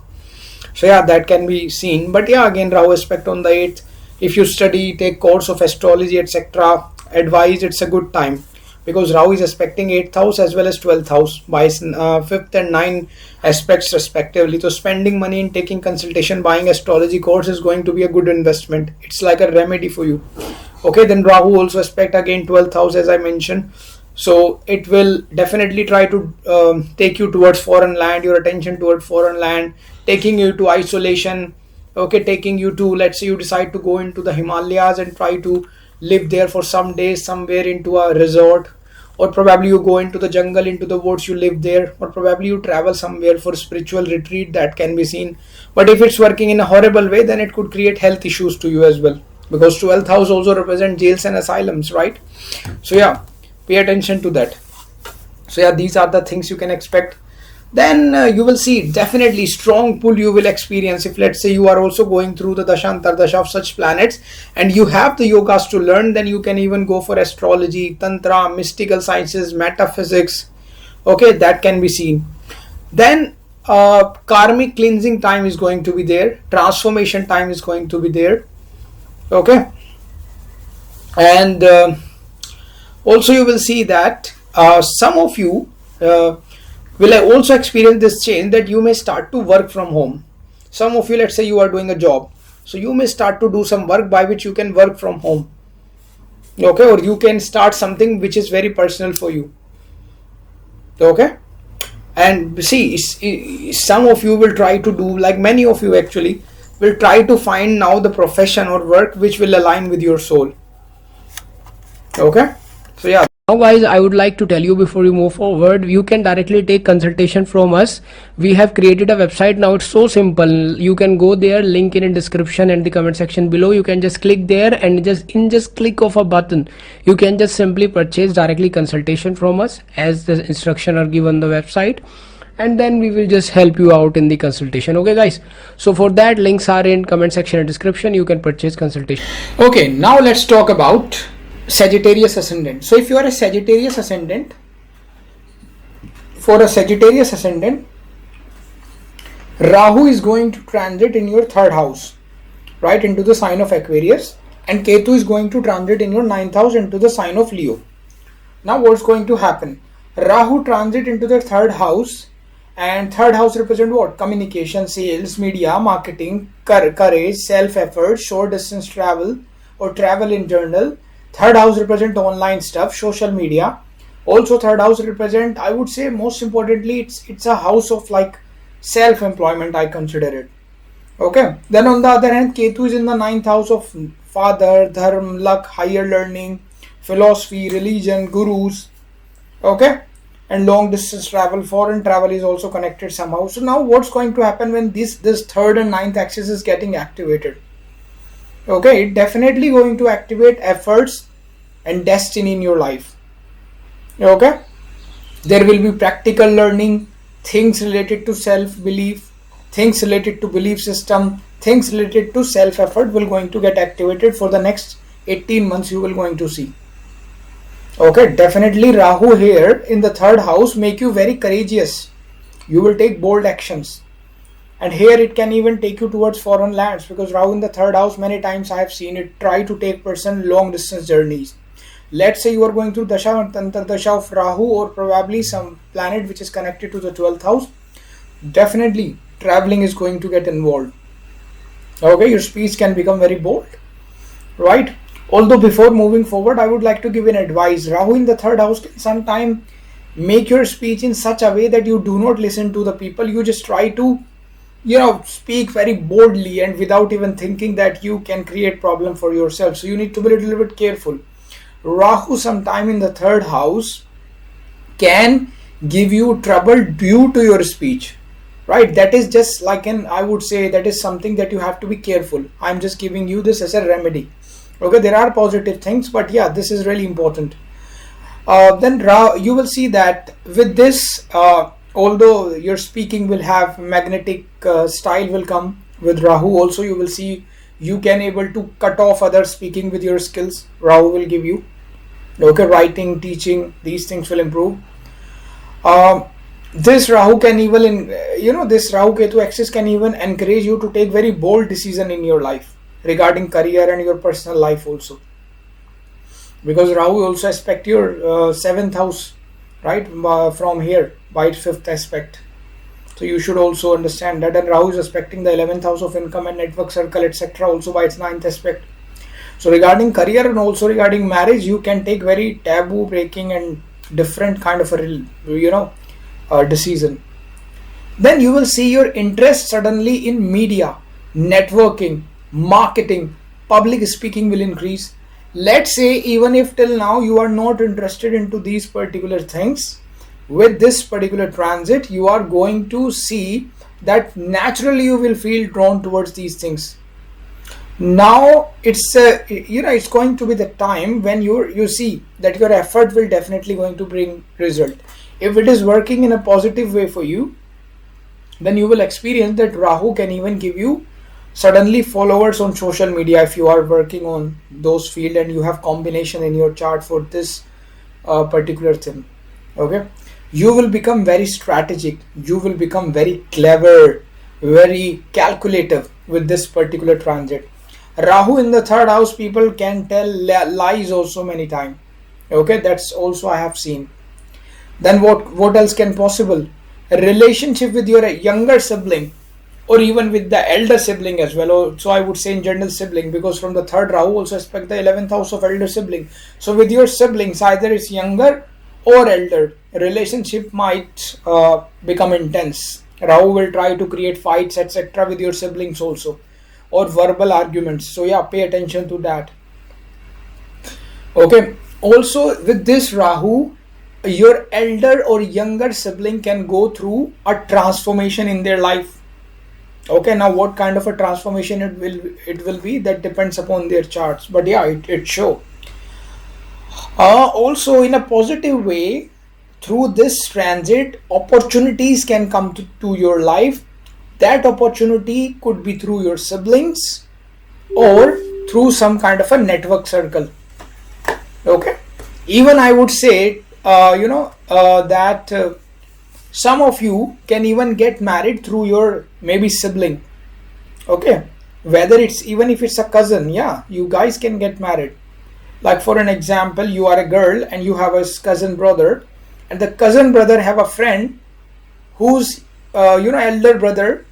So yeah, that can be seen. But yeah, again, Rahu aspect on the 8th. If you study, take course of astrology, etc., advise, it's a good time, because Rahu is aspecting 8th house as well as 12th house by 5th and 9th aspects respectively. So spending money in taking consultation, buying astrology course is going to be a good investment. It's like a remedy for you. Okay, then Rahu also aspect again 12th house, as I mentioned. So it will definitely try to take you towards foreign land, your attention towards foreign land, taking you to isolation. Okay, taking you to, let's say you decide to go into the Himalayas and try to live there for some days somewhere into a resort, or probably you go into the jungle, into the woods, you live there, or probably you travel somewhere for spiritual retreat. That can be seen. But if it's working in a horrible way, then it could create health issues to you as well, because 12th house also represents jails and asylums, right? So yeah, pay attention to that. So yeah, these are the things you can expect. Then you will see definitely strong pull you will experience if, let's say, you are also going through the dashantar dasha of such planets and you have the yogas to learn. Then you can even go for astrology, tantra, mystical sciences, metaphysics. Okay, that can be seen. Then karmic cleansing time is going to be there, transformation time is going to be there. Okay, and also you will see that some of you will also experience this change, that you may start to work from home. Some of you, let's say you are doing a job, so you may start to do some work by which you can work from home. Okay, or you can start something which is very personal for you. Okay, And see, some of you will try to do, like many of you actually will try to find now the profession or work which will align with your soul. Okay, so yeah. Now guys, I would like to tell you before you move forward, you can directly take consultation from us. We have created a website now. It's so simple. You can go there, link in description and the comment section below. You can just click there and just click of a button, you can just simply purchase directly consultation from us as the instruction are given on the website, and then we will just help you out in the consultation. Okay guys, so for that, links are in comment section and description. You can purchase consultation. Okay, now let's talk about Sagittarius ascendant. So if you are a Sagittarius ascendant, for a Sagittarius ascendant, Rahu is going to transit in your third house, right, into the sign of Aquarius, and Ketu is going to transit in your ninth house into the sign of Leo. Now what's going to happen? Rahu transit into the third house, and third house represent what? Communication, sales, media, marketing, courage, self-effort, short distance travel or travel in general. Third house represent online stuff, social media. Also third house represent, I would say most importantly, it's a house of like self-employment, I consider it. Okay. Then on the other hand, Ketu is in the ninth house of father, dharma, luck, higher learning, philosophy, religion, gurus. Okay. And long distance travel, foreign travel is also connected somehow. So now what's going to happen when this third and ninth axis is getting activated? Okay, it definitely going to activate efforts and destiny in your life. Okay, there will be practical learning, things related to self-belief, things related to belief system, things related to self-effort will going to get activated for the next 18 months. You will going to see. Okay, definitely Rahu here in the third house make you very courageous. You will take bold actions. And here it can even take you towards foreign lands, because Rahu in the third house, many times I have seen it try to take person long distance journeys. Let's say you are going through Dasha or Tantra Dasha of Rahu, or probably some planet which is connected to the 12th house. Definitely traveling is going to get involved. Okay, your speech can become very bold, right? Although before moving forward, I would like to give an advice. Rahu in the third house can sometimes make your speech in such a way that you do not listen to the people. You just try to speak very boldly and without even thinking that you can create problem for yourself. So you need to be a little bit careful. Rahu sometime in the third house can give you trouble due to your speech, right? That is just like I would say that is something that you have to be careful. I'm just giving you this as a remedy. Okay, there are positive things, but yeah, this is really important. Then you will see that with this, although your speaking will have magnetic style will come with Rahu, also you will see you can able to cut off others speaking with your skills. Rahu will give you. Okay, writing, teaching, these things will improve. This Rahu can even, this Rahu Ketu axis can even encourage you to take very bold decision in your life regarding career and your personal life also. Because Rahu also aspect your 7th house, right, from here by its 5th aspect. So you should also understand that. And Rahu is aspecting the 11th house of income and network circle, etc. also by its 9th aspect. So regarding career and also regarding marriage, you can take very taboo breaking and different kind of a decision. Then you will see your interest suddenly in media, networking, marketing, public speaking will increase. Let's say even if till now you are not interested into these particular things, with this particular transit you are going to see that naturally you will feel drawn towards these things. Now it's it's going to be the time when you see that your effort will definitely going to bring result. If it is working in a positive way for you, then you will experience that Rahu can even give you suddenly followers on social media if you are working on those field and you have combination in your chart for this particular thing. Okay, you will become very strategic, you will become very clever, very calculative with this particular transit. Rahu in the third house, people can tell lies also many times. Okay, that's also I have seen. Then what else can possible? A relationship with your younger sibling, or even with the elder sibling as well. So I would say in general sibling, because from the third Rahu also aspect the 11th house of elder sibling. So with your siblings, either it's younger or elder, relationship might become intense. Rahu will try to create fights, etc., with your siblings also, or verbal arguments. So yeah, pay attention to that. Okay. Also, with this Rahu, your elder or younger sibling can go through a transformation in their life. Okay, now what kind of a transformation it will be, that depends upon their charts. But yeah, it show. Also, in a positive way, through this transit, opportunities can come to your life. That opportunity could be through your siblings or through some kind of a network circle. Okay, even I would say, that some of you can even get married through your maybe sibling. Okay, whether it's even if it's a cousin, yeah, you guys can get married. Like for an example, you are a girl and you have a cousin brother, and the cousin brother have a friend whose elder brother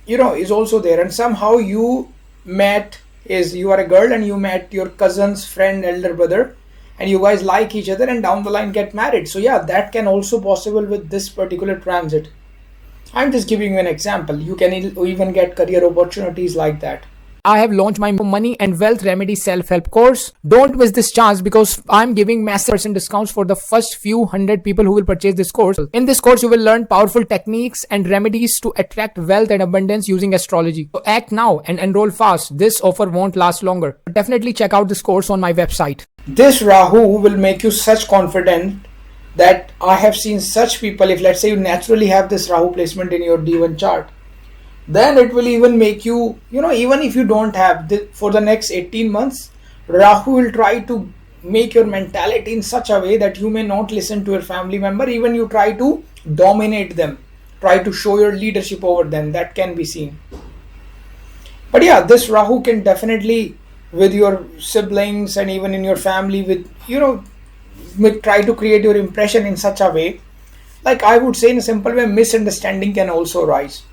is also there, and somehow you met, is you are a girl and you met your cousin's friend elder brother, and you guys like each other, and down the line get married. So yeah, that can also possible with this particular transit. I'm just giving you an example. You can even get career opportunities like that. I have launched my money and wealth remedy self-help course. Don't miss this chance because I'm giving massive percent discounts for the first few hundred people who will purchase this course. In this course, you will learn powerful techniques and remedies to attract wealth and abundance using astrology. So act now and enroll fast. This offer won't last longer. Definitely check out this course on my website. This Rahu will make you such confident that I have seen such people. If let's say you naturally have this Rahu placement in your D1 chart, then it will even make you, even if you don't have for the next 18 months, Rahu will try to make your mentality in such a way that you may not listen to your family member. Even you try to dominate them, try to show your leadership over them. That can be seen. But yeah, this Rahu can definitely, with your siblings and even in your family, with try to create your impression in such a way, like I would say in a simple way, misunderstanding can also rise.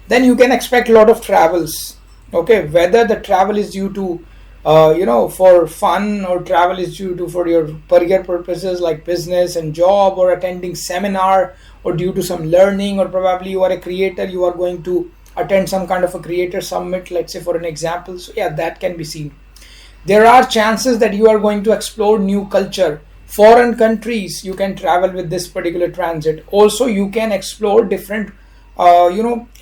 Then you can expect a lot of travels. Okay, whether the travel is due to for fun, or travel is due to for your career purposes like business and job, or attending seminar, or due to some learning, or probably you are a creator, you are going to attend some kind of a creator summit, let's say for an example. So yeah, that can be seen. There are chances that you are going to explore new culture, foreign countries. You can travel with this particular transit. Also, you can explore different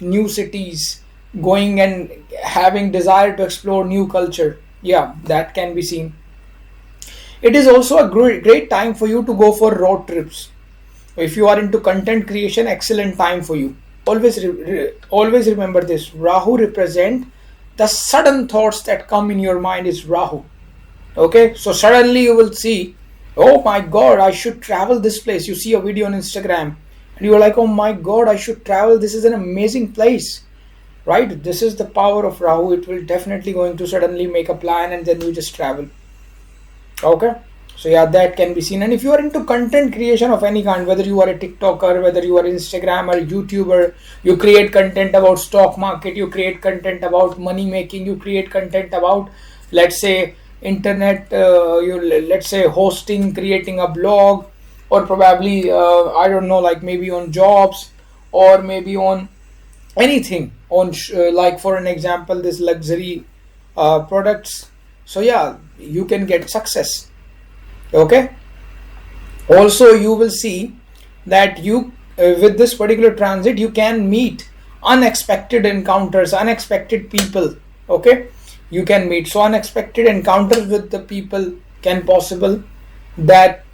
new cities, going and having desire to explore new culture. Yeah, that can be seen. It is also a great time for you to go for road trips. If you are into content creation, excellent time for you. Always remember this. Rahu represent the sudden thoughts that come in your mind is Rahu. Okay, so suddenly you will see, oh my god, I should travel this place. You see a video on Instagram and you are like, oh my god, I should travel, this is an amazing place, right? This is the power of Rahu. It will definitely going to suddenly make a plan and then you just travel. Okay, so yeah, that can be seen. And if you are into content creation of any kind, whether you are a TikToker, whether you are Instagrammer, YouTuber, you create content about stock market, you create content about money making, you create content about, let's say, internet, let's say hosting, creating a blog, or probably I don't know, like maybe on jobs, or maybe on anything on like for an example, this luxury products. So yeah, you can get success. Okay, also you will see that you with this particular transit you can meet unexpected encounters, unexpected people. Okay, you can meet, so unexpected encounters with the people can possible, that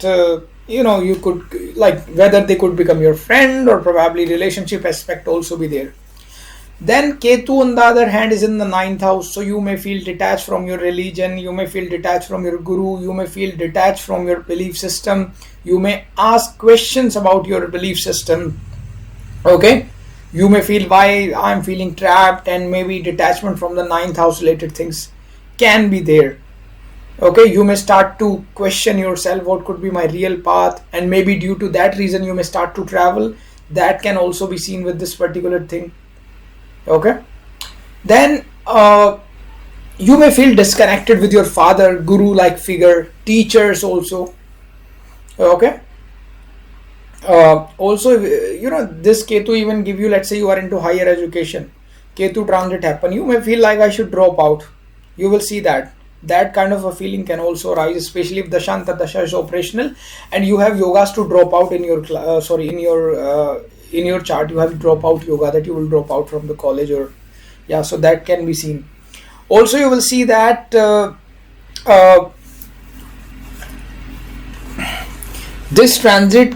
you could, like, whether they could become your friend, or probably relationship aspect also be there. Then Ketu on the other hand is in the 9th house, so you may feel detached from your religion, you may feel detached from your guru, you may feel detached from your belief system, you may ask questions about your belief system. Okay, you may feel why I'm feeling trapped, and maybe detachment from the 9th house related things can be there. Okay, you may start to question yourself, what could be my real path, and maybe due to that reason you may start to travel. That can also be seen with this particular thing. Okay, then you may feel disconnected with your father, guru like figure, teachers also. Okay, Also, this Ketu even give you, let's say you are into higher education, Ketu transit happen, you may feel like I should drop out. You will see that kind of a feeling can also arise, especially if the Shanta Dasha is operational and you have yogas to drop out in your in your chart. You have drop out yoga, that you will drop out from the college, or yeah, so that can be seen. Also, you will see that uh, this transit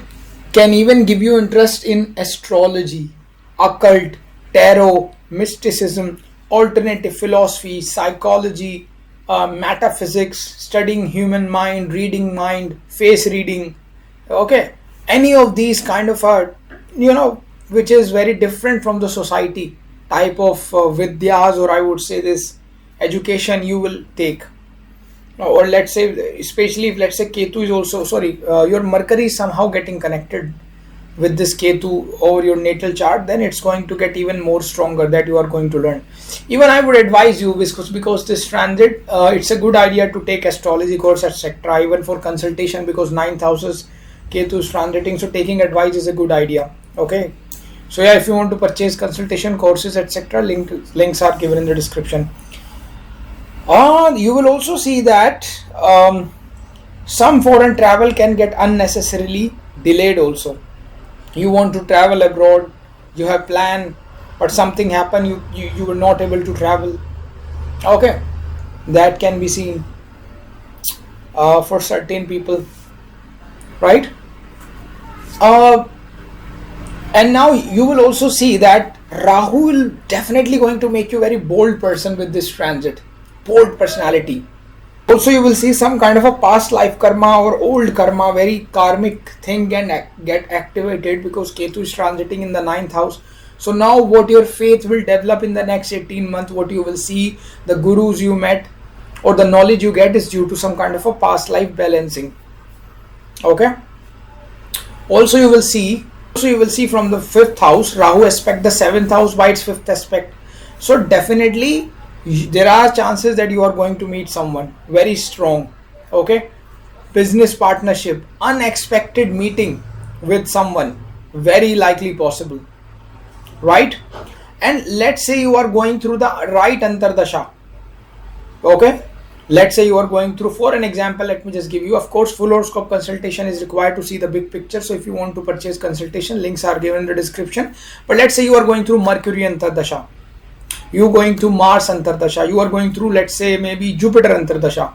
can even give you interest in astrology, occult, tarot, mysticism, alternative philosophy, psychology, metaphysics, studying human mind, face reading. Okay, any of these kind of are, which is very different from the society type of vidyas, or I would say this education you will take. Or let's say, especially if let's say Ketu is also, your Mercury is somehow getting connected with this Ketu over your natal chart, then it's going to get even more stronger that you are going to learn. Even I would advise you, because this transit, it's a good idea to take astrology course, etc., even for consultation, because 9th houses Ketu is transiting, so taking advice is a good idea. Okay, so yeah, if you want to purchase consultation courses, etc., links are given in the description. You will also see that some foreign travel can get unnecessarily delayed also. You want to travel abroad, you have planned, but something happened, you were not able to travel. Okay, that can be seen for certain people, right? And now you will also see that Rahu will definitely going to make you very bold person with this transit, bold personality. Also, you will see some kind of a past life karma or old karma, very karmic thing can get activated, because Ketu is transiting in the 9th house. So now what your faith will develop in the next 18 months, what you will see, the gurus you met or the knowledge you get is due to some kind of a past life balancing. Okay. Also you will see from the 5th house, Rahu aspect the 7th house by its 5th aspect. So definitely there are chances that you are going to meet someone very strong. Okay, business partnership, unexpected meeting with someone, very likely possible, right? And let's say you are going through the right antardasha. Okay, let's say you are going through, for an example, let me just give you, of course full horoscope consultation is required to see the big picture, so if you want to purchase consultation, links are given in the description. But let's say you are going through Mercury antardasha, you going through Mars antardasha, you are going through, let's say, maybe Jupiter antardasha,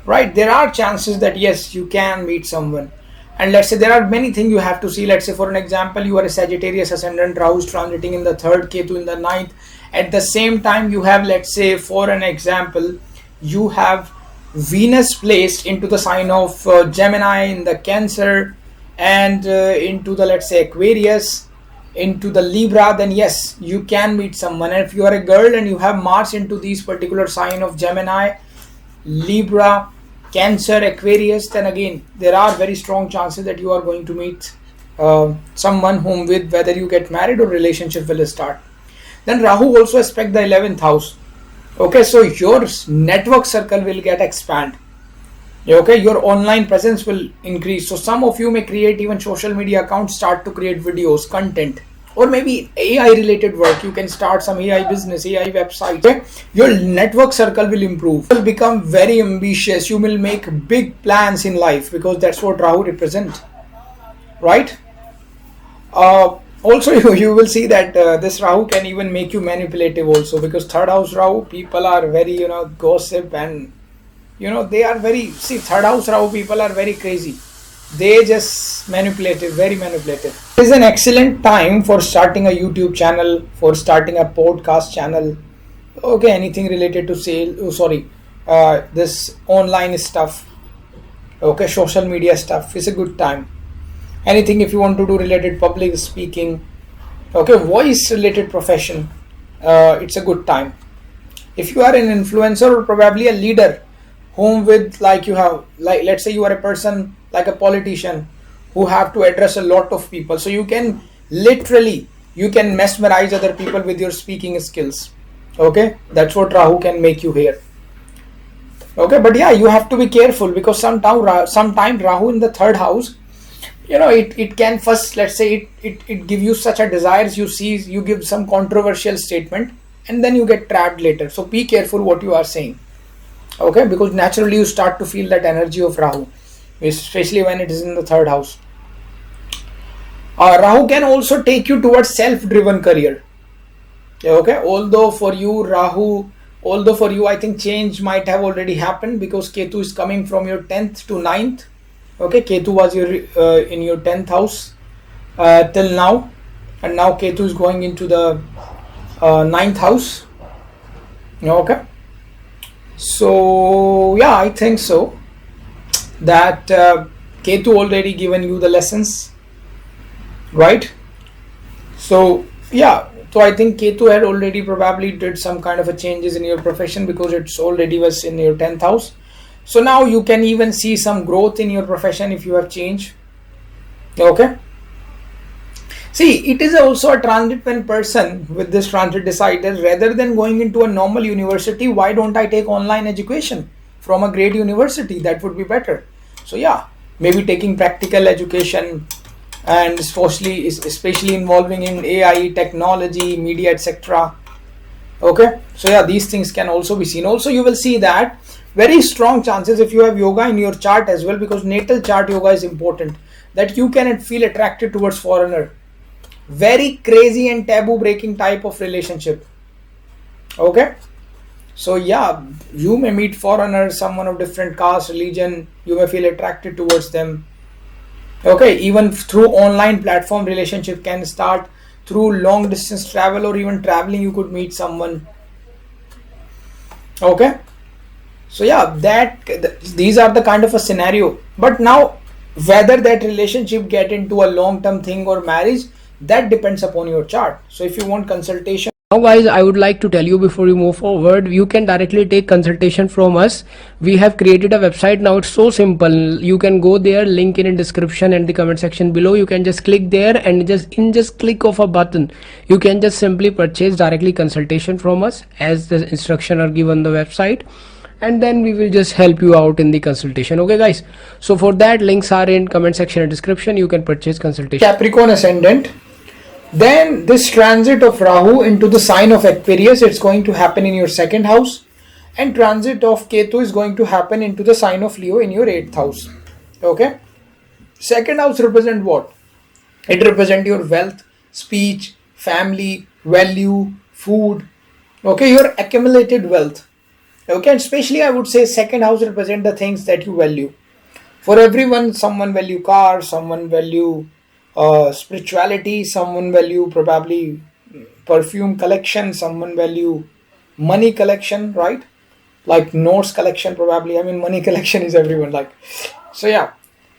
right? There are chances that yes, you can meet someone. And let's say there are many things you have to see. Let's say, for an example, you are a Sagittarius ascendant, Rahu is transiting in the 3rd, Ketu in the 9th. At the same time, you have, let's say, for an example, you have Venus placed into the sign of Gemini in the Cancer, and into the, let's say, Aquarius, into the Libra, then yes, you can meet someone. And if you are a girl and you have Mars into these particular sign of Gemini, Libra, Cancer, Aquarius, then again there are very strong chances that you are going to meet someone whom with whether you get married or relationship will start. Then Rahu also aspect the 11th house. Okay, so your network circle will get expand. Okay, your online presence will increase. So some of you may create even social media accounts, start to create videos, content, or maybe AI related work. You can start some AI business, AI website. Okay? Your network circle will improve. You will become very ambitious. You will make big plans in life, because that's what Rahu represents, right? Also, you will see that this Rahu can even make you manipulative also, because 3rd house Rahu, people are very, gossip, and they are very, 3rd house Rahu people are very crazy. They just manipulative, very manipulative. It is an excellent time for starting a YouTube channel, for starting a podcast channel. Okay, anything related to sale, this online stuff. Okay, social media stuff is a good time. Anything if you want to do related public speaking, okay, voice related profession, it's a good time. If you are an influencer or probably a leader, whom with, like, you have, like, let's say you are a person like a politician who have to address a lot of people, so you can literally, you can mesmerize other people with your speaking skills. Okay, that's what Rahu can make you here. Okay, but yeah, you have to be careful, because sometime Rahu in the 3rd house, it can first, let's say, it give you such a desires, you give some controversial statement, and then you get trapped later. So be careful what you are saying, okay? Because naturally you start to feel that energy of Rahu, especially when it is in the third house. Rahu can also take you towards self-driven career, okay? Although for you I think change might have already happened, because Ketu is coming from your 10th to 9th. Okay, Ketu was in your 10th house till now, and now Ketu is going into the 9th house. Okay, so yeah, I think so that Ketu already given you the lessons, right? So yeah, so I think Ketu had already probably did some kind of a changes in your profession, because it's already was in your 10th house. So now you can even see some growth in your profession if you have changed. Okay. See, it is also a transit when person with this transit decided, rather than going into a normal university, why don't I take online education from a great university? That would be better. So yeah, maybe taking practical education, and especially involving in AI, technology, media, etc. Okay, so yeah, these things can also be seen. Also, you will see that very strong chances if you have yoga in your chart as well, because natal chart yoga is important, that you can feel attracted towards foreigner. Very crazy and taboo breaking type of relationship. Okay, so yeah, you may meet foreigners, someone of different caste, religion, you may feel attracted towards them. Okay, even through online platform, relationship can start. Through long distance travel or even traveling, you could meet someone. Okay, so yeah, these are the kind of a scenario. But now, whether that relationship get into a long term thing or marriage, that depends upon your chart. So if you want consultation, Now guys, I would like to tell you before you move forward, you can directly take consultation from us. We have created a website now. It's so simple. You can go there, link in description and the comment section below. You can just click there, and just click of a button, you can just simply purchase directly consultation from us, as the instruction are given on the website, and then we will just help you out in the consultation. Okay guys, so for that, links are in comment section and description. You can purchase consultation. Capricorn ascendant, then this transit of Rahu into the sign of Aquarius, it's going to happen in your second house, and transit of Ketu is going to happen into the sign of Leo in your 8th house. Okay, second house represent what? It represent your wealth, speech, family, value, food. Okay, your accumulated wealth. Okay, and especially I would say second house represent the things that you value. For everyone, someone value cars, someone value spirituality, someone value probably perfume collection, someone value money collection, right? Like notes collection probably. I mean, money collection is everyone like. So yeah,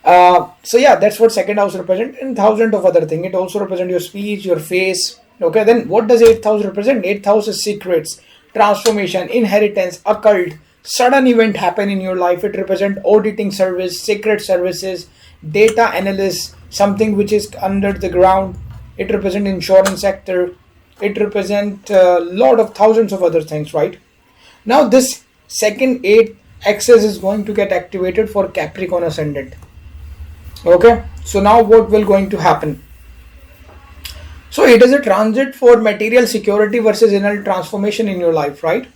that's what second house represent, and thousand of other things. It also represent your speech, your face. Okay, then what does 8th house represent? 8th house is secrets, transformation, inheritance, occult, sudden event happen in your life. It represent auditing service, secret services, data analyst, something which is under the ground. It represent insurance sector. It represent a lot of thousands of other things, right? Now this second 8 axis is going to get activated for Capricorn ascendant. Okay, so now what will going to happen? So it is a transit for material security versus inner transformation in your life, right?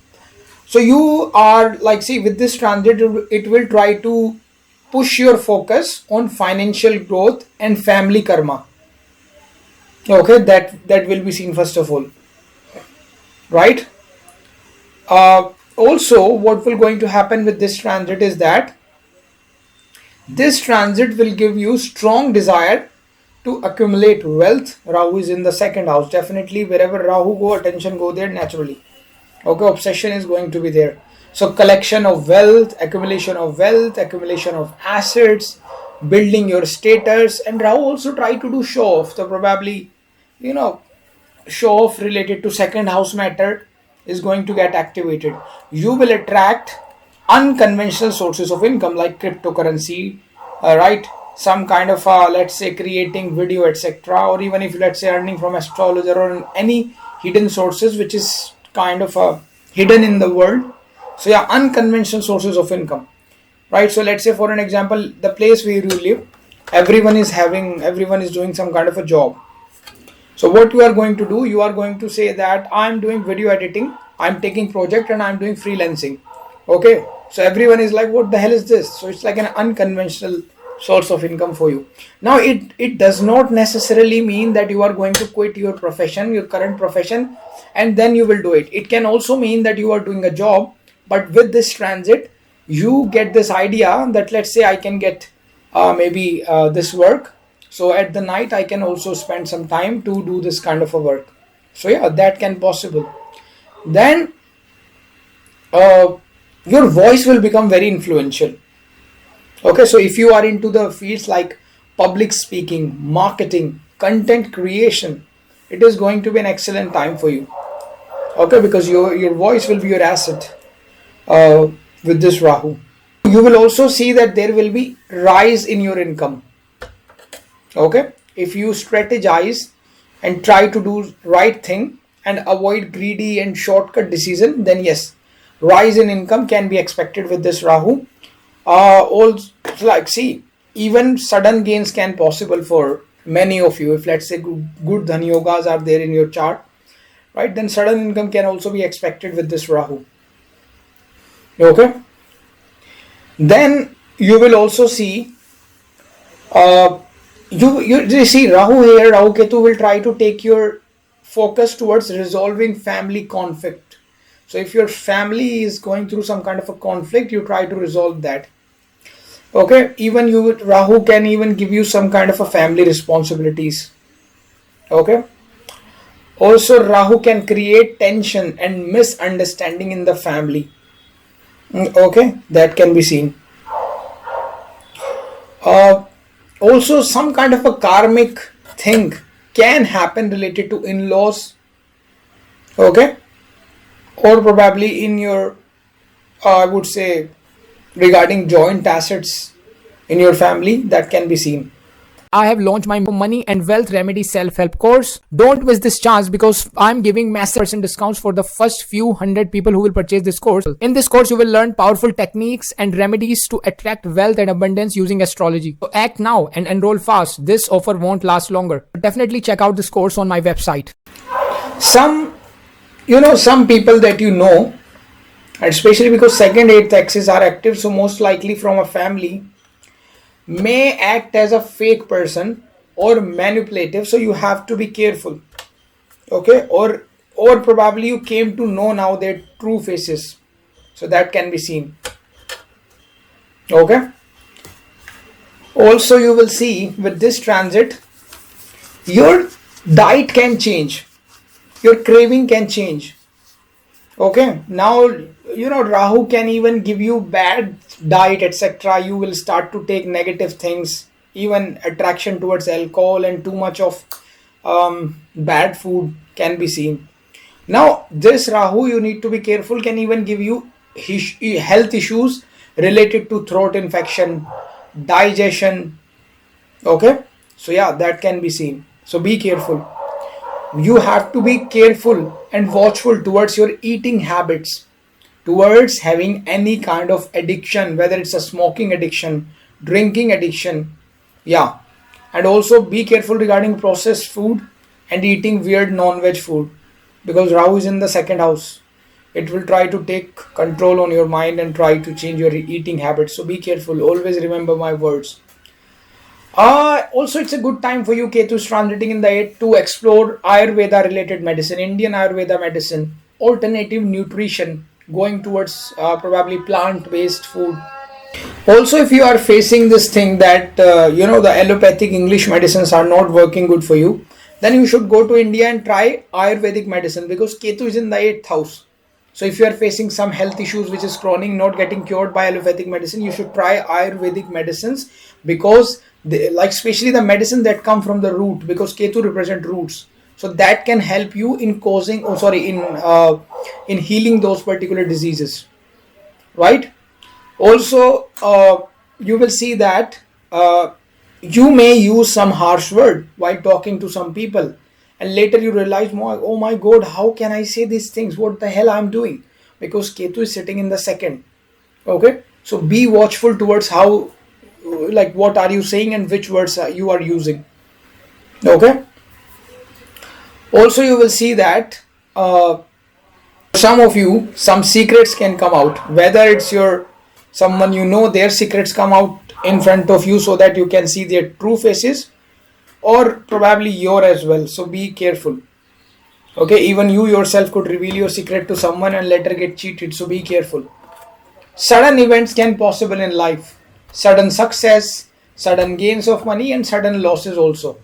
So you are like, see, with this transit, it will try to push your focus on financial growth and family karma. Okay, that will be seen first of all, right? Also, what will going to happen with this transit is that this transit will give you strong desire to accumulate wealth. Rahu is in the second house. Definitely, wherever Rahu go, attention go there naturally. Okay, obsession is going to be there. So collection of wealth, accumulation of assets, building your status. And Rahu also try to do show off. So probably, show off related to second house matter is going to get activated. You will attract unconventional sources of income like cryptocurrency, right? Some kind of let's say creating video, etc., or even if let's say earning from astrologer or any hidden sources which is kind of hidden in the world. So yeah, unconventional sources of income, right? So let's say for an example, the place where you live, everyone is doing some kind of a job. So what you are going to do, you are going to say that I'm doing video editing, I'm taking project, and I'm doing freelancing. Okay, so everyone is like, what the hell is this? So it's like an unconventional source of income for you. Now it does not necessarily mean that you are going to quit your profession, your current profession, and then you will do it. It can also mean that you are doing a job, but with this transit you get this idea that, let's say, I can get maybe this work, so at the night I can also spend some time to do this kind of a work. So yeah, that can possible. Then your voice will become very influential. Okay, so if you are into the fields like public speaking, marketing, content creation, it is going to be an excellent time for you. Okay, because your voice will be your asset with this Rahu. You will also see that there will be rise in your income. Okay, if you strategize and try to do right thing and avoid greedy and shortcut decision, then yes, rise in income can be expected with this Rahu. Also, like, see, even sudden gains can possible for many of you. If, let's say, good dhanu yogas are there in your chart, right, then sudden income can also be expected with this Rahu. Okay, then you will also see you see Rahu here, Rahu Ketu will try to take your focus towards resolving family conflict. So if your family is going through some kind of a conflict, you try to resolve that. Okay, even Rahu can even give you some kind of a family responsibilities. Okay, also Rahu can create tension and misunderstanding in the family. Okay, that can be seen. Also, some kind of a karmic thing can happen related to in-laws. Okay, or probably in your I would say regarding joint assets in your family, that can be seen. I have launched my money and wealth remedy self-help course. Don't miss this chance because I'm giving massive percent discounts for the first few hundred people who will purchase this course. In this course, you will learn powerful techniques and remedies to attract wealth and abundance using astrology. So act now and enroll fast. This offer won't last longer. Definitely check out this course on my website. Some people that you know, especially because second, eighth axis are active, so most likely from a family, may act as a fake person or manipulative, so you have to be careful. Okay, or probably you came to know now their true faces, so that can be seen. Okay, also you will see with this transit your diet can change, your craving can change. Okay, now Rahu can even give you bad diet, etc. You will start to take negative things, even attraction towards alcohol and too much of bad food can be seen. Now this Rahu, you need to be careful, can even give you health issues related to throat infection, digestion. Okay, so yeah, that can be seen, so be careful. You have to be careful and watchful towards your eating habits, towards having any kind of addiction, whether it's a smoking addiction, drinking addiction. Yeah, and also be careful regarding processed food and eating weird non-veg food, because Rahu is in the second house. It will try to take control on your mind and try to change your eating habits, so be careful. Always remember my words. Also, it's a good time for you, Ketu is transiting in the 8th, to explore Ayurveda related medicine, Indian Ayurveda medicine, alternative nutrition, going towards probably plant based food. Also, if you are facing this thing that the allopathic English medicines are not working good for you, then you should go to India and try Ayurvedic medicine, because Ketu is in the 8th house. So if you are facing some health issues which is chronic, not getting cured by allopathic medicine, you should try Ayurvedic medicines, because like especially the medicine that come from the root, because Ketu represent roots. So that can help you in in healing those particular diseases, right? Also, you will see that you may use some harsh word while talking to some people, and later you realize, oh my god, how can I say these things, what the hell I'm doing, because Ketu is sitting in the second. Okay, so be watchful towards how like what are you saying and which words you are using. Okay. Also, you will see that some of you, some secrets can come out, whether it's your someone you know, their secrets come out in front of you so that you can see their true faces, or probably your as well. So be careful. Okay, even you yourself could reveal your secret to someone and later get cheated, so be careful. Sudden events can possible in life, sudden success, sudden gains of money, and sudden losses also,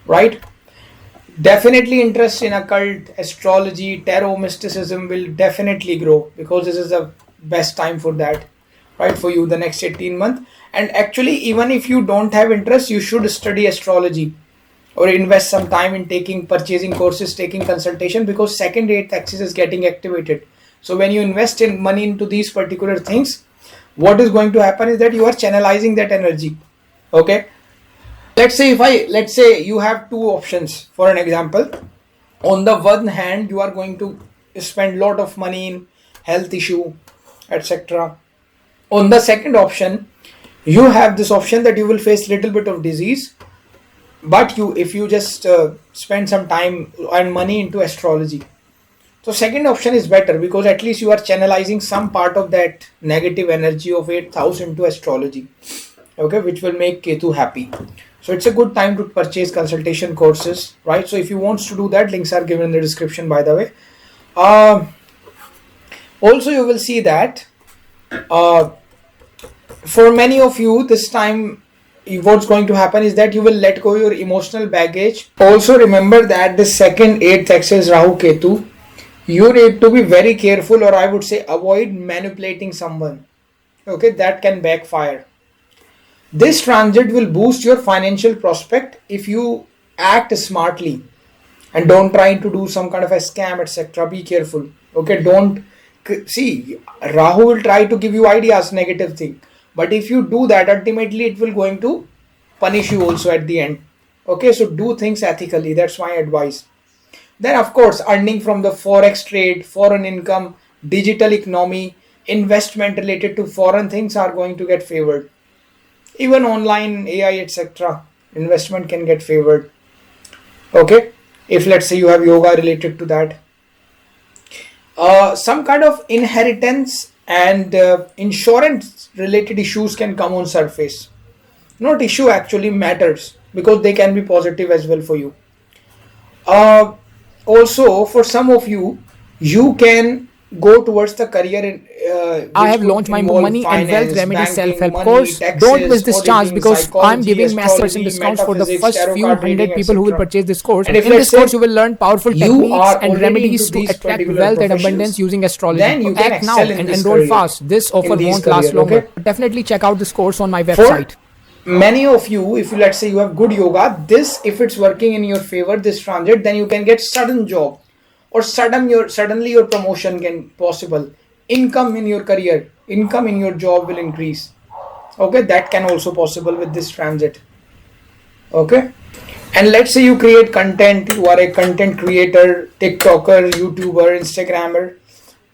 right? Definitely interest in occult, astrology, tarot, mysticism will definitely grow, because this is the best time for that, right? For you, the next 18 months. And actually, even if you don't have interest, you should study astrology or invest some time in purchasing courses, taking consultation, because second eighth axis is getting activated. So when you invest in money into these particular things, what is going to happen is that you are channelizing that energy. Okay. Let's say you have two options. For an example, on the one hand, you are going to spend a lot of money in health issue, etc. On the second option, you have this option that you will face little bit of disease, but if you just spend some time and money into astrology. So second option is better, because at least you are channelizing some part of that negative energy of 8th house into astrology. Okay, which will make Ketu happy. So it's a good time to purchase consultation courses, right? So if you want to do that, links are given in the description, by the way. Also, you will see that for many of you this time, what's going to happen is that you will let go your emotional baggage. Also remember that the second 8th axis Rahu Ketu, you need to be very careful, or I would say avoid manipulating someone. Okay, that can backfire. This transit will boost your financial prospect if you act smartly and don't try to do some kind of a scam, etc. Be careful. Okay, don't see, Rahu will try to give you ideas, negative thing, but if you do that, ultimately it will going to punish you also at the end. Okay, so do things ethically. That's my advice. Then of course, earning from the forex trade, foreign income, digital economy, investment related to foreign things are going to get favored. Even online, AI, etc. investment can get favored. Okay, if let's say you have yoga related to that. Some kind of inheritance and insurance related issues can come on surface. Not issue, actually matters, because they can be positive as well for you. Also, for some of you, you can go towards the career in I have launched my money and wealth remedy self-help course. Don't miss this chance, because I'm giving massive discounts for the first few hundred people who will purchase this course. In this course, you will learn powerful techniques and remedies to attract wealth and abundance using astrology. Act now and enroll fast. This offer won't last longer. Definitely check out this course on my website. Many of you, if you let's say you have good yoga, this, if it's working in your favor, this transit, then you can get sudden job, or suddenly your promotion can possible. Income in your career, income in your job will increase. Okay, that can also possible with this transit. Okay, and let's say you create content, you are a content creator, TikToker, YouTuber, Instagrammer,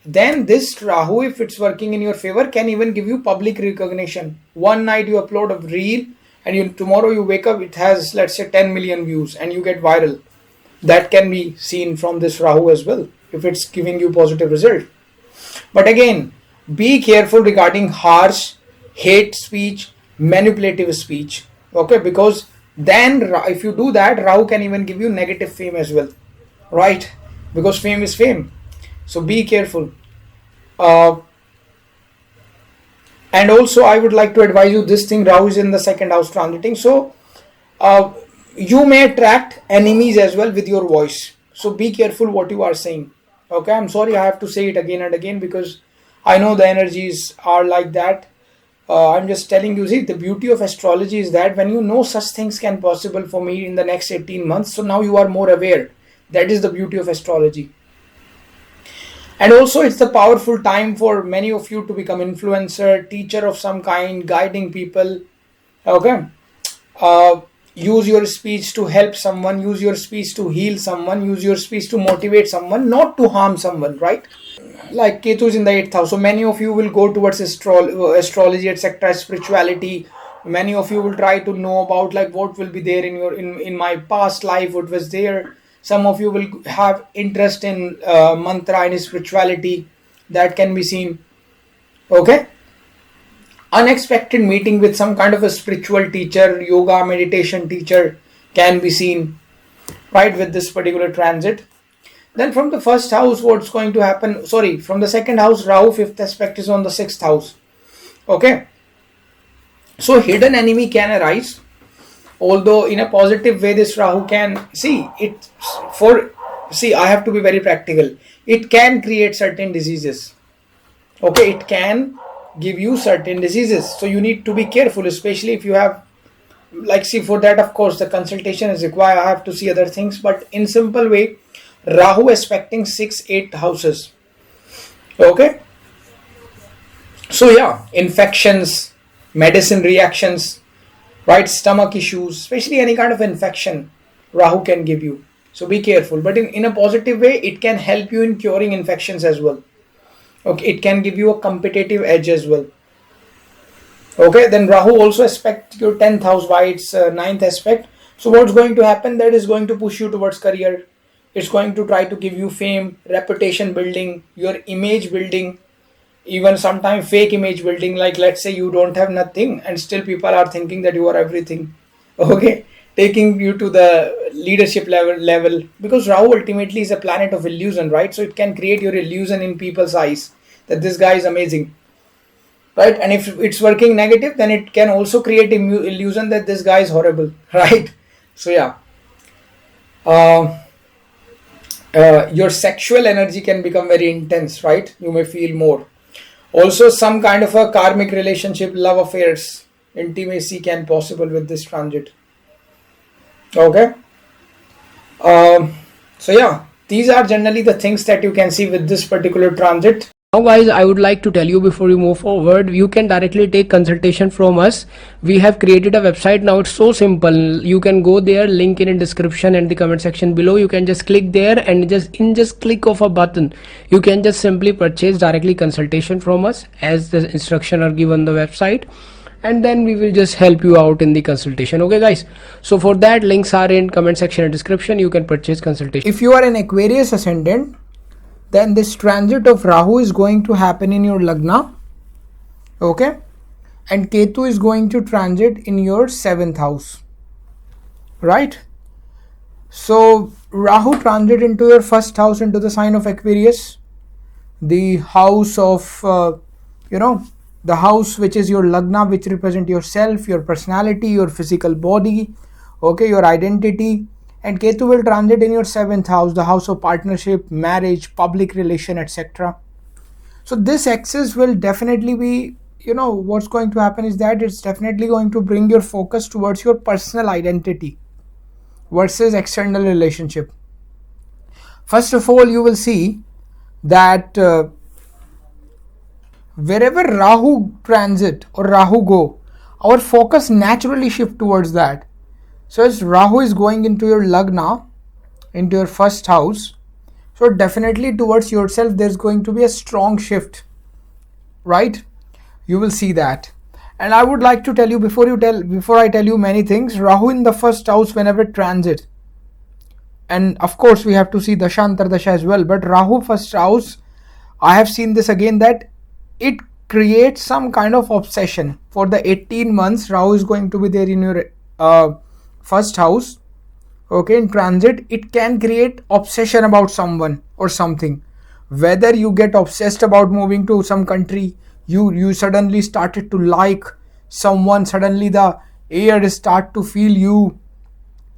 then this Rahu, if it's working in your favor, can even give you public recognition. One night you upload a reel and tomorrow you wake up, it has, let's say, 10 million views and you get viral. That can be seen from this Rahu as well, if it's giving you positive result. But again, be careful regarding harsh, hate speech, manipulative speech. Okay, because then if you do that, Rahu can even give you negative fame as well, right? Because fame is fame. So be careful. And also I would like to advise you this thing, Rahu is in the second house transiting. So you may attract enemies as well with your voice. So be careful what you are saying. Okay, I'm sorry I have to say it again and again, because I know the energies are like that. I'm just telling you, see, the beauty of astrology is that when you know such things can possible for me in the next 18 months, so now you are more aware. That is the beauty of astrology. And also it's the powerful time for many of you to become influencer, teacher of some kind, guiding people. Okay. Use your speech to help someone, use your speech to heal someone, use your speech to motivate someone, not to harm someone, right? Like Ketu is in the 8th house. So many of you will go towards astrology, etc., spirituality, Many of you will try to know about like what will be there in your in my past life, what was there. Some of you will have interest in mantra and spirituality, that can be seen. Okay, unexpected meeting with some kind of a spiritual teacher, yoga meditation teacher can be seen, right, with this particular transit. Then from the first house, what's going to happen? Sorry, from the second house, Rahu fifth aspect is on the sixth house. Okay, so hidden enemy can arise, although in a positive way this Rahu can see it for, see, I have to be very practical. It can create certain diseases. Okay, it can give you certain diseases, so you need to be careful, especially if you have, like, see, for that of course the consultation is required. I have to see other things, but in simple way, Rahu aspecting 6-8 houses. Okay, so yeah, infections, medicine reactions, right, stomach issues, especially any kind of infection Rahu can give you, so be careful. But in a positive way, it can help you in curing infections as well. Okay, it can give you a competitive edge as well. Okay, then Rahu also aspect your 10th house by its 9th aspect. So what's going to happen? That is going to push you towards career. It's going to try to give you fame, reputation building, your image building, even sometimes fake image building. Like, let's say you don't have nothing and still people are thinking that you are everything. Okay, taking you to the leadership level, because Rahu ultimately is a planet of illusion, right? So it can create your illusion in people's eyes that this guy is amazing, right? And if it's working negative, then it can also create illusion that this guy is horrible, right? So yeah, your sexual energy can become very intense, right? You may feel more. Also, some kind of a karmic relationship, love affairs, intimacy can possible with this transit. Okay, so yeah, these are generally the things that you can see with this particular transit. Now guys, I would like to tell you before you move forward, you can directly take consultation from us. We have created a website now. It's so simple. You can go there, link in description and the comment section below. You can just click there and just click of a button, you can just simply purchase directly consultation from us as the instruction are given on the website, and then we will just help you out in the consultation. Okay guys, so for that, links are in comment section and description. You can purchase consultation. If you are an Aquarius ascendant, then this transit of Rahu is going to happen in your lagna. Okay, and Ketu is going to transit in your 7th house, right? So Rahu transit into your first house, into the sign of Aquarius, the house of the house which is your lagna, which represent yourself, your personality, your physical body, okay, your identity. And Ketu will transit in your 7th house, the house of partnership, marriage, public relation, etc. So this axis will definitely be, what's going to happen is that it's definitely going to bring your focus towards your personal identity versus external relationship. First of all, you will see that wherever Rahu transit or Rahu go, our focus naturally shift towards that. So as Rahu is going into your lagna, into your first house, so definitely towards yourself there's going to be a strong shift, right? You will see that. And I would like to tell you, before I tell you many things, Rahu in the first house whenever transit, and of course we have to see Dasha Antardasha as well, but Rahu first house, I have seen this again, that it creates some kind of obsession. For the 18 months Rahu is going to be there in your first house, okay, in transit. It can create obsession about someone or something. Whether you get obsessed about moving to some country, you suddenly started to like someone, suddenly the air start to feel you,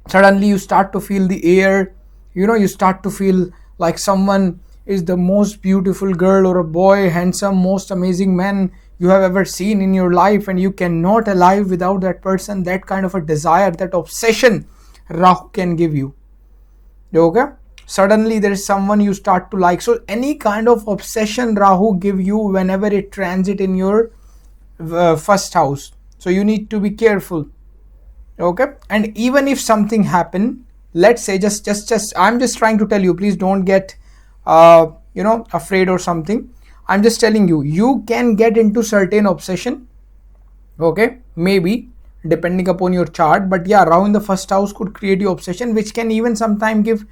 suddenly you start to feel the air, you start to feel like someone is the most beautiful girl or a boy, handsome, most amazing man you have ever seen in your life, and you cannot alive without that person. That kind of a desire, that obsession Rahu can give you. Okay, suddenly there is someone you start to like. So any kind of obsession Rahu give you whenever it transit in your first house, so you need to be careful. Okay, and even if something happen, let's say, just I'm just trying to tell you, please don't get afraid or something. I'm just telling you, you can get into certain obsession, okay, maybe depending upon your chart. But yeah, Rahu in the first house could create you obsession, which can even sometimes give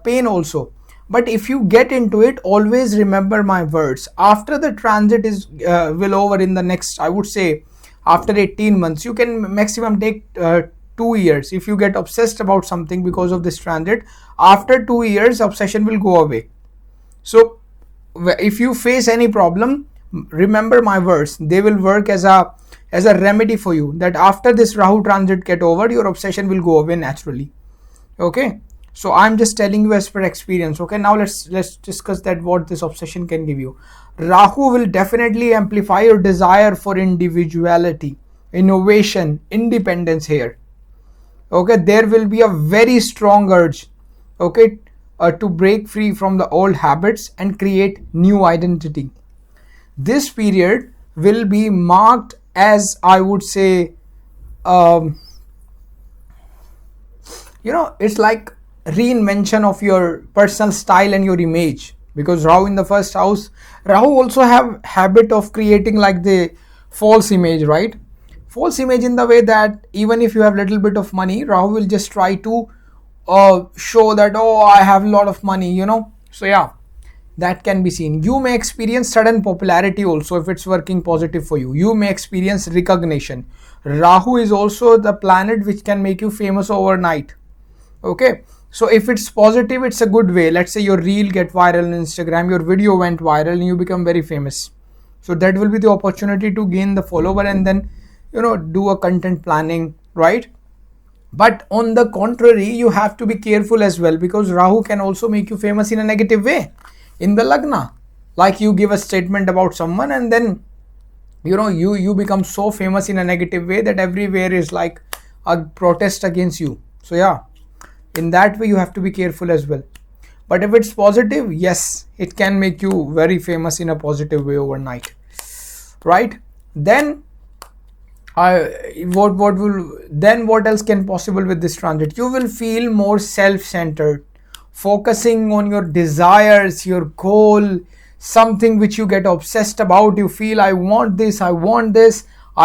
pain also. But if you get into it, always remember my words. After the transit is will over in the next, I would say, after 18 months, you can maximum take 2 years. If you get obsessed about something because of this transit, after 2 years, obsession will go away. So if you face any problem, remember my words. They will work as a remedy for you, that after this Rahu transit get over, your obsession will go away naturally. Okay, so I'm just telling you as per experience. Okay, now let's discuss that what this obsession can give you. Rahu will definitely amplify your desire for individuality, innovation, independence here. Okay, there will be a very strong urge, okay, to break free from the old habits and create new identity. This period will be marked as, I would say, it's like reinvention of your personal style and your image, because Rahu in the first house, Rahu also have habit of creating like the false image, right? False image in the way that even if you have little bit of money, Rahu will just try to show that, oh, I have a lot of money, so yeah, that can be seen. You may experience sudden popularity also if it's working positive for you. You may experience recognition. Rahu is also the planet which can make you famous overnight. Okay, so if it's positive, it's a good way. Let's say your reel get viral on Instagram, your video went viral and you become very famous. So that will be the opportunity to gain the follower and then do a content planning, right? But on the contrary, you have to be careful as well, because Rahu can also make you famous in a negative way in the lagna. Like you give a statement about someone and then you become so famous in a negative way that everywhere is like a protest against you. So yeah, in that way you have to be careful as well. But if it's positive, yes, it can make you very famous in a positive way overnight, right? Then what else can possible with this transit? You will feel more self-centered, focusing on your desires, your goal, something which you get obsessed about. You feel, I want this, I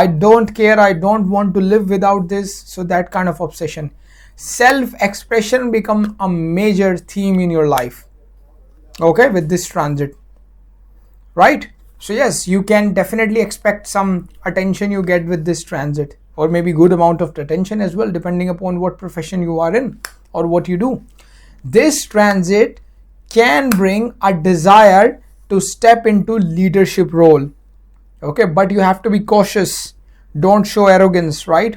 don't care, I don't want to live without this. So that kind of obsession. Self-expression become a major theme in your life, okay, with this transit, right? So yes, you can definitely expect some attention you get with this transit, or maybe good amount of attention as well, depending upon what profession you are in or what you do. This transit can bring a desire to step into leadership role, okay, but you have to be cautious. Don't show arrogance, right?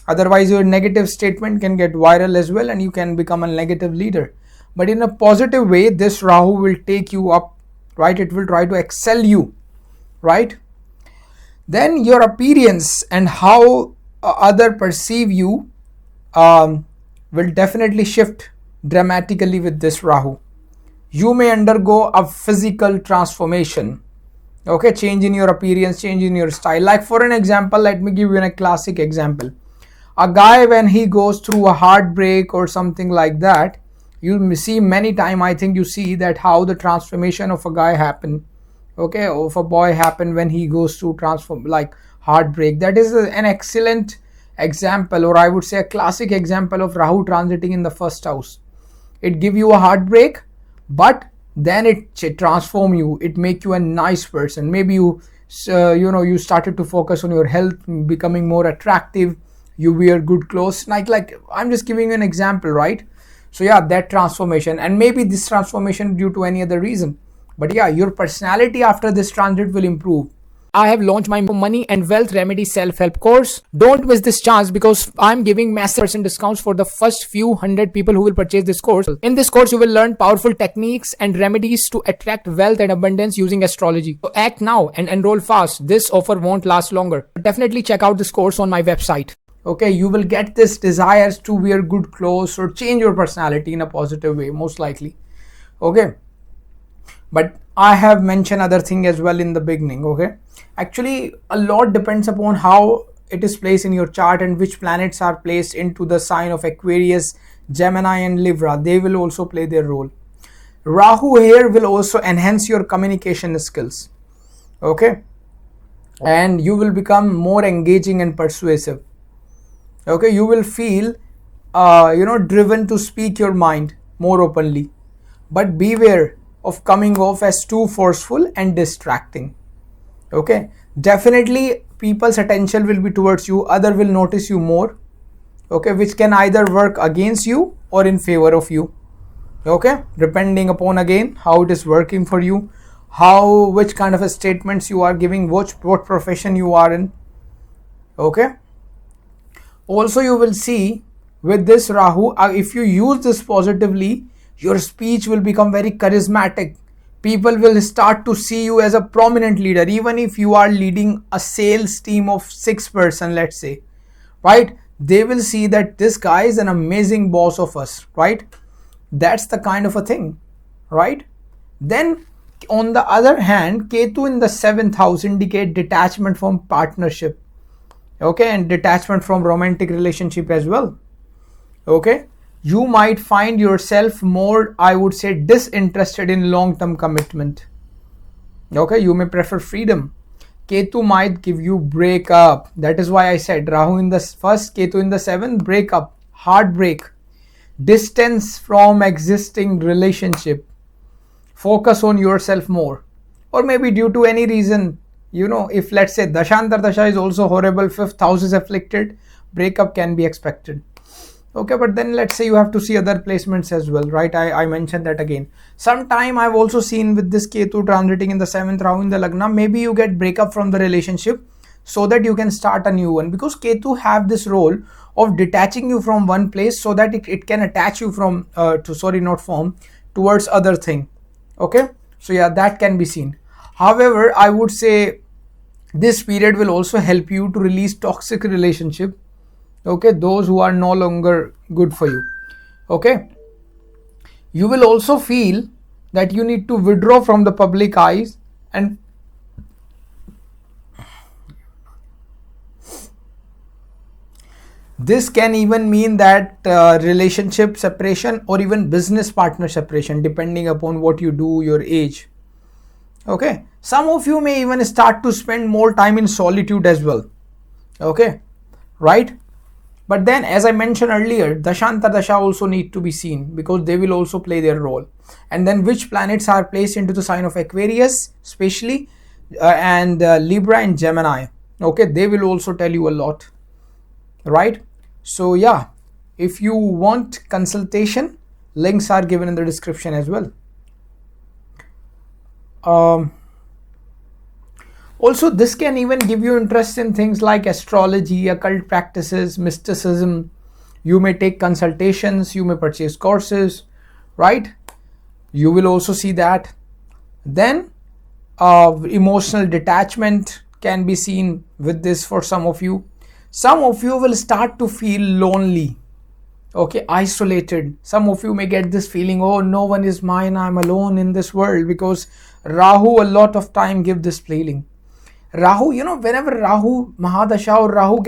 Otherwise your negative statement can get viral as well and you can become a negative leader. But in a positive way, this Rahu will take you up, right? It will try to excel you, right? Then your appearance and how other perceive you will definitely shift dramatically with this Rahu. You may undergo a physical transformation, okay, change in your appearance, change in your style. Like for an example, let me give you a classic example. A guy, when he goes through a heartbreak or something like that, you see many times, I think you see that how the transformation of a guy happen, okay, of a boy happen when he goes through transform like heartbreak. That is an excellent example, or I would say a classic example of Rahu transiting in the first house. It give you a heartbreak, but then it transform you, it make you a nice person. Maybe you started to focus on your health, becoming more attractive, you wear good clothes, like I'm just giving you an example, right? So yeah, that transformation, and maybe this transformation due to any other reason, but yeah, your personality after this transit will improve. I have launched my money and wealth remedy self-help course. Don't miss this chance, because I'm giving massive percent discounts for the first few hundred people who will purchase this course. In this course, you will learn powerful techniques and remedies to attract wealth and abundance using astrology. So act now and enroll fast. This offer won't last longer. Definitely check out this course on my website. Okay, you will get this desires to wear good clothes or change your personality in a positive way, most likely. Okay, but I have mentioned other thing as well in the beginning. Okay, actually a lot depends upon how it is placed in your chart and which planets are placed into the sign of Aquarius, Gemini and Libra. They will also play their role. Rahu here will also enhance your communication skills, okay, and you will become more engaging and persuasive. Okay, you will feel driven to speak your mind more openly, but beware of coming off as too forceful and distracting. Okay, definitely people's attention will be towards you, other will notice you more, okay, which can either work against you or in favor of you. Okay, depending upon again how it is working for you, how which kind of a statements you are giving, what profession you are in. Okay, also you will see with this Rahu, if you use this positively, your speech will become very charismatic. People will start to see you as a prominent leader, even if you are leading a sales team of 6 person, let's say, right? They will see that this guy is an amazing boss of us, right? That's the kind of a thing, right? Then on the other hand, Ketu in the 7th house indicate detachment from partnership, okay, and detachment from romantic relationship as well. Okay, you might find yourself more, I would say, disinterested in long-term commitment. Okay, you may prefer freedom. Ketu might give you breakup. That is why I said Rahu in the first, Ketu in the 7th, breakup, heartbreak, distance from existing relationship, focus on yourself more, or maybe due to any reason, if let's say Dashantar Dasha is also horrible, 5th house is afflicted, breakup can be expected. Okay, but then let's say you have to see other placements as well, right? I mentioned that again. Sometime I've also seen with this Ketu transiting in the 7th, Rahu in the lagna, maybe you get breakup from the relationship so that you can start a new one, because Ketu have this role of detaching you from one place so that it can attach you from towards other thing. Okay, so yeah, that can be seen. However, I would say this period will also help you to release toxic relationship, okay, those who are no longer good for you. Okay, you will also feel that you need to withdraw from the public eyes, and this can even mean that relationship separation or even business partner separation, depending upon what you do, your age. Okay, some of you may even start to spend more time in solitude as well. Okay, right? But then, as I mentioned earlier, Dashanta Dasha also need to be seen, because they will also play their role. And then which planets are placed into the sign of Aquarius, especially, and Libra and Gemini. Okay, they will also tell you a lot, right? So yeah, if you want consultation, links are given in the description as well. Also, this can even give you interest in things like astrology, occult practices, mysticism. You may take consultations, you may purchase courses, right? You will also see that. Then emotional detachment can be seen with this for some of you. Some of you will start to feel lonely, okay, isolated. Some of you may get this feeling, oh, no one is mine, I'm alone in this world, because Rahu a lot of time give this feeling. Rahu, whenever Rahu Mahadasha or Rahu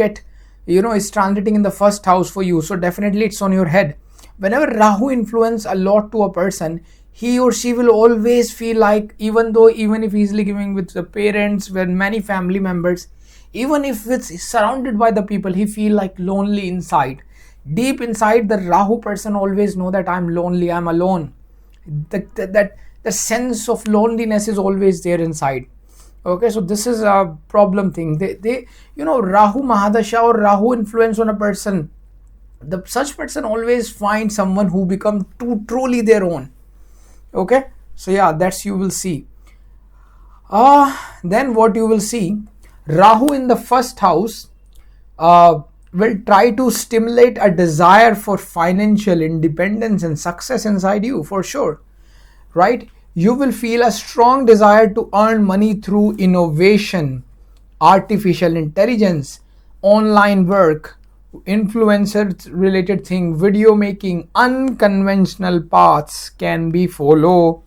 is transiting in the 1st house for you, so definitely it's on your head. Whenever Rahu influence a lot to a person, he or she will always feel like, even if he's living with the parents, with many family members, even if it's surrounded by the people, he feel like lonely inside. Deep inside, the Rahu person always know that I'm lonely, I'm alone. The sense of loneliness is always there inside. Okay, so this is a problem thing. They Rahu Mahadasha or Rahu influence on a person, such person always find someone who become truly their own. Okay, so yeah, that's you will see. Then what you will see, Rahu in the 1st house will try to stimulate a desire for financial independence and success inside you, for sure, right? You will feel a strong desire to earn money through innovation, artificial intelligence, online work, influencer related thing, video making, unconventional paths can be followed.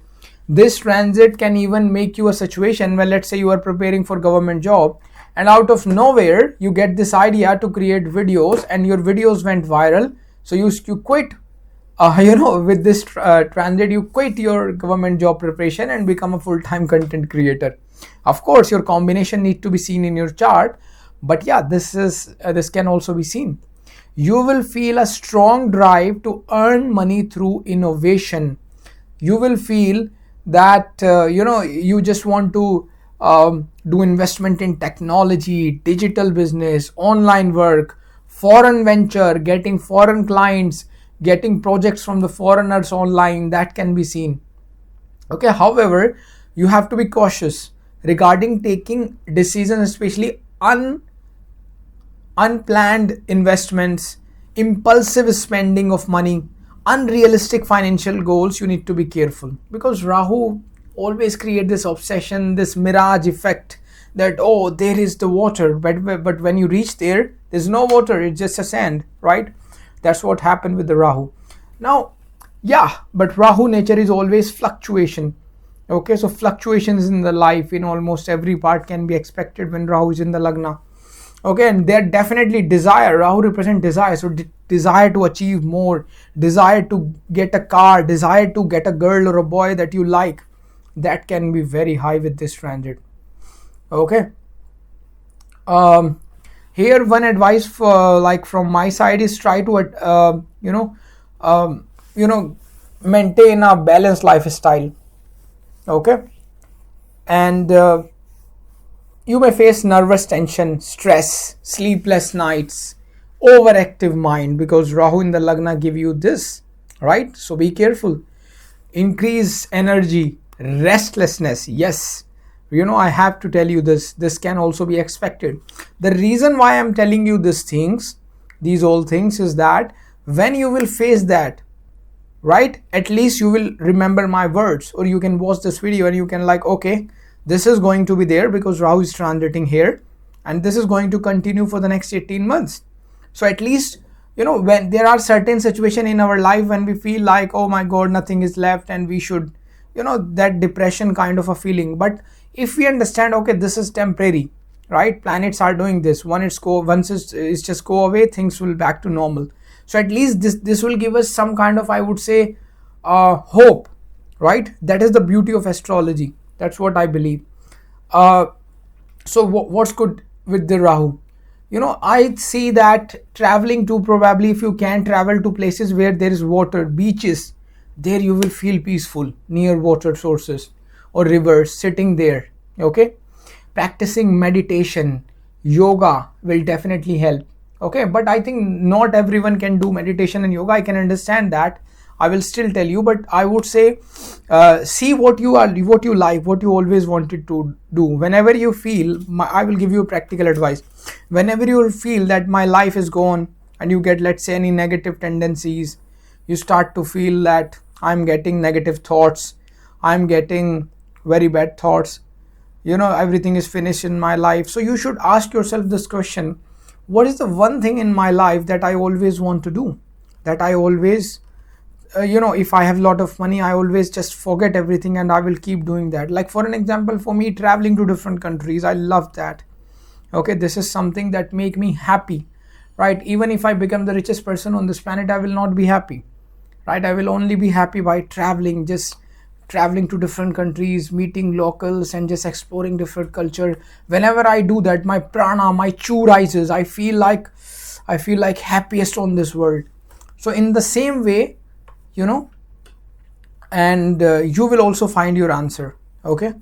This transit can even make you a situation where, let's say, you are preparing for government job, and out of nowhere you get this idea to create videos, and your videos went viral, so you quit. With this transit, you quit your government job preparation and become a full-time content creator. Of course, your combination need to be seen in your chart, but yeah, this can also be seen. You will feel a strong drive to earn money through innovation. You will feel that you just want to do investment in technology, digital business, online work, foreign venture, getting foreign clients, getting projects from the foreigners online. That can be seen. Okay, however, you have to be cautious regarding taking decisions, especially unplanned investments, impulsive spending of money, unrealistic financial goals. You need to be careful, because Rahu always create this obsession, this mirage effect, that oh, there is the water, but when you reach there, there's no water, it's just a sand, right? That's what happened with the Rahu. Now, yeah, but Rahu nature is always fluctuation. Okay, so fluctuations in the life in almost every part can be expected when Rahu is in the lagna. Okay, and they're definitely desire. Rahu represents desire, so desire to achieve more, desire to get a car, desire to get a girl or a boy that you like, that can be very high with this transit. Okay, here one advice for, like, from my side is try to maintain a balanced lifestyle. Okay, and you may face nervous tension, stress, sleepless nights, overactive mind, because Rahu in the lagna give you this, right? So be careful. Increased energy, restlessness. Yes, I have to tell you this. This can also be expected. The reason why I'm telling you these things, these all things, is that when you will face that, right, at least you will remember my words, or you can watch this video and you can like, okay, this is going to be there because Rahu is transiting here, and this is going to continue for the next 18 months. So at least, when there are certain situations in our life when we feel like, oh my god, nothing is left and we should, that depression kind of a feeling. But if we understand, okay, this is temporary, right? Planets are doing this. Once it's just go away, things will back to normal. So at least this will give us some kind of, I would say, hope, right? That is the beauty of astrology. That's what I believe. So what's good with the Rahu? I see that traveling to, probably if you can travel to places where there is water, beaches, there you will feel peaceful near water sources or rivers, sitting there. Okay, practicing meditation, yoga will definitely help. Okay, but I think not everyone can do meditation and yoga. I can understand that. I will still tell you, but I would say see what you like, what you always wanted to do. Whenever you feel, I will give you practical advice. Whenever you feel that my life is gone and you get, let's say, any negative tendencies, you start to feel that I'm getting negative thoughts, I'm getting very bad thoughts, everything is finished in my life. So you should ask yourself this question: what is the one thing in my life that I always want to do, that I always if I have a lot of money, I always just forget everything and I will keep doing that. Like, for an example, for me, traveling to different countries, I love that. Okay, this is something that make me happy, right? Even if I become the richest person on this planet, I will not be happy, right? I will only be happy by traveling, just traveling to different countries, meeting locals and just exploring different culture. Whenever I do that, my prana, my chu rises. I feel like happiest on this world. So in the same way, and you will also find your answer. Okay,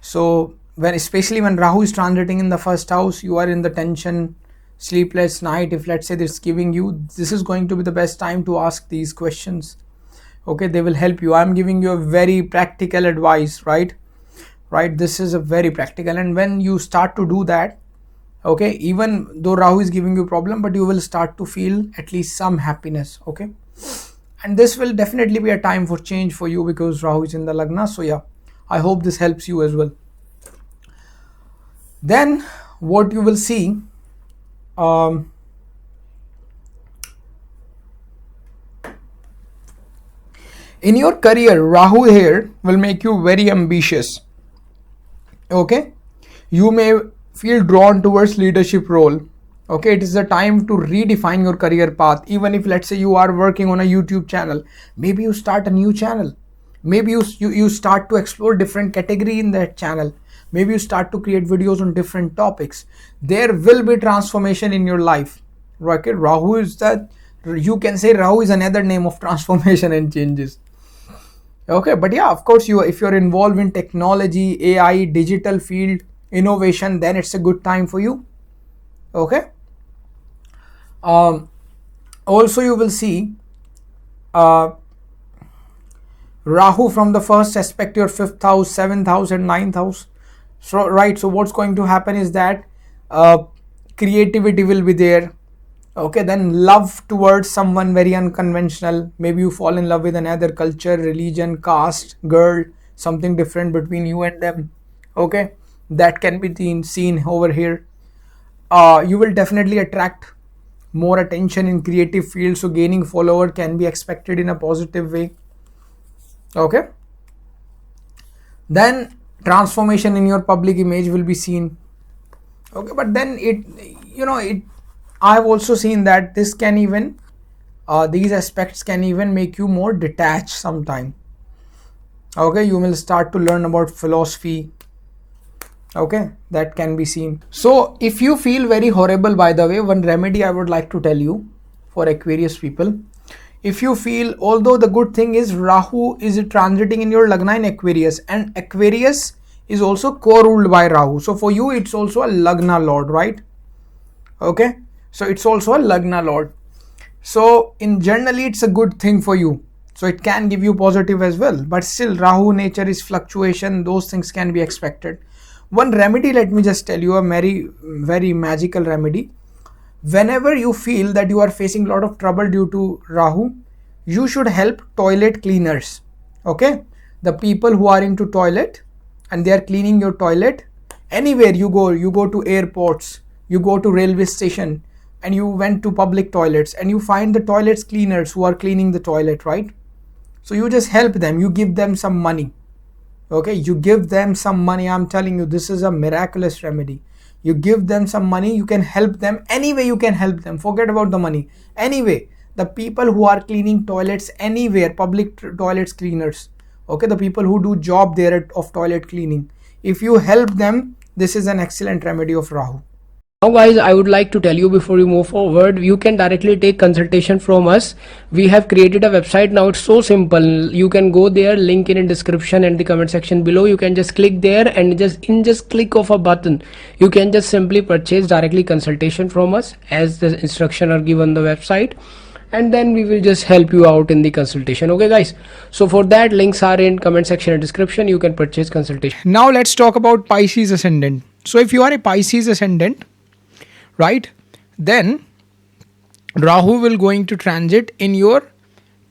so especially when Rahu is transiting in the first house, you are in the tension, sleepless night. If, let's say, this giving you, this is going to be the best time to ask these questions. Okay, they will help you. I'm giving you a very practical advice, right? This is a very practical, and when you start to do that, okay, even though Rahu is giving you problem, but you will start to feel at least some happiness. Okay, and this will definitely be a time for change for you because Rahu is in the lagna. So yeah, I hope this helps you as well. Then what you will see, in your career, Rahu here will make you very ambitious. Okay, you may feel drawn towards leadership role. Okay, it is the time to redefine your career path. Even if, let's say, you are working on a YouTube channel, maybe you start a new channel, maybe you start to explore different category in that channel, maybe you start to create videos on different topics. There will be transformation in your life. Okay, Rahu is that, you can say Rahu is another name of transformation and changes. Okay, but yeah, of course, if you're involved in technology, AI, digital field, innovation, then it's a good time for you. Okay. Also, you will see uh, Rahu from the first aspect your fifth house, seventh house, and ninth house. So right, so what's going to happen is that creativity will be there. Okay, then love towards someone very unconventional. Maybe you fall in love with another culture, religion, caste, girl, something different between you and them. Okay, that can be seen over here. You will definitely attract more attention in creative fields, so gaining follower can be expected in a positive way. Okay, then transformation in your public image will be seen. Okay, but then it I have also seen that this can even these aspects can even make you more detached sometime. Okay, you will start to learn about philosophy. Okay, that can be seen. So if you feel very horrible, by the way, one remedy I would like to tell you for Aquarius people, if you feel, although the good thing is Rahu is transiting in your lagna in Aquarius, and Aquarius is also co-ruled by Rahu, so for you it's also a lagna lord, right? Okay, so it's also a lagna lord, so in generally it's a good thing for you, so it can give you positive as well, but still Rahu nature is fluctuation, those things can be expected. One remedy, let me just tell you, a very magical remedy. Whenever you feel that you are facing a lot of trouble due to Rahu, you should help toilet cleaners. Okay, the people who are into toilet and they are cleaning your toilet, anywhere you go to airports, you go to railway station, and you went to public toilets and you find the toilets cleaners who are cleaning the toilet, right? So you just help them, you give them some money. Okay, you give them some money. I'm telling you, this is a miraculous remedy. You give them some money, you can help them any way you can help them. Forget about the money. Anyway, the people who are cleaning toilets anywhere, public toilets cleaners, okay, the people who do job there of toilet cleaning, if you help them, this is an excellent remedy of Rahu. Now guys, I would like to tell you before you move forward, you can directly take consultation from us. We have created a website now. It's so simple. You can go there, link in description and the comment section below. You can just click there and just click of a button, you can just simply purchase directly consultation from us as the instruction are given on the website, and then we will just help you out in the consultation. Okay guys, so for that, links are in comment section and description. You can purchase consultation. Now let's talk about Pisces ascendant. So if you are a Pisces ascendant, right, then Rahu will going to transit in your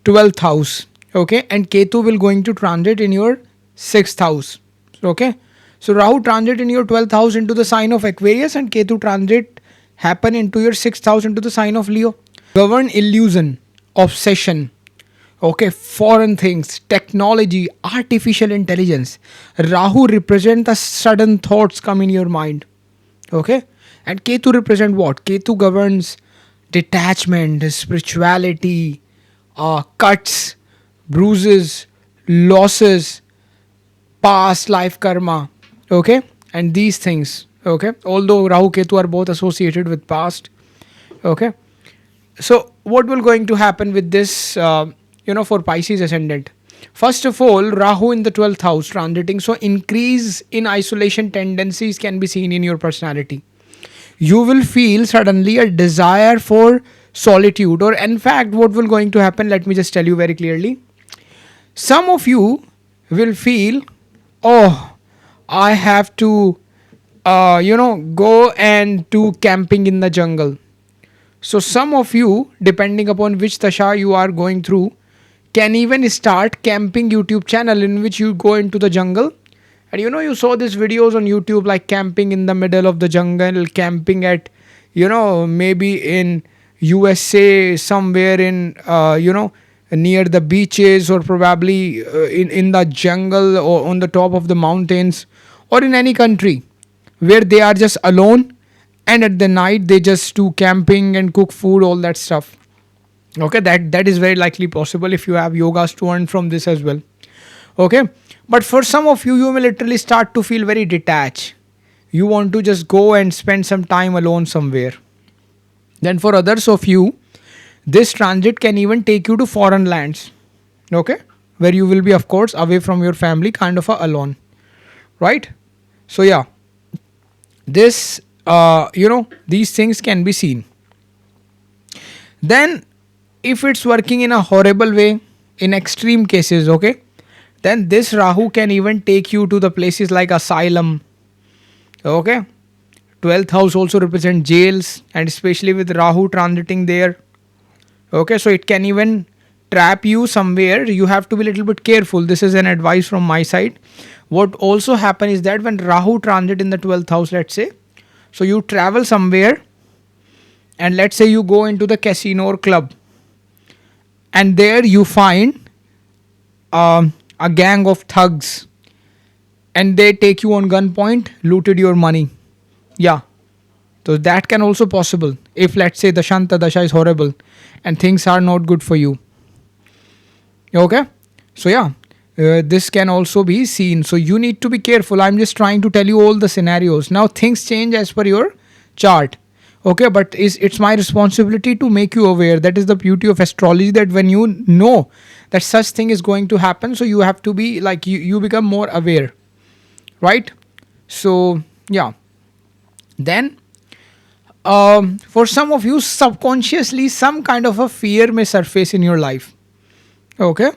12th house, okay, and Ketu will going to transit in your 6th house. Okay, so Rahu transit in your 12th house into the sign of Aquarius, and Ketu transit happen into your 6th house into the sign of Leo. Govern illusion, obsession, okay, foreign things, technology, artificial intelligence. Rahu represent the sudden thoughts come in your mind. Okay, and Ketu represent what? Ketu governs detachment, spirituality, cuts, bruises, losses, past life karma. Okay, and these things. Okay, although Rahu Ketu are both associated with past. Okay, so what will going to happen with this? For Pisces ascendant. First of all, Rahu in the 12th house transiting, so increase in isolation tendencies can be seen in your personality. You will feel suddenly a desire for solitude, or in fact what will going to happen, let me just tell you very clearly. Some of you will feel, oh, I have to go and do camping in the jungle. So some of you, depending upon which tasha you are going through, can even start camping YouTube channel in which you go into the jungle. And you saw these videos on YouTube like camping in the middle of the jungle, camping at, maybe in USA, somewhere in, near the beaches, or probably in the jungle or on the top of the mountains, or in any country where they are just alone, and at the night they just do camping and cook food, all that stuff. Okay, that is very likely possible if you have yogas to earn from this as well. Okay, but for some of you, you will literally start to feel very detached. You want to just go and spend some time alone somewhere. Then for others of you, this transit can even take you to foreign lands, okay, where you will be, of course, away from your family, kind of alone, right? So yeah, this these things can be seen. Then if it's working in a horrible way, in extreme cases, okay, then this Rahu can even take you to the places like asylum, okay. 12th house also represent jails, and especially with Rahu transiting there, okay, so it can even trap you somewhere. You have to be a little bit careful. This is an advice from my side. What also happen is that when Rahu transit in the 12th house, let's say, so you travel somewhere, and let's say you go into the casino or club, and there you find a gang of thugs, and they take you on gunpoint, looted your money. Yeah, so that can also possible if, let's say, the Shanta Dasha is horrible and things are not good for you. Okay, so yeah, this can also be seen. So you need to be careful. I'm just trying to tell you all the scenarios. Now things change as per your chart. Okay, but it's my responsibility to make you aware. That is the beauty of astrology, that when you know that such thing is going to happen, so you have to be like, you become more aware, right? So yeah, then for some of you, subconsciously some kind of a fear may surface in your life, okay.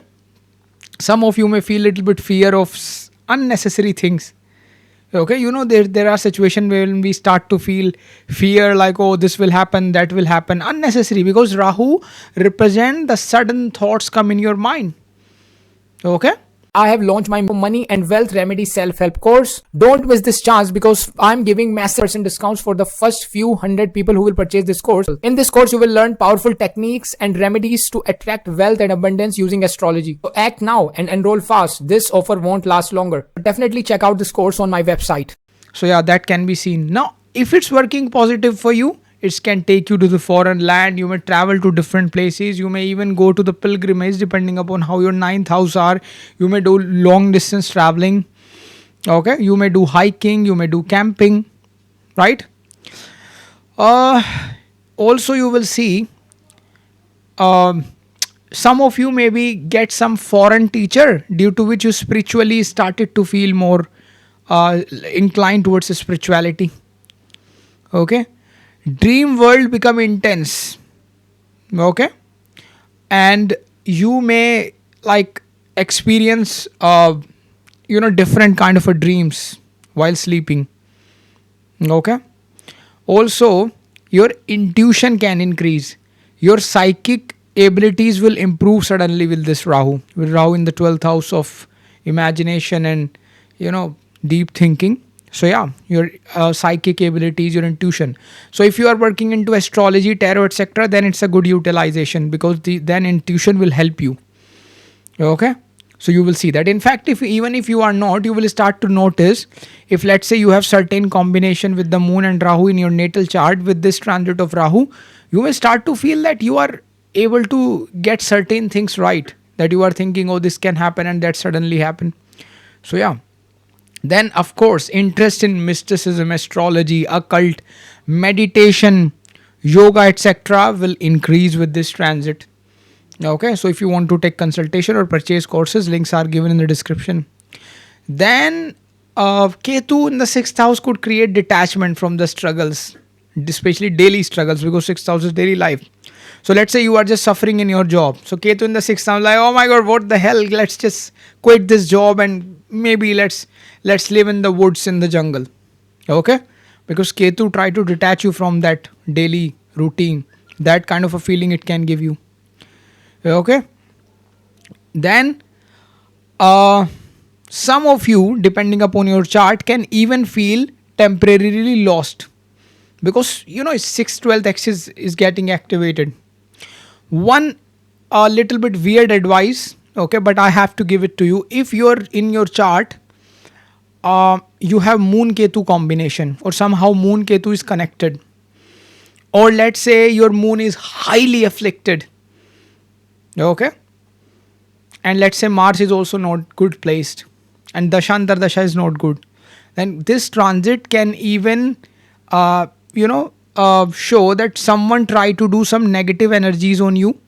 Some of you may feel a little bit fear of unnecessary things, okay. There are situations where we start to feel fear, like, oh, this will happen, that will happen, unnecessary, because Rahu represent the sudden thoughts come in your mind, okay. I have launched my money and wealth remedy self-help course. Don't miss this chance, because I'm giving massive % discounts for the first few hundred people who will purchase this course. In this course, you will learn powerful techniques and remedies to attract wealth and abundance using astrology. So act now and enroll fast. This offer won't last longer. Definitely check out this course on my website. So yeah, that can be seen. Now, if it's working positive for you, it can take you to the foreign land. You may travel to different places. You may even go to the pilgrimage, depending upon how your 9th house are. You may do long distance traveling, okay. You may do hiking, you may do camping, right? Also you will see some of you maybe get some foreign teacher, due to which you spiritually started to feel more inclined towards spirituality, okay. Dream world become intense, okay, and you may like experience different kind of a dreams while sleeping, okay. Also your intuition can increase. Your psychic abilities will improve suddenly with this Rahu, in the 12th house of imagination and deep thinking. So yeah, your psychic abilities, your intuition. So if you are working into astrology, tarot, etc., then it's a good utilization, because then intuition will help you, okay. So you will see that. In fact, even if you are not, you will start to notice, if let's say you have certain combination with the moon and Rahu in your natal chart, with this transit of Rahu, you may start to feel that you are able to get certain things right, that you are thinking, oh, this can happen, and that suddenly happen. So yeah. Then of course, interest in mysticism, astrology, occult, meditation, yoga, etc. will increase with this transit. Okay, so if you want to take consultation or purchase courses, links are given in the description. Then Ketu in the 6th house could create detachment from the struggles, especially daily struggles, because 6th house is daily life. So let's say you are just suffering in your job. So Ketu in the 6th house, like, oh my god, what the hell? Let's just quit this job and maybe let's live in the woods, in the jungle. Okay? Because Ketu try to detach you from that daily routine. That kind of a feeling it can give you. Okay? Then some of you, depending upon your chart, can even feel temporarily lost, because 6-12 axis is getting activated. One little bit weird advice, okay, but I have to give it to you. If you're in your chart, you have moon Ketu combination, or somehow moon Ketu is connected, or let's say your moon is highly afflicted, okay, and let's say Mars is also not good placed, and Dasha is not good, then this transit can even show that someone try to do some negative energies on you,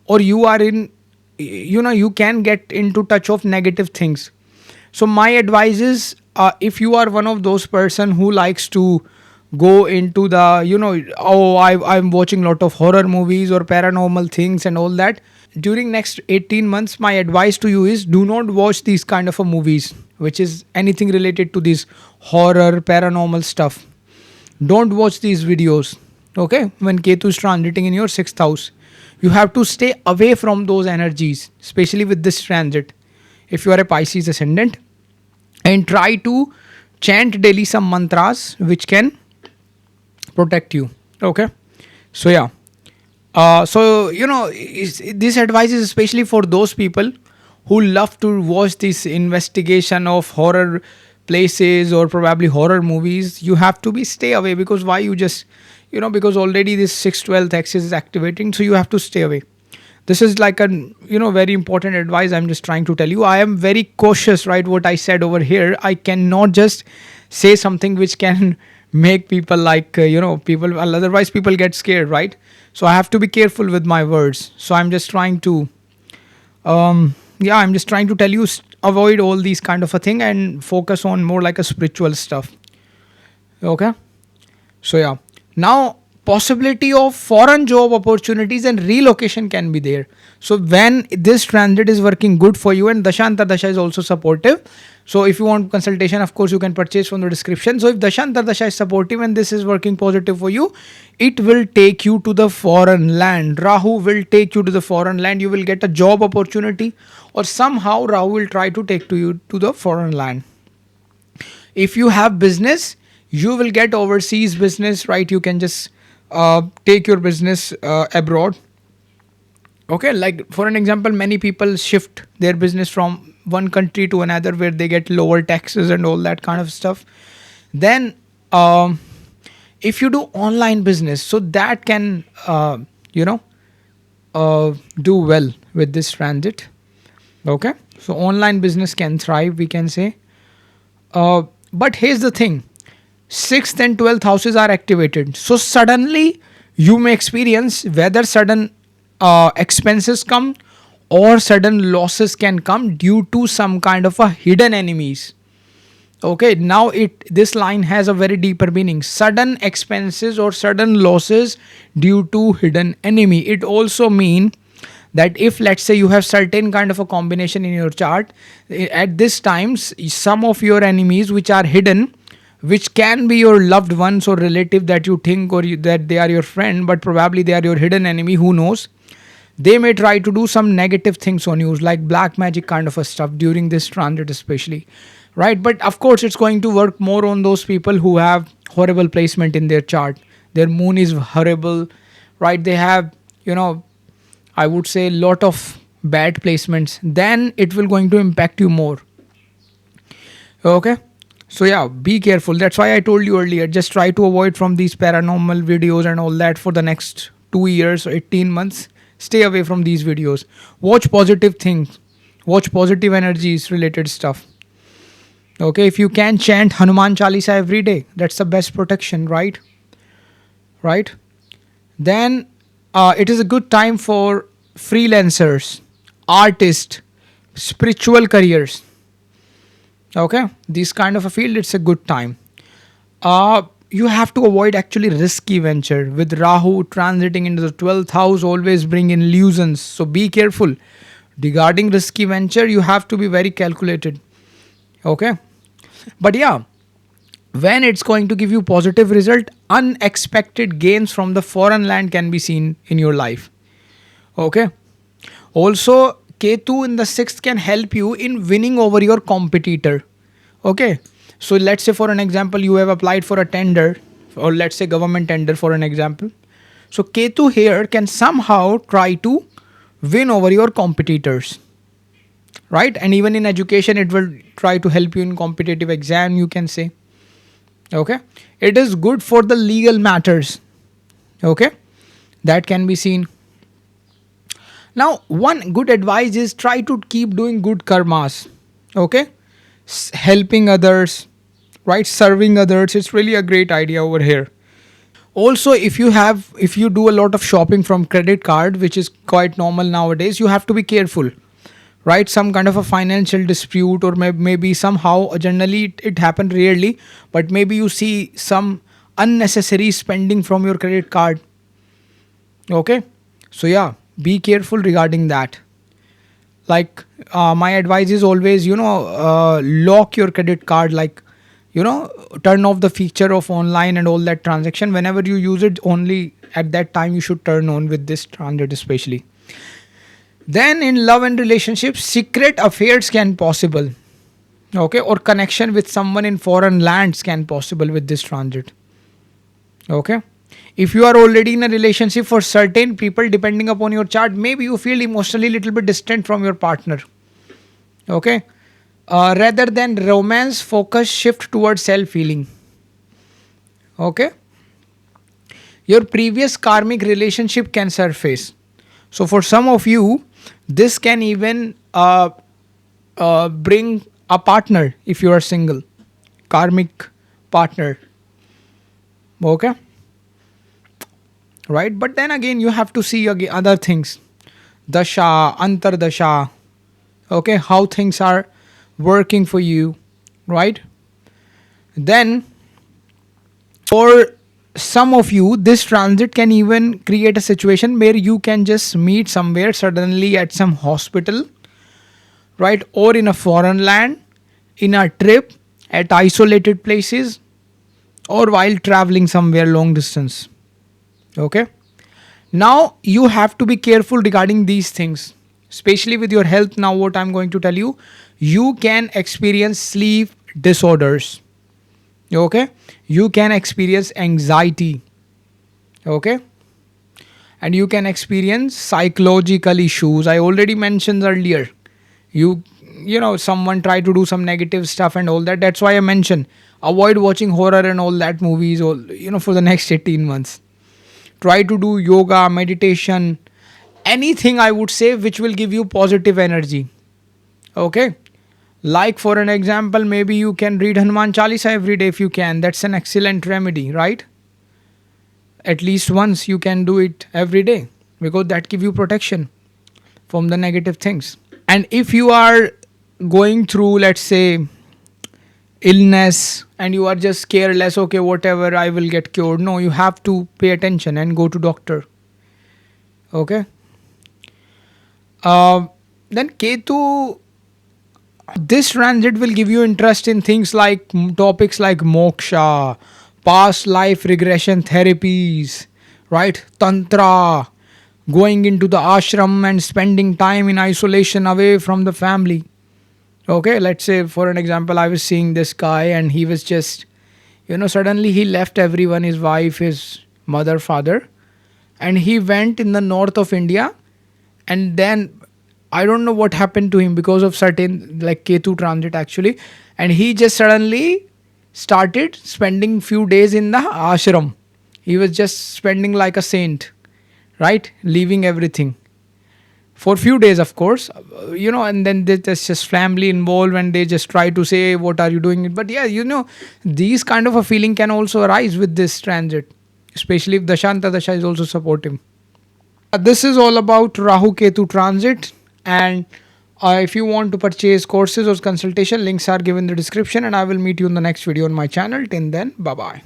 or you are in, you can get into touch of negative things. So my advice is, if you are one of those person who likes to go into the, I'm watching a lot of horror movies or paranormal things and all that, during next 18 months my advice to you is, do not watch these kind of a movies which is anything related to this horror paranormal stuff. Don't watch these videos. Okay, when Ketu is transiting in your 6th house, you have to stay away from those energies, especially with this transit. If you are a Pisces ascendant, and try to chant daily some mantras which can protect you. Okay, so yeah, this advice is especially for those people who love to watch this investigation of horror places or probably horror movies. You have to be stay away, because why? You just, because already this 612th axis is activating, so you have to stay away. This is like a, very important advice I'm just trying to tell you. I am very cautious, right? What I said over here, I cannot just say something which can make people like, people, otherwise people get scared, right? So I have to be careful with my words. So I'm just trying to, I'm just trying to tell you, avoid all these kind of a thing and focus on more like a spiritual stuff. Okay, so yeah, now possibility of foreign job opportunities and relocation can be there. So when this transit is working good for you, and Dashanta Dasha is also supportive, so if you want consultation, of course you can purchase from the description. So if Dashanta Dasha is supportive and this is working positive for you, it will take you to the foreign land. Rahu will take you to the foreign land. You will get a job opportunity, or somehow Rahu will try to take to you to the foreign land. If you have business, you will get overseas business, right? You can just take your business abroad. Okay, like for an example, many people shift their business from one country to another where they get lower taxes and all that kind of stuff. Then if you do online business, so that can do well with this transit. Okay, so online business can thrive, we can say. But here's the thing, 6th and 12th houses are activated. So suddenly you may experience whether sudden expenses come or sudden losses can come due to some kind of a hidden enemies. Okay, now this line has a very deeper meaning. Sudden expenses or sudden losses due to hidden enemy. It also mean that if, let's say, you have certain kind of a combination in your chart, at this times some of your enemies which are hidden, which can be your loved ones or relative that you think that they are your friend, but probably they are your hidden enemy, who knows. They may try to do some negative things on you, like black magic kind of a stuff during this transit especially, right? But of course it's going to work more on those people who have horrible placement in their chart. Their moon is horrible, right? They have, I would say, lot of bad placements. Then it will going to impact you more. Okay, so yeah, be careful. That's why I told you earlier, just try to avoid from these paranormal videos and all that for the next 2 years or 18 months. Stay away from these videos. Watch positive things. Watch positive energies related stuff. Okay, if you can chant Hanuman Chalisa every day, that's the best protection, right? Right? Then it is a good time for freelancers, artists, spiritual careers. Okay, this kind of a field, it's a good time. You have to avoid actually risky venture. With Rahu transiting into the 12th house, always bring in illusions. So be careful. Regarding risky venture, you have to be very calculated. Okay, but yeah, when it's going to give you positive result, unexpected gains from the foreign land can be seen in your life. Okay, also Ketu in the 6th can help you in winning over your competitor. Okay, so let's say for an example, you have applied for a tender, or let's say government tender for an example. So Ketu here can somehow try to win over your competitors, right? And even in education, it will try to help you in competitive exam, you can say. Okay, it is good for the legal matters. Okay, that can be seen. Now, one good advice is try to keep doing good karmas. Okay, helping others, right? Serving others. It's really a great idea over here. Also, if you do a lot of shopping from credit card, which is quite normal nowadays, you have to be careful, right? Some kind of a financial dispute, or maybe somehow, generally it happened rarely, but maybe you see some unnecessary spending from your credit card. Okay, so yeah, be careful regarding that. Like, my advice is always, lock your credit card, like, turn off the feature of online and all that transaction. Whenever you use it, only at that time you should turn on with this transit especially. Then in love and relationships, secret affairs can possible. Okay, or connection with someone in foreign lands can possible with this transit. Okay, if you are already in a relationship, for certain people, depending upon your chart, maybe you feel emotionally little bit distant from your partner. Okay, rather than romance, focus shift towards self healing. Okay, your previous karmic relationship can surface. So for some of you, this can even bring a partner if you are single, karmic partner. Okay, right? But then again, you have to see again other things, dasha, antardasha. Okay, how things are working for you, right? Then for some of you, this transit can even create a situation where you can just meet somewhere suddenly at some hospital, right? Or in a foreign land, in a trip, at isolated places, or while traveling somewhere long distance. Okay, now you have to be careful regarding these things, especially with your health. Now what I'm going to tell you, you can experience sleep disorders. Okay, you can experience anxiety. Okay, and you can experience psychological issues. I already mentioned earlier, someone try to do some negative stuff and all that. That's why I mentioned, avoid watching horror and all that movies, all for the next 18 months. Try to do yoga, meditation, anything, I would say, which will give you positive energy. Okay, like for an example, maybe you can read Hanuman Chalisa every day if you can. That's an excellent remedy, right? At least once you can do it every day, because that give you protection from the negative things. And if you are going through, let's say, illness, and you are just careless, okay, whatever, I will get cured. No, you have to pay attention and go to doctor. Okay, then Ketu, this transit will give you interest in things like topics like moksha, past life regression therapies, right? Tantra, going into the ashram and spending time in isolation away from the family. Okay, let's say for an example, I was seeing this guy and he was just, suddenly he left everyone, his wife, his mother, father, and he went in the north of India. And then I don't know what happened to him because of certain, like Ketu transit actually, and he just suddenly started spending few days in the ashram. He was just spending like a saint, right? Leaving everything for few days, of course, and then there's just family involved and they just try to say, what are you doing? But yeah, these kind of a feeling can also arise with this transit, especially if Dashanta Dasha is also supportive. This is all about Rahu Ketu transit. And if you want to purchase courses or consultation, links are given in the description, and I will meet you in the next video on my channel. Till then, bye bye.